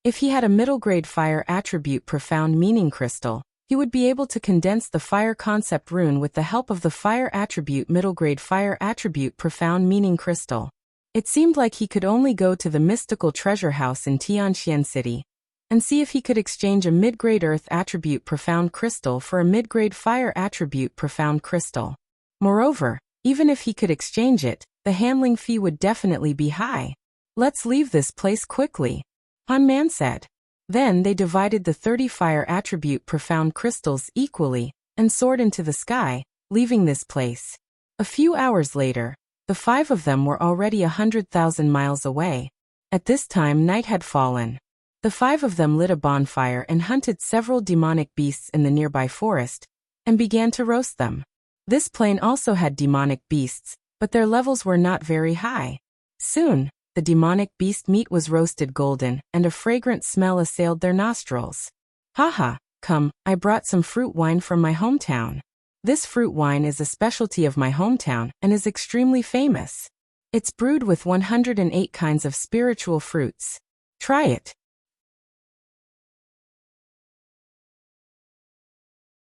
If he had a middle-grade fire attribute profound meaning crystal, he would be able to condense the fire concept rune with the help of the fire attribute middle-grade fire attribute profound meaning crystal. It seemed like he could only go to the mystical treasure house in Tianxian City and see if he could exchange a mid-grade earth attribute profound crystal for a mid-grade fire attribute profound crystal. Moreover, even if he could exchange it, the handling fee would definitely be high. Let's leave this place quickly, Han Man said. Then they divided the 30 fire attribute profound crystals equally and soared into the sky, leaving this place. A few hours later, the 5 of them were already 100,000 miles away. At this time night had fallen. The 5 of them lit a bonfire and hunted several demonic beasts in the nearby forest, and began to roast them. This plain also had demonic beasts, but their levels were not very high. Soon, the demonic beast meat was roasted golden, and a fragrant smell assailed their nostrils. Haha, come, I brought some fruit wine from my hometown. This fruit wine is a specialty of my hometown and is extremely famous. It's brewed with 108 kinds of spiritual fruits. Try it.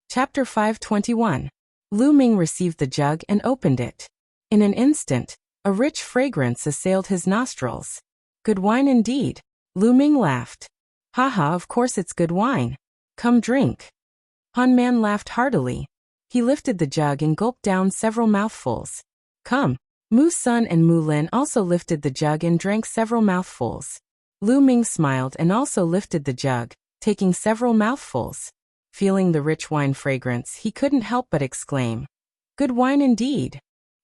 Chapter 521. Lu Ming received the jug and opened it. In an instant, a rich fragrance assailed his nostrils. Good wine indeed. Lu Ming laughed. Haha, of course it's good wine. Come drink. Han Man laughed heartily. He lifted the jug and gulped down several mouthfuls. Come. Mu Sun and Mu Lin also lifted the jug and drank several mouthfuls. Lu Ming smiled and also lifted the jug, taking several mouthfuls. Feeling the rich wine fragrance, he couldn't help but exclaim, "Good wine indeed."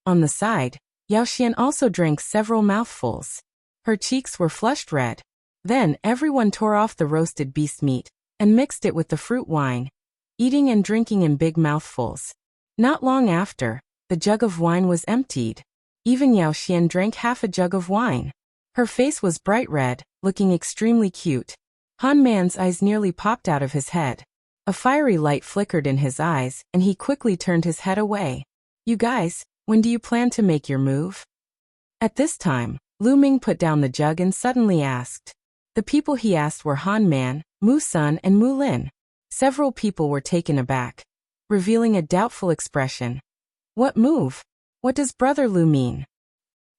On the side, Yao Xian also drank several mouthfuls. Her cheeks were flushed red. Then everyone tore off the roasted beast meat and mixed it with the fruit wine, eating and drinking in big mouthfuls. Not long after, the jug of wine was emptied. Even Yao Xian drank half a jug of wine. Her face was bright red, looking extremely cute. Han Man's eyes nearly popped out of his head. A fiery light flickered in his eyes, and he quickly turned his head away. You guys, when do you plan to make your move? At this time, Lu Ming put down the jug and suddenly asked. The people he asked were Han Man, Mu Sun, and Mu Lin. Several people were taken aback, revealing a doubtful expression. What move? What does Brother Lu mean?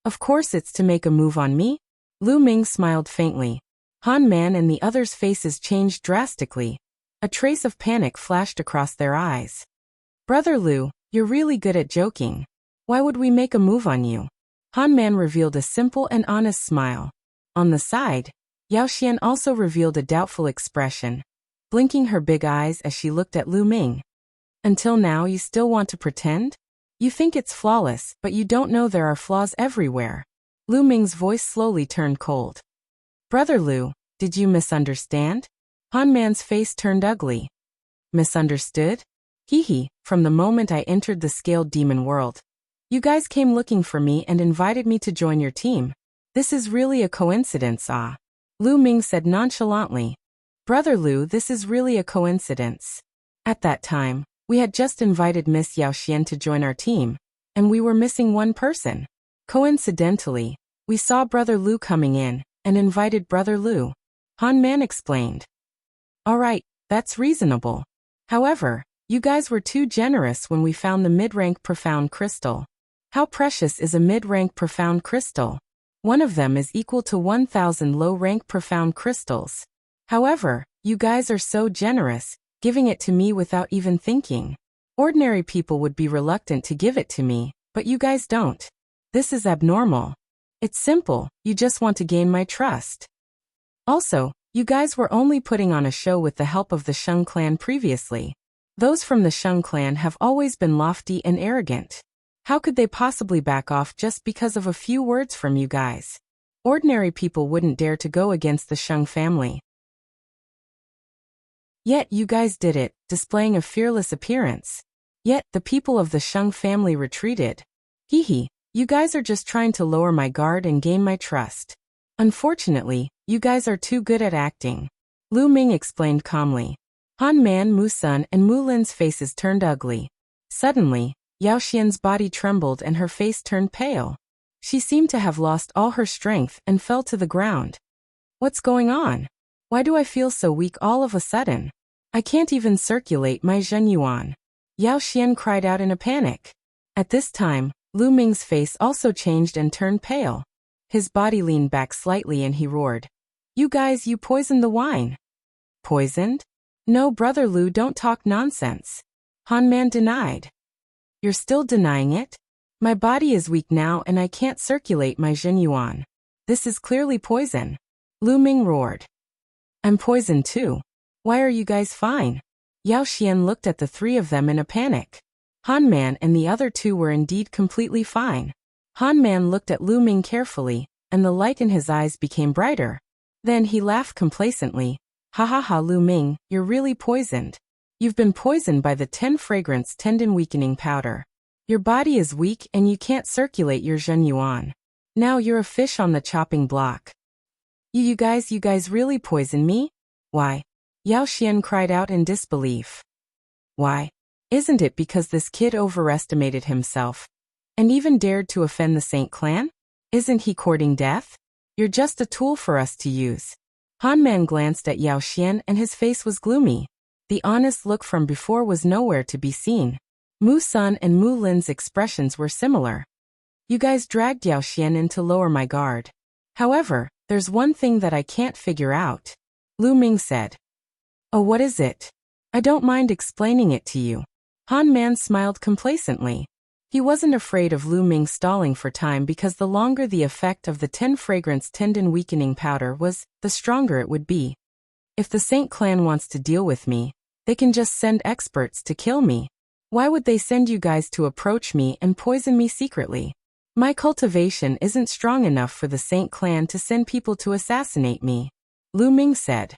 Of course it's to make a move on me? Lu Ming smiled faintly. Han Man and the others' faces changed drastically. A trace of panic flashed across their eyes. Brother Lu, you're really good at joking. Why would we make a move on you? Han Man revealed a simple and honest smile. On the side, Yao Xian also revealed a doubtful expression, blinking her big eyes as she looked at Lu Ming. Until now you still want to pretend? You think it's flawless, but you don't know there are flaws everywhere. Lu Ming's voice slowly turned cold. Brother Lu, did you misunderstand? Han Man's face turned ugly. Misunderstood? Hee, from the moment I entered the scaled demon world. You guys came looking for me and invited me to join your team. This is really a coincidence, ah. Lu Ming said nonchalantly. Brother Lu, this is really a coincidence. At that time, we had just invited Miss Yao Xian to join our team, and we were missing one person. Coincidentally, we saw Brother Lu coming in, and invited Brother Lu. Han Man explained. Alright, that's reasonable. However, you guys were too generous when we found the mid-rank profound crystal. How precious is a mid-rank profound crystal? One of them is equal to 1,000 low-rank profound crystals. However, you guys are so generous, giving it to me without even thinking. Ordinary people would be reluctant to give it to me, but you guys don't. This is abnormal. It's simple, you just want to gain my trust. Also, you guys were only putting on a show with the help of the Sheng clan previously. Those from the Sheng clan have always been lofty and arrogant. How could they possibly back off just because of a few words from you guys? Ordinary people wouldn't dare to go against the Sheng family. Yet you guys did it, displaying a fearless appearance. Yet the people of the Sheng family retreated. Hee, you guys are just trying to lower my guard and gain my trust. Unfortunately, you guys are too good at acting. Lu Ming explained calmly. Han Man, Mu Sun, and Mu Lin's faces turned ugly. Suddenly, Yao Xian's body trembled and her face turned pale. She seemed to have lost all her strength and fell to the ground. What's going on? Why do I feel so weak all of a sudden? I can't even circulate my Zhenyuan. Yao Xian cried out in a panic. At this time, Lu Ming's face also changed and turned pale. His body leaned back slightly and he roared. You guys, you poisoned the wine. Poisoned? No, Brother Lu, don't talk nonsense. Han Man denied. You're still denying it? My body is weak now and I can't circulate my Zhenyuan. This is clearly poison. Lu Ming roared. I'm poisoned too. Why are you guys fine? Yao Xian looked at the three of them in a panic. Han Man and the other two were indeed completely fine. Han Man looked at Lu Ming carefully, and the light in his eyes became brighter. Then he laughed complacently. Ha ha ha, Lu Ming, you're really poisoned. You've been poisoned by the 10 fragrance tendon weakening powder. Your body is weak and you can't circulate your Zhenyuan. Now you're a fish on the chopping block. You guys really poison me? Why? Yao Xian cried out in disbelief. Why? Isn't it because this kid overestimated himself and even dared to offend the Saint clan? Isn't he courting death? You're just a tool for us to use. Han Man glanced at Yao Xian and his face was gloomy. The honest look from before was nowhere to be seen. Mu Sun and Mu Lin's expressions were similar. You guys dragged Yao Xian in to lower my guard. However, there's one thing that I can't figure out, Lu Ming said. Oh, what is it? I don't mind explaining it to you. Han Man smiled complacently. He wasn't afraid of Lu Ming stalling for time because the longer the effect of the 10 fragrance tendon weakening powder was, the stronger it would be. If the Saint clan wants to deal with me, they can just send experts to kill me. Why would they send you guys to approach me and poison me secretly? My cultivation isn't strong enough for the Saint clan to send people to assassinate me, Lu Ming said.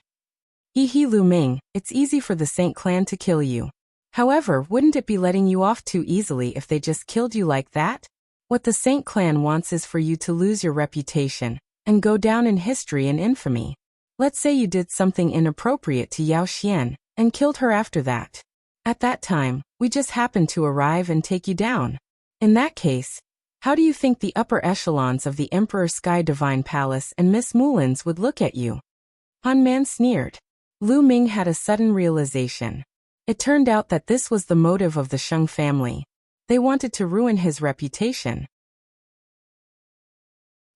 Hee Lu Ming, it's easy for the Saint clan to kill you. However, wouldn't it be letting you off too easily if they just killed you like that? What the Saint clan wants is for you to lose your reputation and go down in history and infamy. Let's say you did something inappropriate to Yao Xian and killed her after that. At that time, we just happen to arrive and take you down. In that case, how do you think the upper echelons of the Emperor Sky Divine Palace and Miss Mulin's would look at you? Han Man sneered. Lu Ming had a sudden realization. It turned out that this was the motive of the Sheng family. They wanted to ruin his reputation.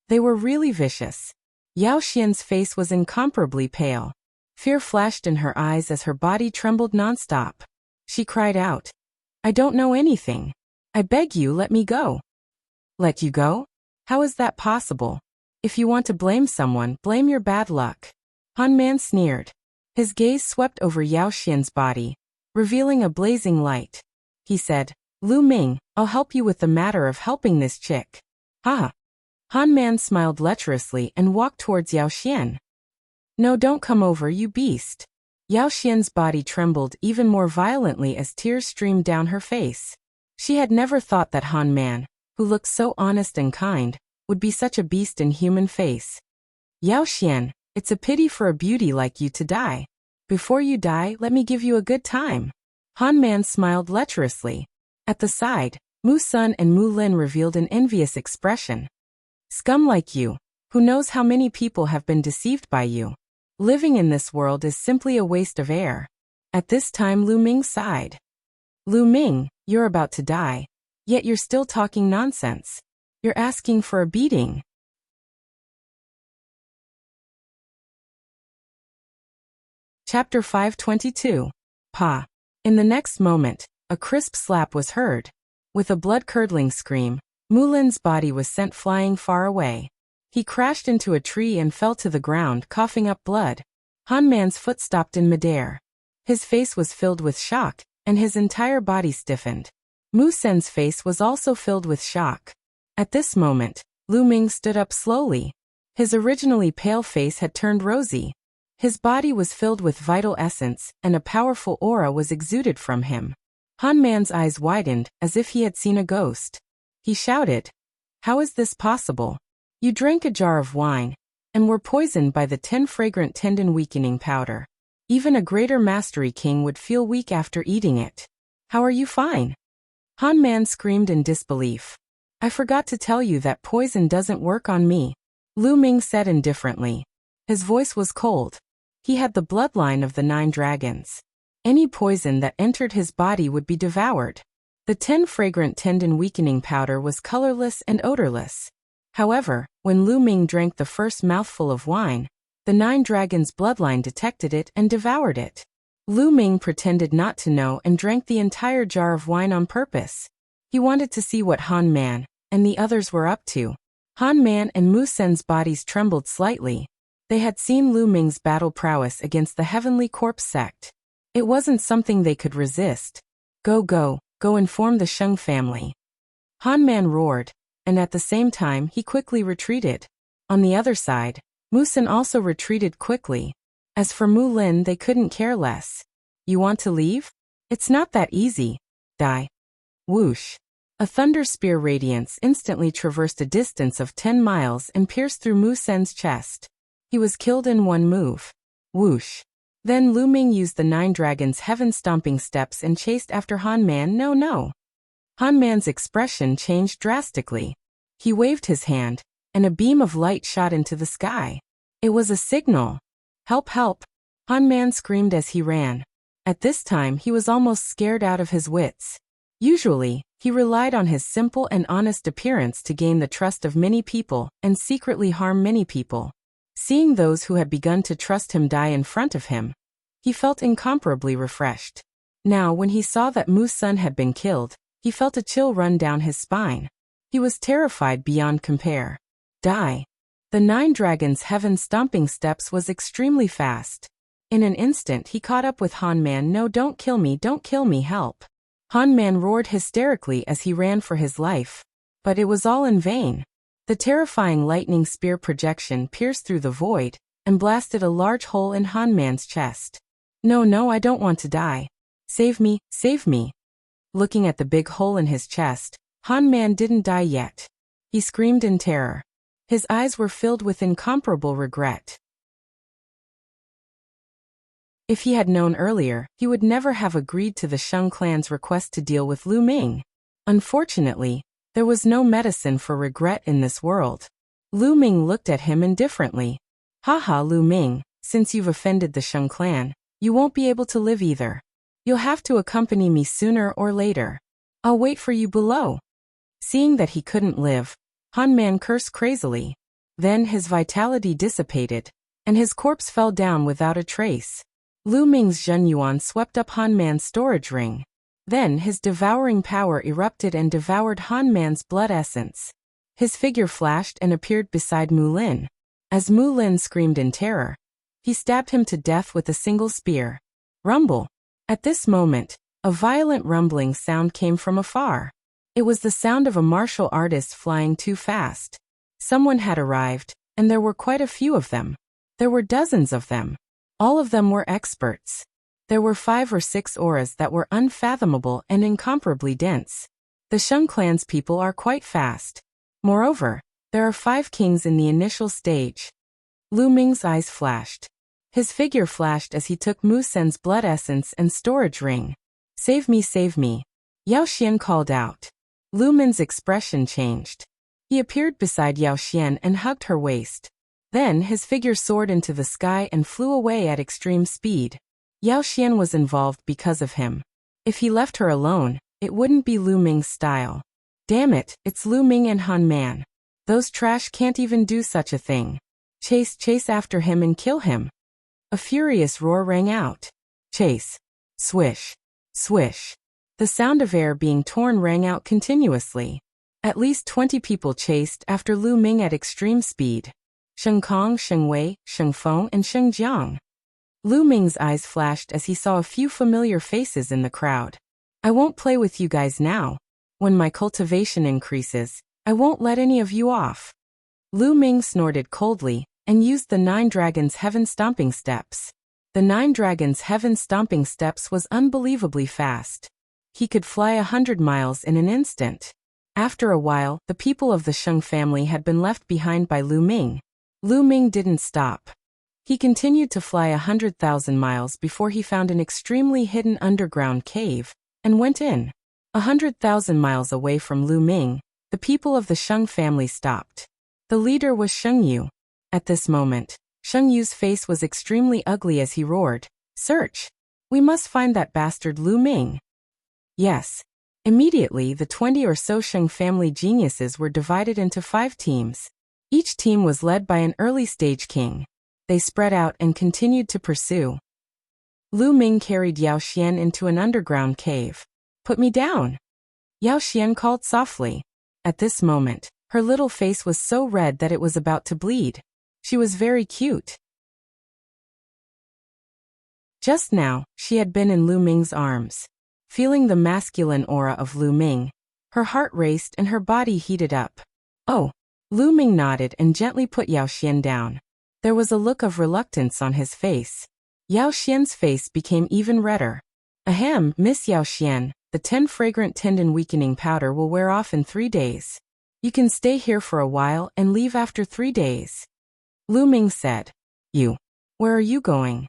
They were really vicious. Yao Xian's face was incomparably pale. Fear flashed in her eyes as her body trembled nonstop. She cried out, I don't know anything. I beg you, let me go. Let you go? How is that possible? If you want to blame someone, blame your bad luck. Han Man sneered. His gaze swept over Yao Xian's body, revealing a blazing light. He said, Lu Ming, I'll help you with the matter of helping this chick. Ha! Han Man smiled lecherously and walked towards Yao Xian. No, don't come over, you beast. Yao Xian's body trembled even more violently as tears streamed down her face. She had never thought that Han Man, who looked so honest and kind, would be such a beast in human face. Yao Xian, it's a pity for a beauty like you to die. Before you die, let me give you a good time. Han Man smiled lecherously. At the side, Mu Sun and Mu Lin revealed an envious expression. Scum like you, who knows how many people have been deceived by you? Living in this world is simply a waste of air. At this time Lu Ming sighed. Lu Ming, you're about to die. Yet you're still talking nonsense. You're asking for a beating. Chapter 522. Pa. In the next moment, a crisp slap was heard. With a blood-curdling scream, Mulin's body was sent flying far away. He crashed into a tree and fell to the ground, coughing up blood. Han Man's foot stopped in midair. His face was filled with shock, and his entire body stiffened. Mu Sen's face was also filled with shock. At this moment, Lu Ming stood up slowly. His originally pale face had turned rosy. His body was filled with vital essence, and a powerful aura was exuded from him. Han Man's eyes widened, as if he had seen a ghost. He shouted, How is this possible? You drank a jar of wine, and were poisoned by the 10 fragrant tendon weakening powder. Even a greater mastery king would feel weak after eating it. How are you fine? Han Man screamed in disbelief. I forgot to tell you that poison doesn't work on me, Lu Ming said indifferently. His voice was cold. He had the bloodline of the 9 dragons. Any poison that entered his body would be devoured. The 10 fragrant tendon weakening powder was colorless and odorless. However, when Lu Ming drank the first mouthful of wine, the 9 dragons' bloodline detected it and devoured it. Lu Ming pretended not to know and drank the entire jar of wine on purpose. He wanted to see what Han Man and the others were up to. Han Man and Mu Sen's bodies trembled slightly. They had seen Lu Ming's battle prowess against the Heavenly Corpse sect. It wasn't something they could resist. Go inform the Sheng family. Han Man roared, and at the same time he quickly retreated. On the other side, Mu Sen also retreated quickly. As for Mu Lin, they couldn't care less. You want to leave? It's not that easy. Die. Whoosh. A thunder spear radiance instantly traversed a distance of 10 miles and pierced through Mu Sen's chest. He was killed in one move. Whoosh. Then Lu Ming used the 9 dragons' heaven-stomping steps and chased after Han Man. No. Han Man's expression changed drastically. He waved his hand, and a beam of light shot into the sky. It was a signal. Help, help! Han Man screamed as he ran. At this time he was almost scared out of his wits. Usually, he relied on his simple and honest appearance to gain the trust of many people and secretly harm many people. Seeing those who had begun to trust him die in front of him, he felt incomparably refreshed. Now when he saw that Mu Sen had been killed, he felt a chill run down his spine. He was terrified beyond compare. Die. The 9 dragons' heaven-stomping steps was extremely fast. In an instant he caught up with Han Man. No, don't kill me, help. Han Man roared hysterically as he ran for his life. But it was all in vain. The terrifying lightning spear projection pierced through the void and blasted a large hole in Han Man's chest. No, I don't want to die. Save me, save me. Looking at the big hole in his chest, Han Man didn't die yet. He screamed in terror. His eyes were filled with incomparable regret. If he had known earlier, he would never have agreed to the Sheng clan's request to deal with Lu Ming. Unfortunately, there was no medicine for regret in this world. Lu Ming looked at him indifferently. Haha, Lu Ming, since you've offended the Sheng clan, you won't be able to live either. You'll have to accompany me sooner or later. I'll wait for you below. Seeing that he couldn't live, Han Man cursed crazily. Then his vitality dissipated, and his corpse fell down without a trace. Lu Ming's Zhen Yuan swept up Han Man's storage ring. Then his devouring power erupted and devoured Han Man's blood essence. His figure flashed and appeared beside Mu Lin. As Mu Lin screamed in terror, he stabbed him to death with a single spear. Rumble. At this moment, a violent rumbling sound came from afar. It was the sound of a martial artist flying too fast. Someone had arrived, and there were quite a few of them. There were dozens of them. All of them were experts. There were 5 or 6 auras that were unfathomable and incomparably dense. The Sheng clan's people are quite fast. Moreover, there are 5 kings in the initial stage. Lu Ming's eyes flashed. His figure flashed as he took Mu Sen's blood essence and storage ring. Save me, save me. Yao Xian called out. Lu Ming's expression changed. He appeared beside Yao Xian and hugged her waist. Then his figure soared into the sky and flew away at extreme speed. Yao Xian was involved because of him. If he left her alone, it wouldn't be Lu Ming's style. Damn it, it's Lu Ming and Han Man. Those trash can't even do such a thing. Chase after him and kill him. A furious roar rang out. Chase. Swish. Swish. The sound of air being torn rang out continuously. At least 20 people chased after Lu Ming at extreme speed. Sheng Kong, Sheng Wei, Sheng Feng, and Sheng Jiang. Lu Ming's eyes flashed as he saw a few familiar faces in the crowd. I won't play with you guys now. When my cultivation increases, I won't let any of you off. Lu Ming snorted coldly and used the 9 dragons' heaven-stomping steps. The 9 dragons' heaven-stomping steps was unbelievably fast. He could fly 100 miles in an instant. After a while, the people of the Sheng family had been left behind by Lu Ming. Lu Ming didn't stop. He continued to fly 100,000 miles before he found an extremely hidden underground cave and went in. 100,000 miles away from Lu Ming, the people of the Sheng family stopped. The leader was Sheng Yu. At this moment, Sheng Yu's face was extremely ugly as he roared, "Search! We must find that bastard Lu Ming." Yes. Immediately, the 20 or so Sheng family geniuses were divided into 5 teams. Each team was led by an early-stage king. They spread out and continued to pursue. Lu Ming carried Yao Xian into an underground cave. "Put me down!" Yao Xian called softly. At this moment, her little face was so red that it was about to bleed. She was very cute. Just now, she had been in Lu Ming's arms. Feeling the masculine aura of Lu Ming, her heart raced and her body heated up. "Oh." Lu Ming nodded and gently put Yao Xian down. There was a look of reluctance on his face. Yao Xian's face became even redder. "Ahem, Miss Yao Xian, The 10 fragrant tendon weakening powder will wear off in 3 days. You can stay here for a while and leave after 3 days. Lu Ming said. You. Where are you going?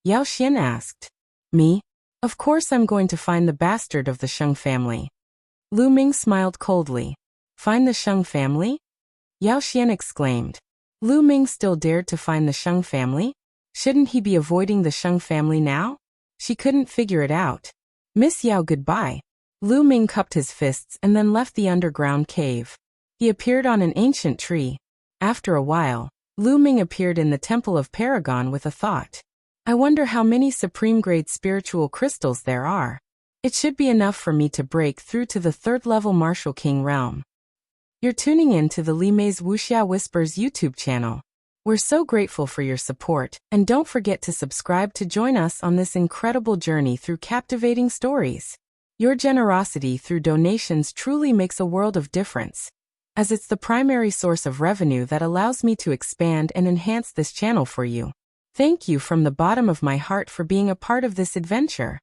Yao Xian asked. Me? Of course I'm going to find the bastard of the Sheng family. Lu Ming smiled coldly. Find the Sheng family? Yao Xian exclaimed. Lu Ming still dared to find the Sheng family? Shouldn't he be avoiding the Sheng family now? She couldn't figure it out. Miss Yao, goodbye. Lu Ming cupped his fists and then left the underground cave. He appeared on an ancient tree. After a while, Lu Ming appeared in the Temple of Paragon with a thought. I wonder how many supreme-grade spiritual crystals there are. It should be enough for me to break through to the 3rd-level Martial King realm. You're tuning in to the Li Mei's Wuxia Whispers YouTube channel. We're so grateful for your support, and don't forget to subscribe to join us on this incredible journey through captivating stories. Your generosity through donations truly makes a world of difference, as it's the primary source of revenue that allows me to expand and enhance this channel for you. Thank you from the bottom of my heart for being a part of this adventure.